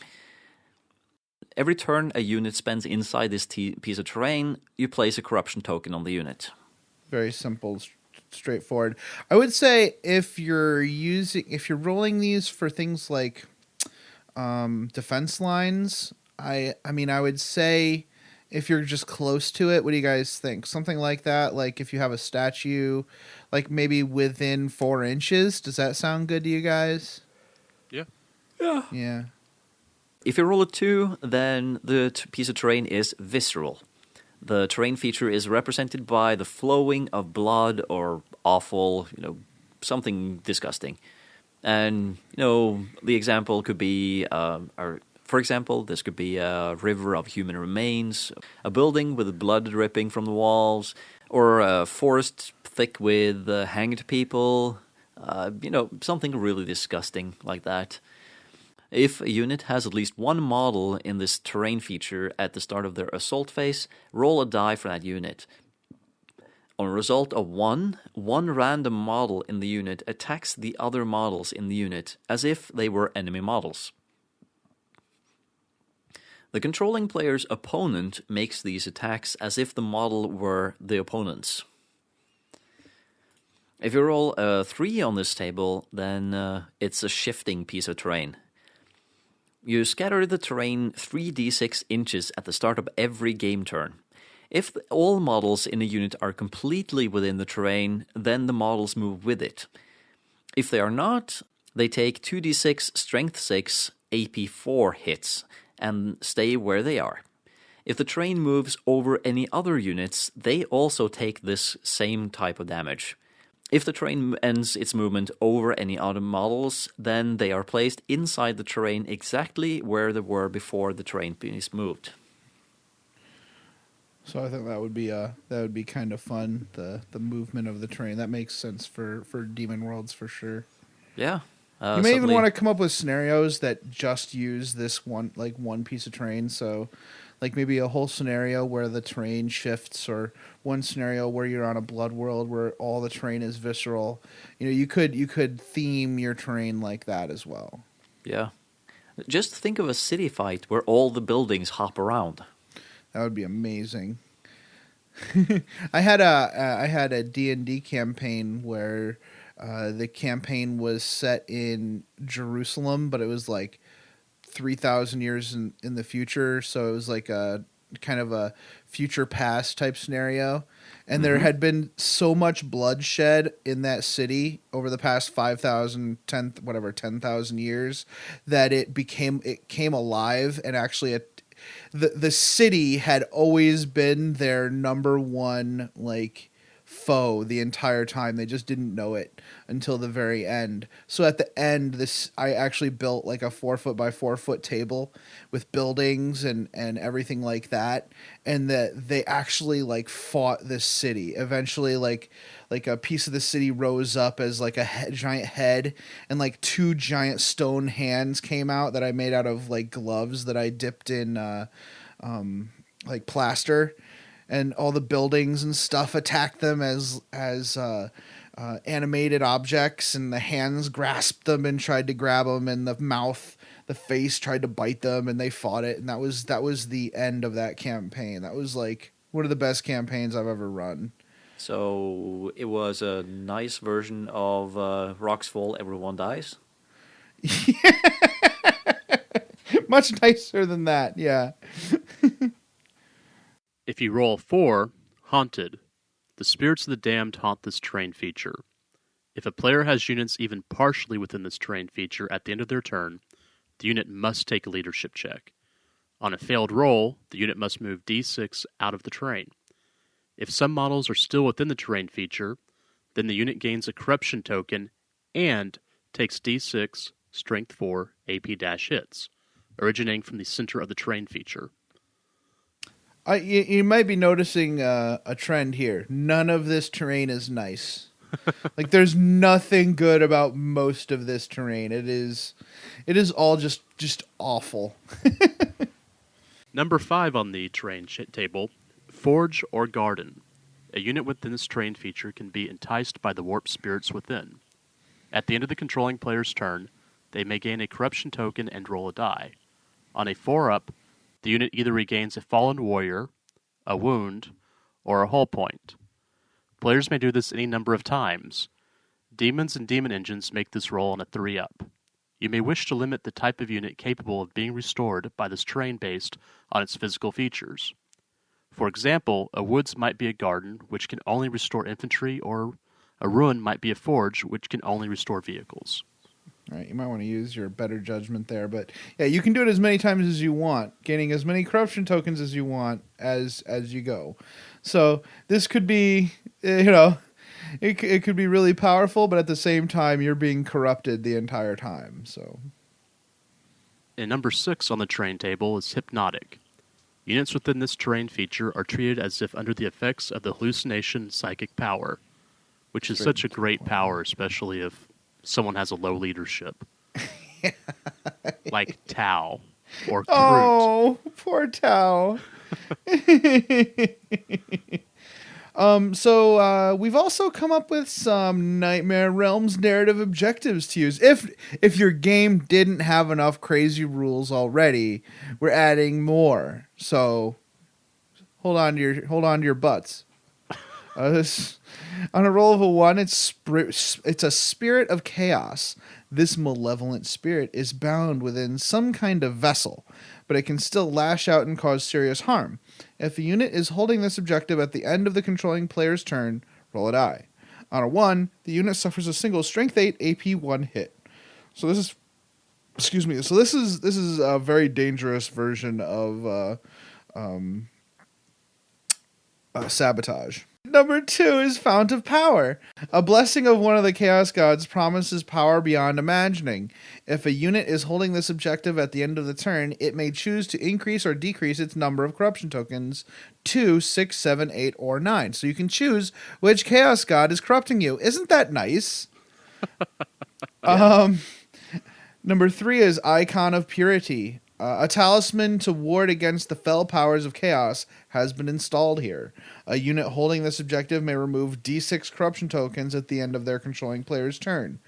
Every turn a unit spends inside this piece of terrain, you place a corruption token on the unit. Very simple, straightforward. I would say if you're rolling these for things like defense lines, I would say if you're just close to it, what do you guys think? Something like that? Like if you have a statue, like maybe within 4 inches? Does that sound good to you guys? Yeah. Yeah. If you roll a 2, then the piece of terrain is visceral. The terrain feature is represented by the flowing of blood or awful, something disgusting. And, the example could be, for example, this could be a river of human remains, a building with blood dripping from the walls, or a forest thick with hanged people, something really disgusting like that. If a unit has at least one model in this terrain feature at the start of their assault phase, roll a die for that unit. On a result of 1, one random model in the unit attacks the other models in the unit as if they were enemy models. The controlling player's opponent makes these attacks as if the model were the opponent's. If you roll a 3 on this table, then it's a shifting piece of terrain. You scatter the terrain 3d6 inches at the start of every game turn. If all models in a unit are completely within the terrain, then the models move with it. If they are not, they take 2d6 strength 6 AP4 hits and stay where they are. If the terrain moves over any other units, they also take this same type of damage. If the terrain ends its movement over any other models, then they are placed inside the terrain exactly where they were before the terrain piece moved. So I think that would be kind of fun. The movement of the terrain, that makes sense for Daemon Worlds for sure. Yeah. You may even want to come up with scenarios that just use this one piece of terrain. So, like maybe a whole scenario where the terrain shifts, or one scenario where you're on a blood world where all the terrain is visceral. You could theme your terrain like that as well. Yeah. Just think of a city fight where all the buildings hop around. That would be amazing. I had a D&D campaign where the campaign was set in Jerusalem, but it was like 3,000 years in the future. So it was like a kind of a future past type scenario. And there had been so much bloodshed in that city over the past 10,000 years that it came alive, and actually the city had always been their number one foe the entire time. They just didn't know it until the very end. So at the end, I actually built like a 4 foot by 4 foot table with buildings and everything like that, and that they actually fought this city. Eventually, like a piece of the city rose up as like a giant head, and 2 giant stone hands came out that I made out of gloves that I dipped in plaster. And all the buildings and stuff attacked them as animated objects, and the hands grasped them and tried to grab them, and the face tried to bite them, and they fought it. And that was the end of that campaign. That was one of the best campaigns I've ever run. So it was a nice version of Rocks Fall, Everyone Dies? Much nicer than that, yeah. If you roll 4, Haunted. The spirits of the damned haunt this terrain feature. If a player has units even partially within this terrain feature at the end of their turn, the unit must take a leadership check. On a failed roll, the unit must move D6 out of the terrain. If some models are still within the terrain feature, then the unit gains a corruption token and takes D6 Strength 4 AP-hits, originating from the center of the terrain feature. You might be noticing a trend here. None of this terrain is nice. There's nothing good about most of this terrain. It is all just awful. Number 5 on the terrain table, Forge or Garden. A unit within this terrain feature can be enticed by the warp spirits within. At the end of the controlling player's turn, they may gain a corruption token and roll a die. On a 4-up, the unit either regains a fallen warrior, a wound, or a hull point. Players may do this any number of times. Demons and demon engines make this roll on a 3-up. You may wish to limit the type of unit capable of being restored by this terrain based on its physical features. For example, a woods might be a garden, which can only restore infantry, or a ruin might be a forge, which can only restore vehicles. All right, you might want to use your better judgment there, but yeah, you can do it as many times as you want, gaining as many corruption tokens as you want as you go. So this could be, it could be really powerful, but at the same time, you're being corrupted the entire time. So, And number 6 on the terrain table is hypnotic. Units within this terrain feature are treated as if under the effects of the hallucination psychic power, which is such a great power, especially if someone has a low leadership. Like Tau or Kroot. oh, poor Tau. So we've also come up with some Nightmare Realms narrative objectives to use. If your game didn't have enough crazy rules already, we're adding more. So hold on to your butts. On a roll of a 1, it's a spirit of chaos. This malevolent spirit is bound within some kind of vessel, but it can still lash out and cause serious harm. If a unit is holding this objective at the end of the controlling player's turn, roll a die. On a 1, the unit suffers a single Strength 8 AP 1 hit. So this is a very dangerous version of sabotage. Number 2 is Fount of Power. A blessing of one of the Chaos Gods promises power beyond imagining. If a unit is holding this objective at the end of the turn, it may choose to increase or decrease its number of corruption tokens 2, 6, 7, 8, or 9. So you can choose which Chaos God is corrupting you. Isn't that nice? Number 3 is Icon of Purity. A talisman to ward against the fell powers of chaos has been installed here. A unit holding this objective may remove D6 corruption tokens at the end of their controlling player's turn.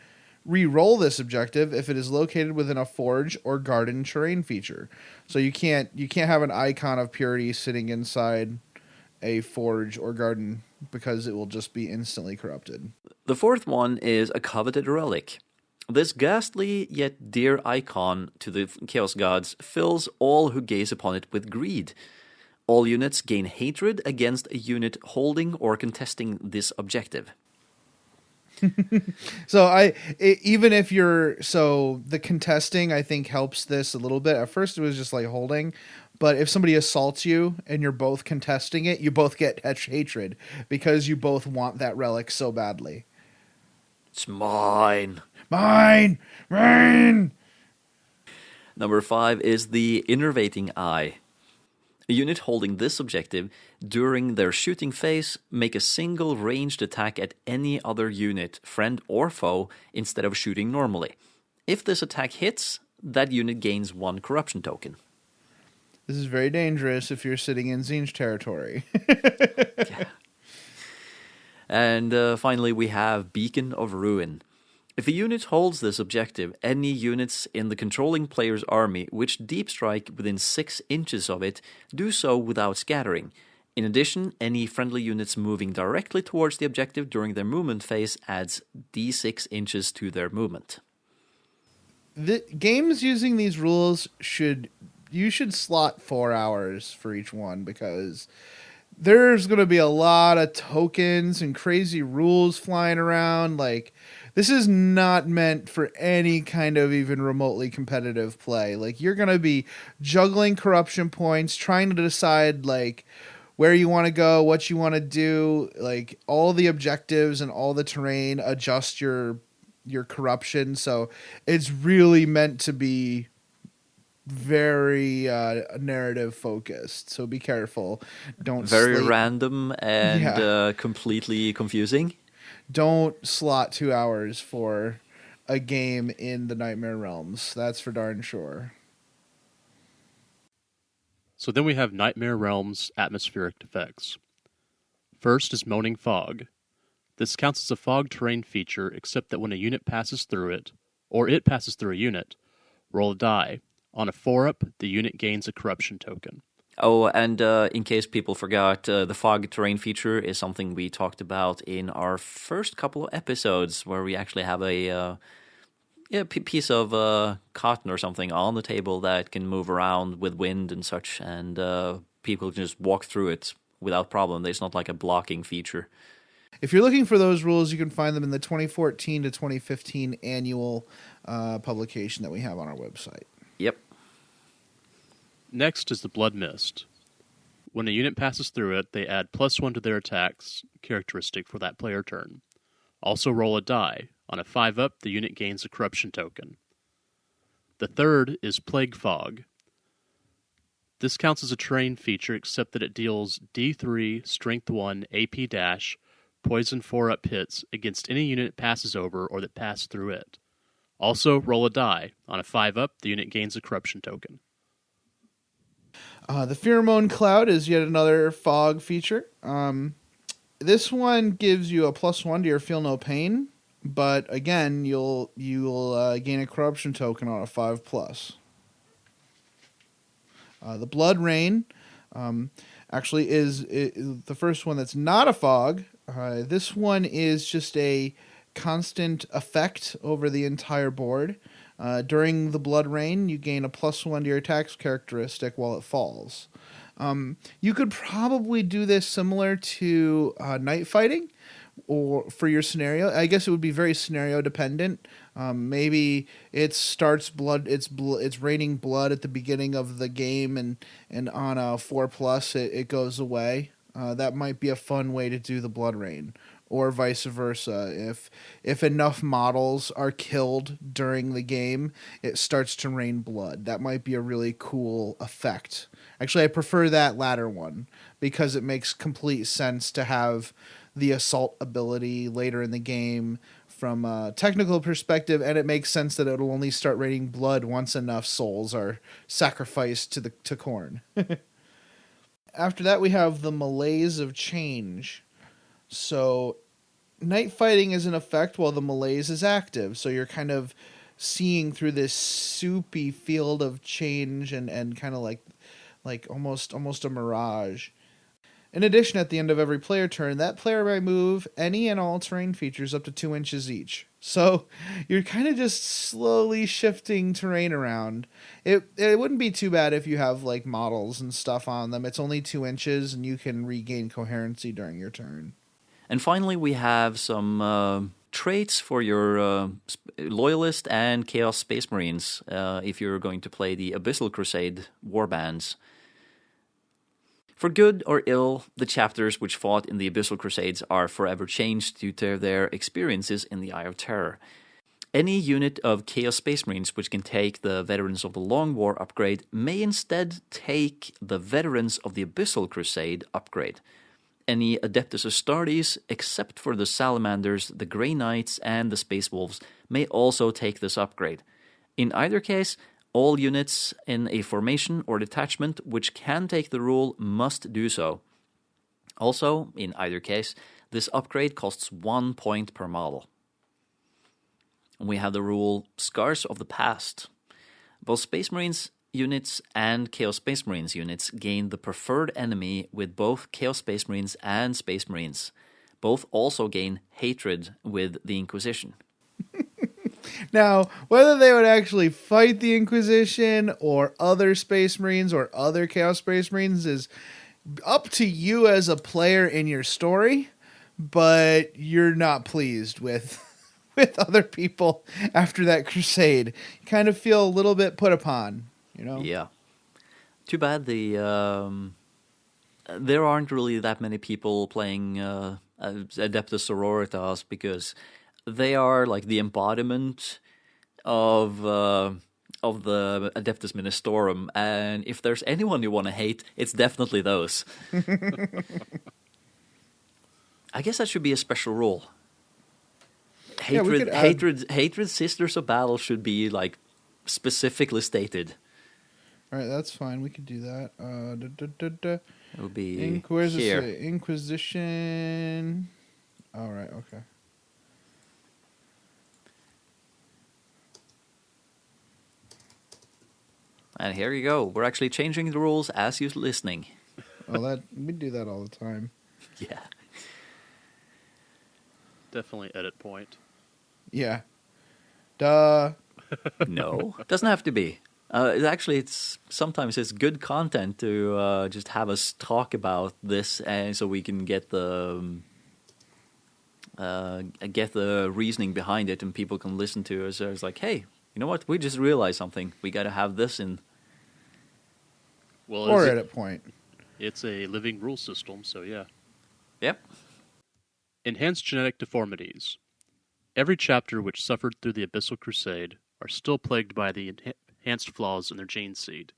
Re-roll this objective if it is located within a forge or garden terrain feature. So you can't have an Icon of Purity sitting inside a forge or garden because it will just be instantly corrupted. The 4th one is a coveted relic. This ghastly yet dear icon to the Chaos Gods fills all who gaze upon it with greed. All units gain hatred against a unit holding or contesting this objective. So the contesting, I think, helps this a little bit. At first it was just like holding, but if somebody assaults you and you're both contesting it, you both get hatred because you both want that relic so badly. It's mine. Mine! Number 5 is the Innervating Eye. A unit holding this objective during their shooting phase make a single ranged attack at any other unit, friend or foe, instead of shooting normally. If this attack hits, that unit gains 1 corruption token. This is very dangerous if you're sitting in Tzeentch territory. Yeah. And finally we have Beacon of Ruin. If a unit holds this objective, any units in the controlling player's army which deep strike within 6 inches of it do so without scattering. In addition, any friendly units moving directly towards the objective during their movement phase adds d6 inches to their movement. The games using these rules should slot 4 hours for each one because there's going to be a lot of tokens and crazy rules flying around. Like, this is not meant for any kind of even remotely competitive play. Like, you're going to be juggling corruption points, trying to decide, like, where you want to go, what you want to do, like, all the objectives and all the terrain, adjust your corruption. So it's really meant to be very narrative focused. So be careful. Don't very random and completely confusing. Don't slot 2 hours for a game in the Nightmare Realms. That's for darn sure. So then we have Nightmare Realms atmospheric effects. First is Moaning Fog. This counts as a fog terrain feature, except that when a unit passes through it, or it passes through a unit, roll a die. On a 4-up, the unit gains a corruption token. Oh, and in case people forgot, the fog terrain feature is something we talked about in our first couple of episodes, where we actually have a piece of cotton or something on the table that can move around with wind and such, and people can just walk through it without problem. It's not like a blocking feature. If you're looking for those rules, you can find them in the 2014 to 2015 annual publication that we have on our website. Yep. Next is the Blood Mist. When a unit passes through it, they add +1 to their attacks characteristic for that player turn. Also roll a die. On a 5-up, the unit gains a corruption token. The third is Plague Fog. This counts as a terrain feature except that it deals D3, Strength 1, AP dash, Poison 4-up hits against any unit it passes over or that pass through it. Also, roll a die. On a 5-up, the unit gains a corruption token. The Pheromone Cloud is yet another fog feature. This one gives you a +1 to your Feel No Pain, but again, you'll gain a corruption token on a 5+. The Blood Rain actually is the first one that's not a fog. This one is just a constant effect over the entire board. During the Blood Rain, you gain a +1 to your attacks characteristic while it falls. You could probably do this similar to Night Fighting, or for your scenario. I guess it would be very scenario dependent. Maybe it starts it's raining blood at the beginning of the game, and on a 4+ it goes away. That might be a fun way to do the Blood Rain, or vice versa. If enough models are killed during the game, it starts to rain blood. That might be a really cool effect. Actually, I prefer that latter one because it makes complete sense to have the assault ability later in the game from a technical perspective, and it makes sense that it'll only start raining blood once enough souls are sacrificed to Khorne. After that, we have the Malaise of Change. So Night Fighting is in effect while the Malaise is active, so you're kind of seeing through this soupy field of change and kind of like almost a mirage. In addition, at the end of every player turn, that player may move any and all terrain features up to 2 inches each. So you're kind of just slowly shifting terrain around. It wouldn't be too bad if you have like models and stuff on them. It's only 2 inches and you can regain coherency during your turn. And finally, we have some traits for your Loyalist and Chaos Space Marines if you're going to play the Abyssal Crusade warbands. For good or ill, the chapters which fought in the Abyssal Crusades are forever changed due to their experiences in the Eye of Terror. Any unit of Chaos Space Marines which can take the Veterans of the Long War upgrade may instead take the Veterans of the Abyssal Crusade upgrade. Any Adeptus Astartes, except for the Salamanders, the Grey Knights, and the Space Wolves, may also take this upgrade. In either case, all units in a formation or detachment which can take the rule must do so. Also, in either case, this upgrade costs 1 point per model. We have the rule Scars of the Past. Both Space Marines units and Chaos Space Marines units gain the preferred enemy with both Chaos Space Marines and Space Marines. Both also gain hatred with the Inquisition. Now, whether they would actually fight the Inquisition or other Space Marines or other Chaos Space Marines is up to you as a player in your story, but you're not pleased with other people after that crusade. You kind of feel a little bit put upon, you know? Yeah. Too bad there aren't really that many people playing Adeptus Sororitas because they are like the embodiment of the Adeptus Ministorum, and if there's anyone you want to hate, it's definitely those. I guess that should be a special rule. Hatred Sisters of Battle should be like specifically stated. All right, that's fine. We could do that. It would be Inquisition. here. Inquisition. All right. Okay. And here you go. We're actually changing the rules as you're listening. Well, we do that all the time. Yeah. Definitely edit point. Yeah. Duh. No, doesn't have to be. It's sometimes it's good content to just have us talk about this, and so we can get the reasoning behind it, and people can listen to us. So it's like, hey, you know what? We just realized something. We got to have this in. Well, Or edit point. It's a living rule system, so yeah. Yep. Enhanced genetic deformities. Every chapter which suffered through the Abyssal Crusade are still plagued by the enhanced flaws in their gene seed.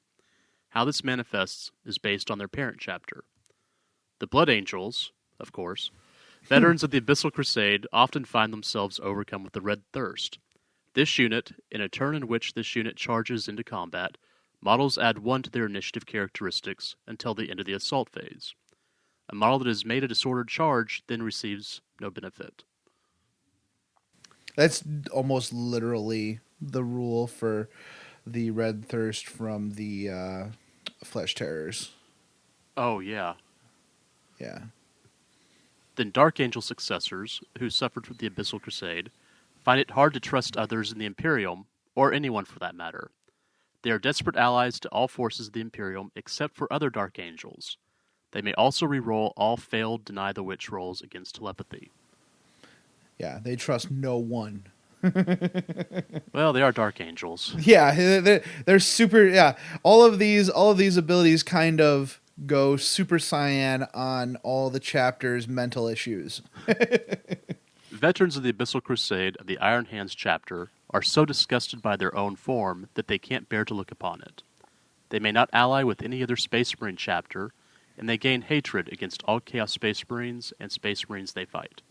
How this manifests is based on their parent chapter. The Blood Angels, of course, veterans of the Abyssal Crusade often find themselves overcome with the Red Thirst. This unit, in a turn in which this unit charges into combat, models add 1 to their initiative characteristics until the end of the assault phase. A model that has made a disordered charge then receives no benefit. That's almost literally the rule for the Red Thirst from the Flesh Terrors. Oh, yeah. Yeah. Then Dark Angel successors, who suffered from the Abyssal Crusade, find it hard to trust others in the Imperium, or anyone for that matter. They are desperate allies to all forces of the Imperium except for other Dark Angels. They may also re-roll all failed Deny the Witch rolls against telepathy. Yeah, they trust no one. Well, they are Dark Angels. Yeah, they're super. Yeah, all of these abilities kind of go Super Saiyan on all the chapters' mental issues. Veterans of the Abyssal Crusade of the Iron Hands chapter are so disgusted by their own form that they can't bear to look upon it. They may not ally with any other Space Marine chapter, and they gain hatred against all Chaos Space Marines and Space Marines they fight.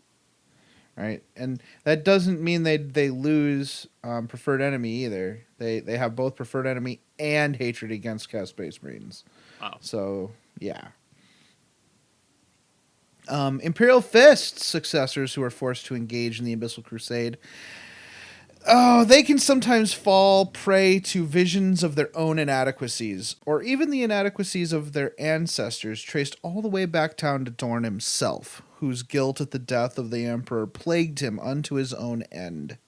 Right, and that doesn't mean they lose preferred enemy either. They have both preferred enemy and hatred against Chaos Space Marines. Wow. So yeah. Imperial Fist successors who are forced to engage in the Abyssal Crusade. Oh, they can sometimes fall prey to visions of their own inadequacies, or even the inadequacies of their ancestors, traced all the way back down to Dorn himself, whose guilt at the death of the Emperor plagued him unto his own end.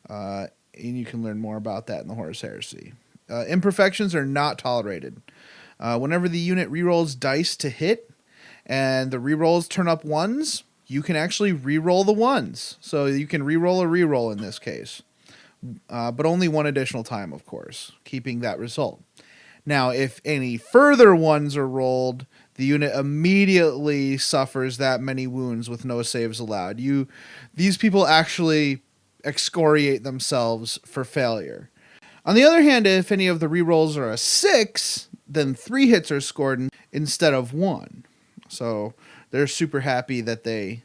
And you can learn more about that in the Horus Heresy. Imperfections are not tolerated. Whenever the unit rerolls dice to hit, and the rerolls turn up ones, you can actually reroll the ones. So you can reroll a reroll in this case. But only one additional time, of course, keeping that result. Now, if any further ones are rolled, the unit immediately suffers that many wounds with no saves allowed. These people actually excoriate themselves for failure. On the other hand, if any of the rerolls are a 6, then 3 hits are scored instead of 1. So they're super happy that they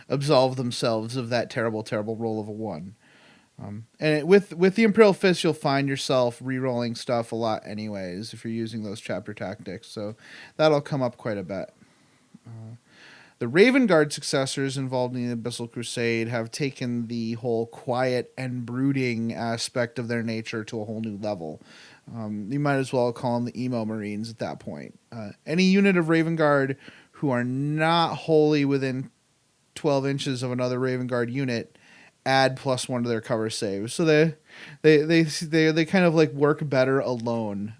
absolve themselves of that terrible roll of a 1. And with the Imperial Fist, you'll find yourself re-rolling stuff a lot anyways if you're using those chapter tactics. So that'll come up quite a bit. The Raven Guard successors involved in the Abyssal Crusade have taken the whole quiet and brooding aspect of their nature to a whole new level. You might as well call them the emo Marines at that point. Any unit of Raven Guard who are not wholly within 12 inches of another Raven Guard unit add +1 to their cover saves. So they kind of like work better alone.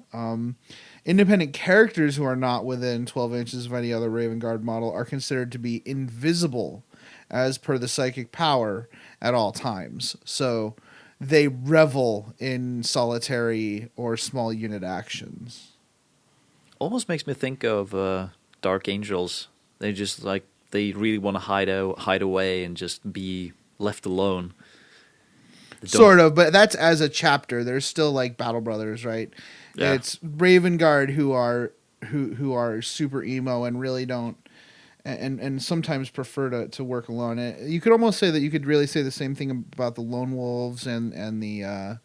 Independent characters who are not within 12 inches of any other Raven Guard model are considered to be invisible as per the psychic power at all times. So they revel in solitary or small unit actions. Almost makes me think of Dark Angels. They just they really want to hide away and just be left alone. Sort of, but that's as a chapter. There's still like Battle Brothers, right? Yeah. It's Raven Guard who are super emo and really don't and sometimes prefer to work alone. You could almost say that you could really say the same thing about the Lone Wolves and the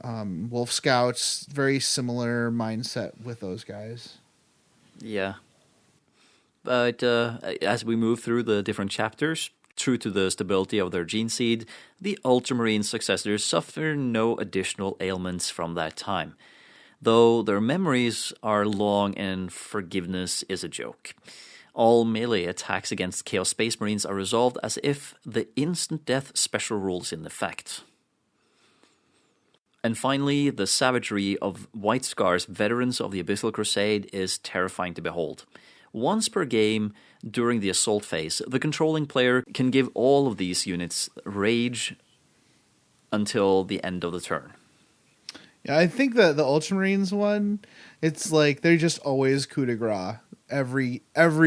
Wolf Scouts. Very similar mindset with those guys. Yeah. But as we move through the different chapters, true to the stability of their gene seed, the Ultramarine successors suffer no additional ailments from that time, though their memories are long and forgiveness is a joke. All melee attacks against Chaos Space Marines are resolved as if the instant death special rule is in effect. And finally, the savagery of White Scar's veterans of the Abyssal Crusade is terrifying to behold. Once per game during the assault phase, the controlling player can give all of these units rage until the end of the turn. Yeah, I think that the Ultramarines one, it's like they're just always coup de grace every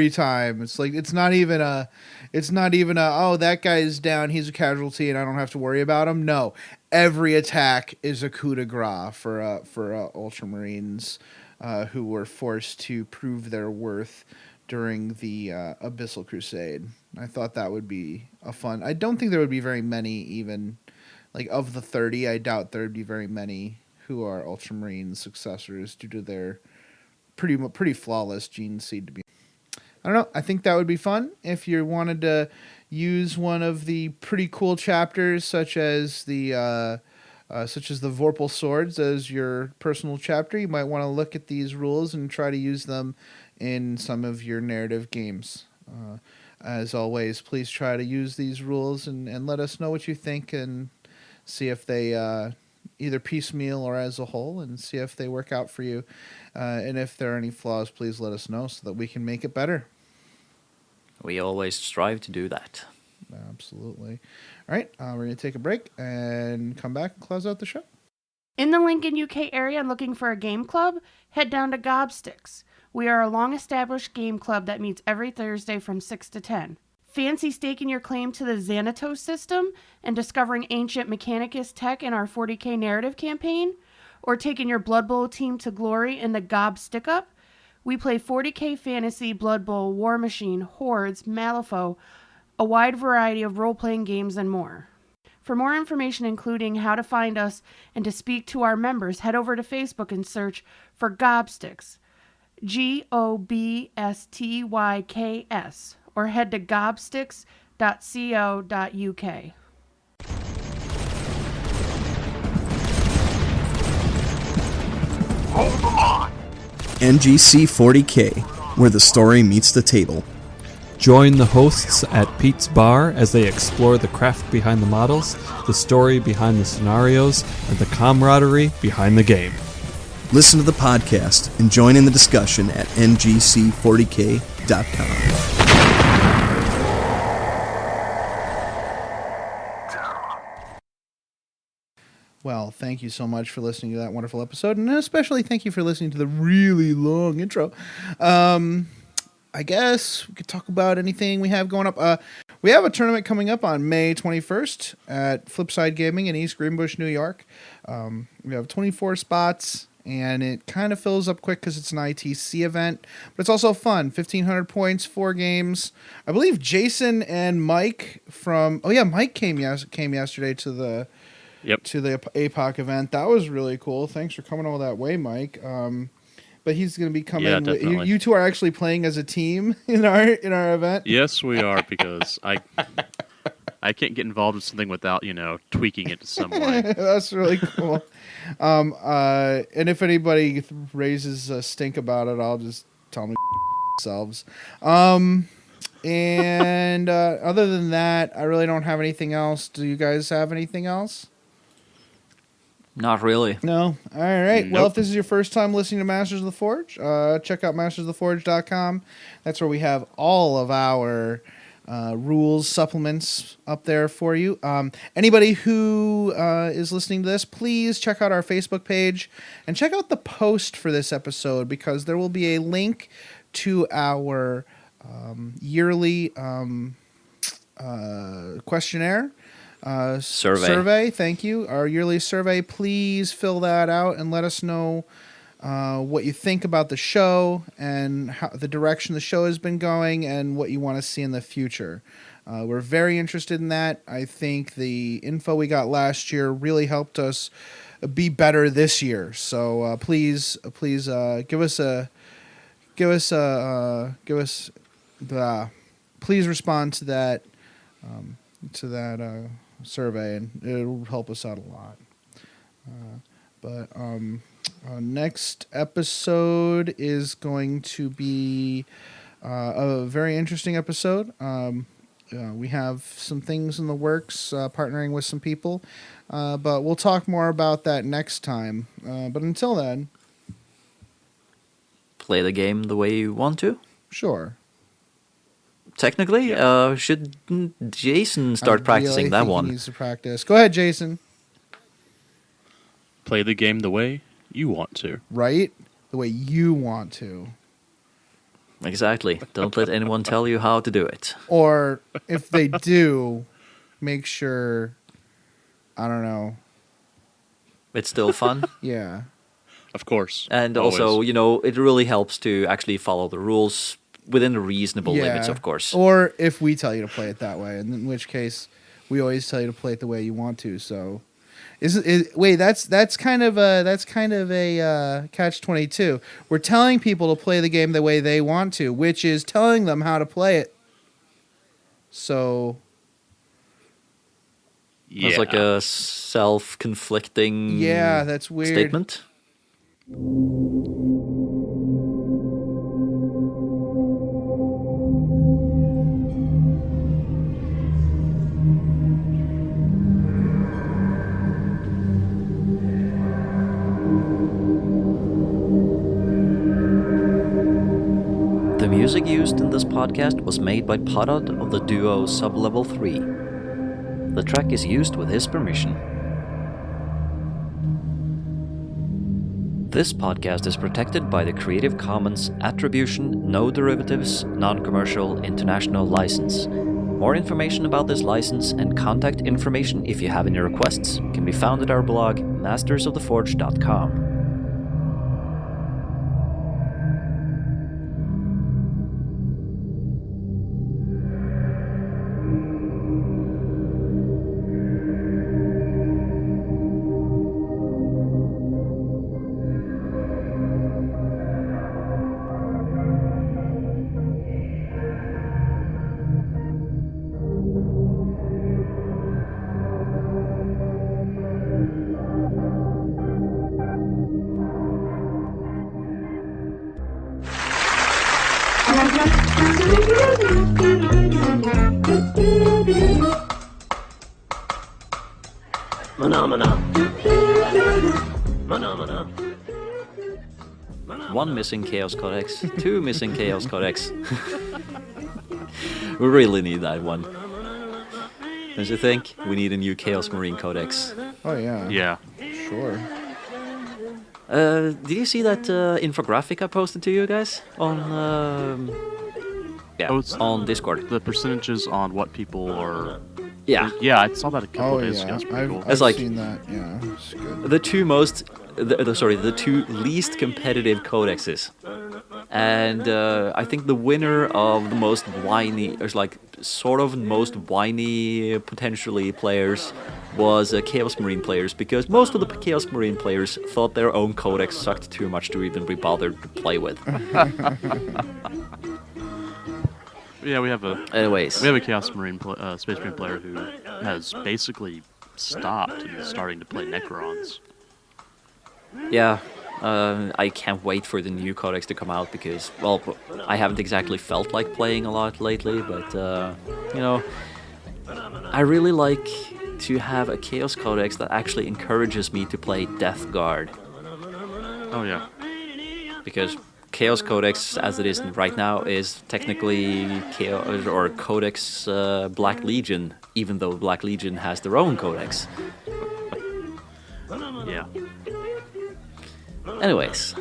time. It's like it's not even a oh, that guy's down, he's a casualty and I don't have to worry about him. No. Every attack is a coup de grace for Ultramarines who were forced to prove their worth during the Abyssal Crusade. I thought that would be a fun. I don't think there would be very many, even like of the 30. I doubt there would be very many who are Ultramarine successors due to their pretty flawless gene seed to be. I don't know. I think that would be fun if you wanted to use one of the pretty cool chapters, such as the Vorpal Swords, as your personal chapter. You might want to look at these rules and try to use them in some of your narrative games. As always, please try to use these rules and let us know what you think and see if they either piecemeal or as a whole, and see if they work out for you. And if there are any flaws, please let us know so that we can make it better. We always strive to do that. Absolutely. All right, we're going to take a break and come back and close out the show. In the Lincoln, UK area and looking for a game club? Head down to Gobsticks. We are a long-established game club that meets every Thursday from 6 to 10. Fancy staking your claim to the Xanatos system and discovering ancient Mechanicus tech in our 40k narrative campaign? Or taking your Blood Bowl team to glory in the Gob Stick-Up? We play 40k fantasy, Blood Bowl, War Machine, Hordes, Malifaux, a wide variety of role-playing games and more. For more information, including how to find us and to speak to our members, head over to Facebook and search for Gobsticks, GOBSTYKS, or head to gobsticks.co.uk. NGC 40K, where the story meets the table. Join the hosts at Pete's Bar as they explore the craft behind the models, the story behind the scenarios, and the camaraderie behind the game. Listen to the podcast and join in the discussion at ngc40k.com. Well, thank you so much for listening to that wonderful episode, and especially thank you for listening to the really long intro. I guess we could talk about anything we have going up. We have a tournament coming up on May 21st at Flipside Gaming in East Greenbush, New York. We have 24 spots, and it kind of fills up quick because it's an ITC event, but it's also fun. 1,500 points, 4 games. I believe Jason and Mike Mike came yesterday to the APOC event. That was really cool. Thanks for coming all that way, Mike. But he's going to be coming. Yeah, definitely. You two are actually playing as a team in our event. Yes, we are, because I can't get involved in something without tweaking it some way. That's really cool. And if anybody raises a stink about it, I'll just tell them themselves. And other than that, I really don't have anything else. Do you guys have anything else? Not really. No? All right. Nope. Well, if this is your first time listening to Masters of the Forge, check out mastersoftheforge.com. That's where we have all of our rules supplements up there for you. Anybody who is listening to this, please check out our Facebook page and check out the post for this episode, because there will be a link to our yearly questionnaire. Survey. Thank you. Our yearly survey. Please fill that out and let us know what you think about the show and how the direction the show has been going and what you want to see in the future. We're very interested in that. I think the info we got last year really helped us be better this year. So please give us please respond to that survey, and it'll help us out a lot. Next episode is going to be a very interesting episode. We have some things in the works, partnering with some people, but we'll talk more about that next time. But until then, Play the game the way you want to. sure. Technically, should Jason start I practicing really that think he one? needs to practice. Go ahead, Jason. Play the game the way you want to. Right? The way you want to. Exactly. Don't let anyone tell you how to do it. Or if they do, make sure, I don't know. It's still fun. Yeah. Of course. And Always. also, it really helps to actually follow the rules within the reasonable limits, of course. Or if we tell you to play it that way, and in which case we always tell you to play it the way you want to. So, that's kind of a catch-22. We're telling people to play the game the way they want to, which is telling them how to play it. So, It's like a self-conflicting yeah, that's weird. statement. The music used in this podcast was made by Parad of the duo Sublevel 3. The track is used with his permission. This podcast is protected by the Creative Commons Attribution, No Derivatives, Non-Commercial International License. More information about this license and contact information if you have any requests can be found at our blog, mastersoftheforge.com. One missing Chaos Codex, 2 missing Chaos Codex. We really need that one. Don't you think? We need a new Chaos Marine Codex. Oh, yeah. Yeah. Sure. Did you see that infographic I posted to you guys on on Discord? The percentages on what people are. Yeah. Yeah, I saw that a couple days ago. Yeah. It's pretty cool. I've like- seen that. Yeah, it's good. The two least competitive codexes, and I think the winner of the most whiny, or like sort of most whiny potentially players, was Chaos Marine players, because most of the Chaos Marine players thought their own codex sucked too much to even be bothered to play with. Yeah, we have a Chaos Marine Space Marine player who has basically stopped and is starting to play Necrons. Yeah, I can't wait for the new codex to come out because, well, I haven't exactly felt like playing a lot lately, but, I really like to have a Chaos Codex that actually encourages me to play Death Guard. Oh, yeah. Because Chaos Codex, as it is right now, is technically Chaos or Codex Black Legion, even though Black Legion has their own codex. Yeah. Anyways.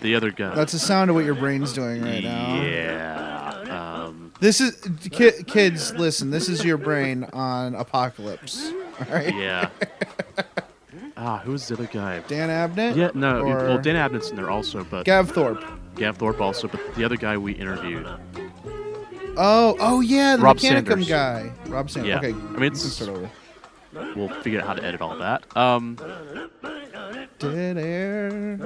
The other guy. That's the sound of what your brain's doing right now. Yeah. This is kids. Listen, this is your brain on Apocalypse. All right. Yeah. Who's the other guy? Dan Abnett. Yeah, no. Or Well, Dan Abnett's in there also, but Gav Thorpe. Gav Thorpe also, but the other guy we interviewed. Oh yeah, the Rob Mechanicum Sanders. guy. Rob Sanders. Yeah. Okay, I mean, you can it's- start over. We'll figure out how to edit all that. Dead air.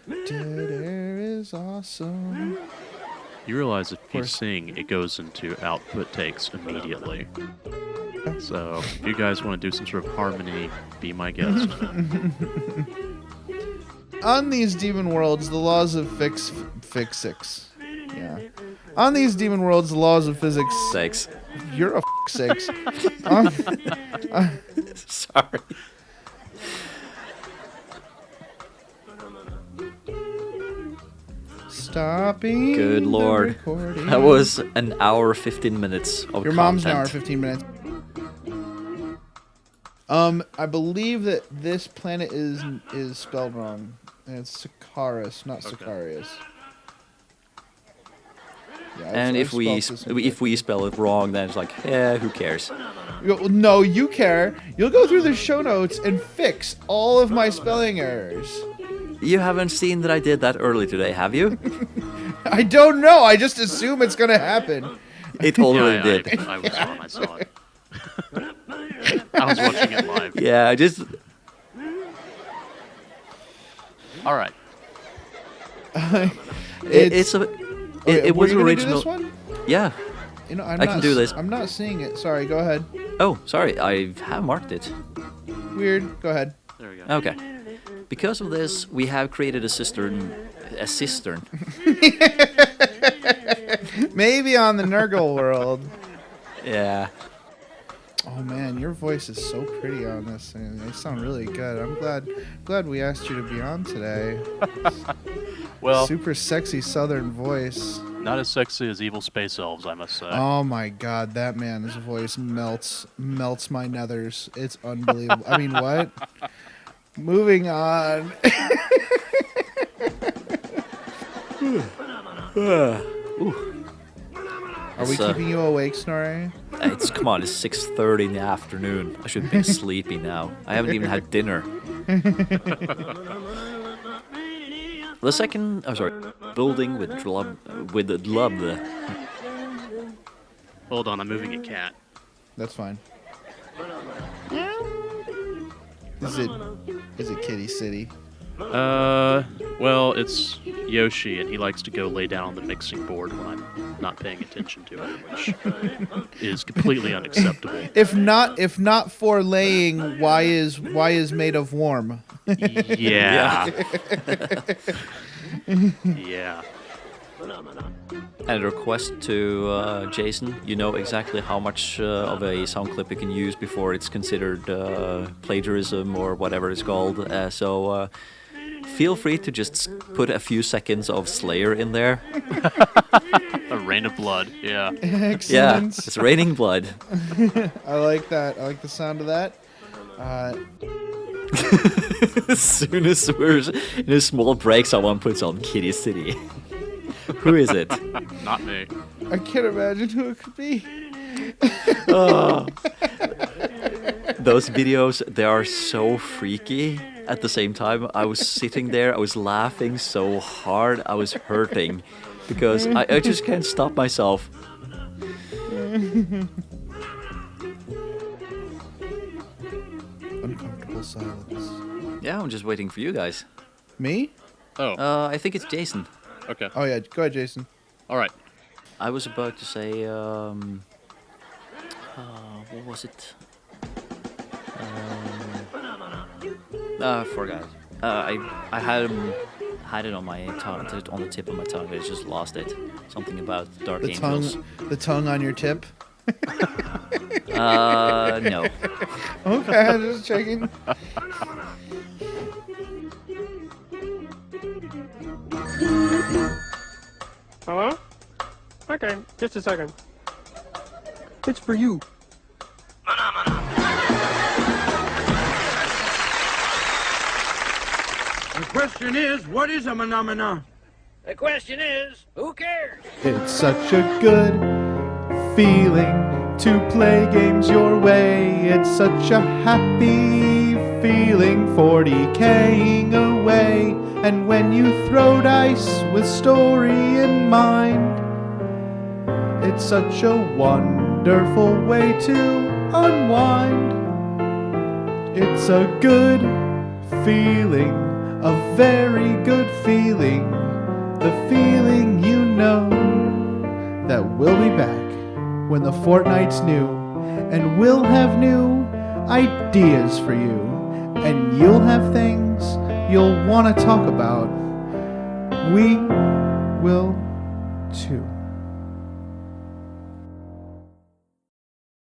Dead air is awesome. You realize if you sing, it goes into output takes immediately. So if you guys want to do some sort of harmony, be my guest. On these Demon Worlds, the laws of fix 6. Yeah. On these Demon Worlds, the laws of physics. 6. You're a 6. Sorry. Stopping. Good lord. The recording. That was an hour 15 minutes of Your mom's an content. hour 15 minutes. I believe that this planet is spelled wrong. And it's Sikaris, not Sicarius. Yeah, And if we spell it wrong, then it's like, who cares? No, you care. You'll go through the show notes and fix all of my spelling errors. You haven't seen that I did that early today, have you? I don't know. I just assume it's gonna happen. It already did. I saw it. I was watching it live. Yeah, I just... All right. It was original. Do this one? Yeah. You know, I can do this. I'm not seeing it. Sorry, go ahead. Oh, sorry. I have marked it. Weird. Go ahead. There we go. Okay. Because of this, we have created a cistern. Maybe on the Nurgle world. Yeah. Oh man, your voice is so pretty on this thing. You sound really good. I'm glad we asked you to be on today. Well, super sexy southern voice. Not as sexy as evil space elves, I must say. Oh my god, that man's voice melts my nethers. It's unbelievable. I mean, what? Moving on. Are we keeping you awake, Snorre? Come on, it's 6:30 in the afternoon. I should be sleepy now. I haven't even had dinner. The second, building with the love. Hold on, I'm moving a cat. That's fine. Is it Kitty City? Well, it's Yoshi, and he likes to go lay down on the mixing board when I'm not paying attention to him, which is completely unacceptable. If not for laying, why is made of warm? Yeah. Yeah. And a request to Jason, you know exactly how much of a sound clip you can use before it's considered plagiarism or whatever it's called. So feel free to just put a few seconds of Slayer in there. A rain of blood, yeah. Excellent. Yeah, it's raining blood. I like that. I like the sound of that. As soon as we're in a small break, someone puts on Kitty City. Who is it? Not me. I can't imagine who it could be. Those videos, they are so freaky. At the same time, I was sitting there, I was laughing so hard, I was hurting. Because I just can't stop myself. Uncomfortable silence. Yeah, I'm just waiting for you guys. Me? Oh. I think it's Jason. Okay. Oh yeah, go ahead, Jason. All right. I was about to say, what was it? I forgot. I had it on my tongue, on the tip of my tongue. I just lost it. Something about Dark Angels. The tongue on your tip. No. Okay, I'm just checking. Hello? Okay, just a second. It's for you. The question is, what is a phenomena? The question is, who cares? It's such a good feeling to play games your way. It's such a happy feeling 40K'ing away. And when you throw dice with story in mind, it's such a wonderful way to unwind. It's a good feeling, a very good feeling, the feeling you know that we'll be back when the fortnight's new, and we'll have new ideas for you, and you'll have things you'll want to talk about. We Will 2.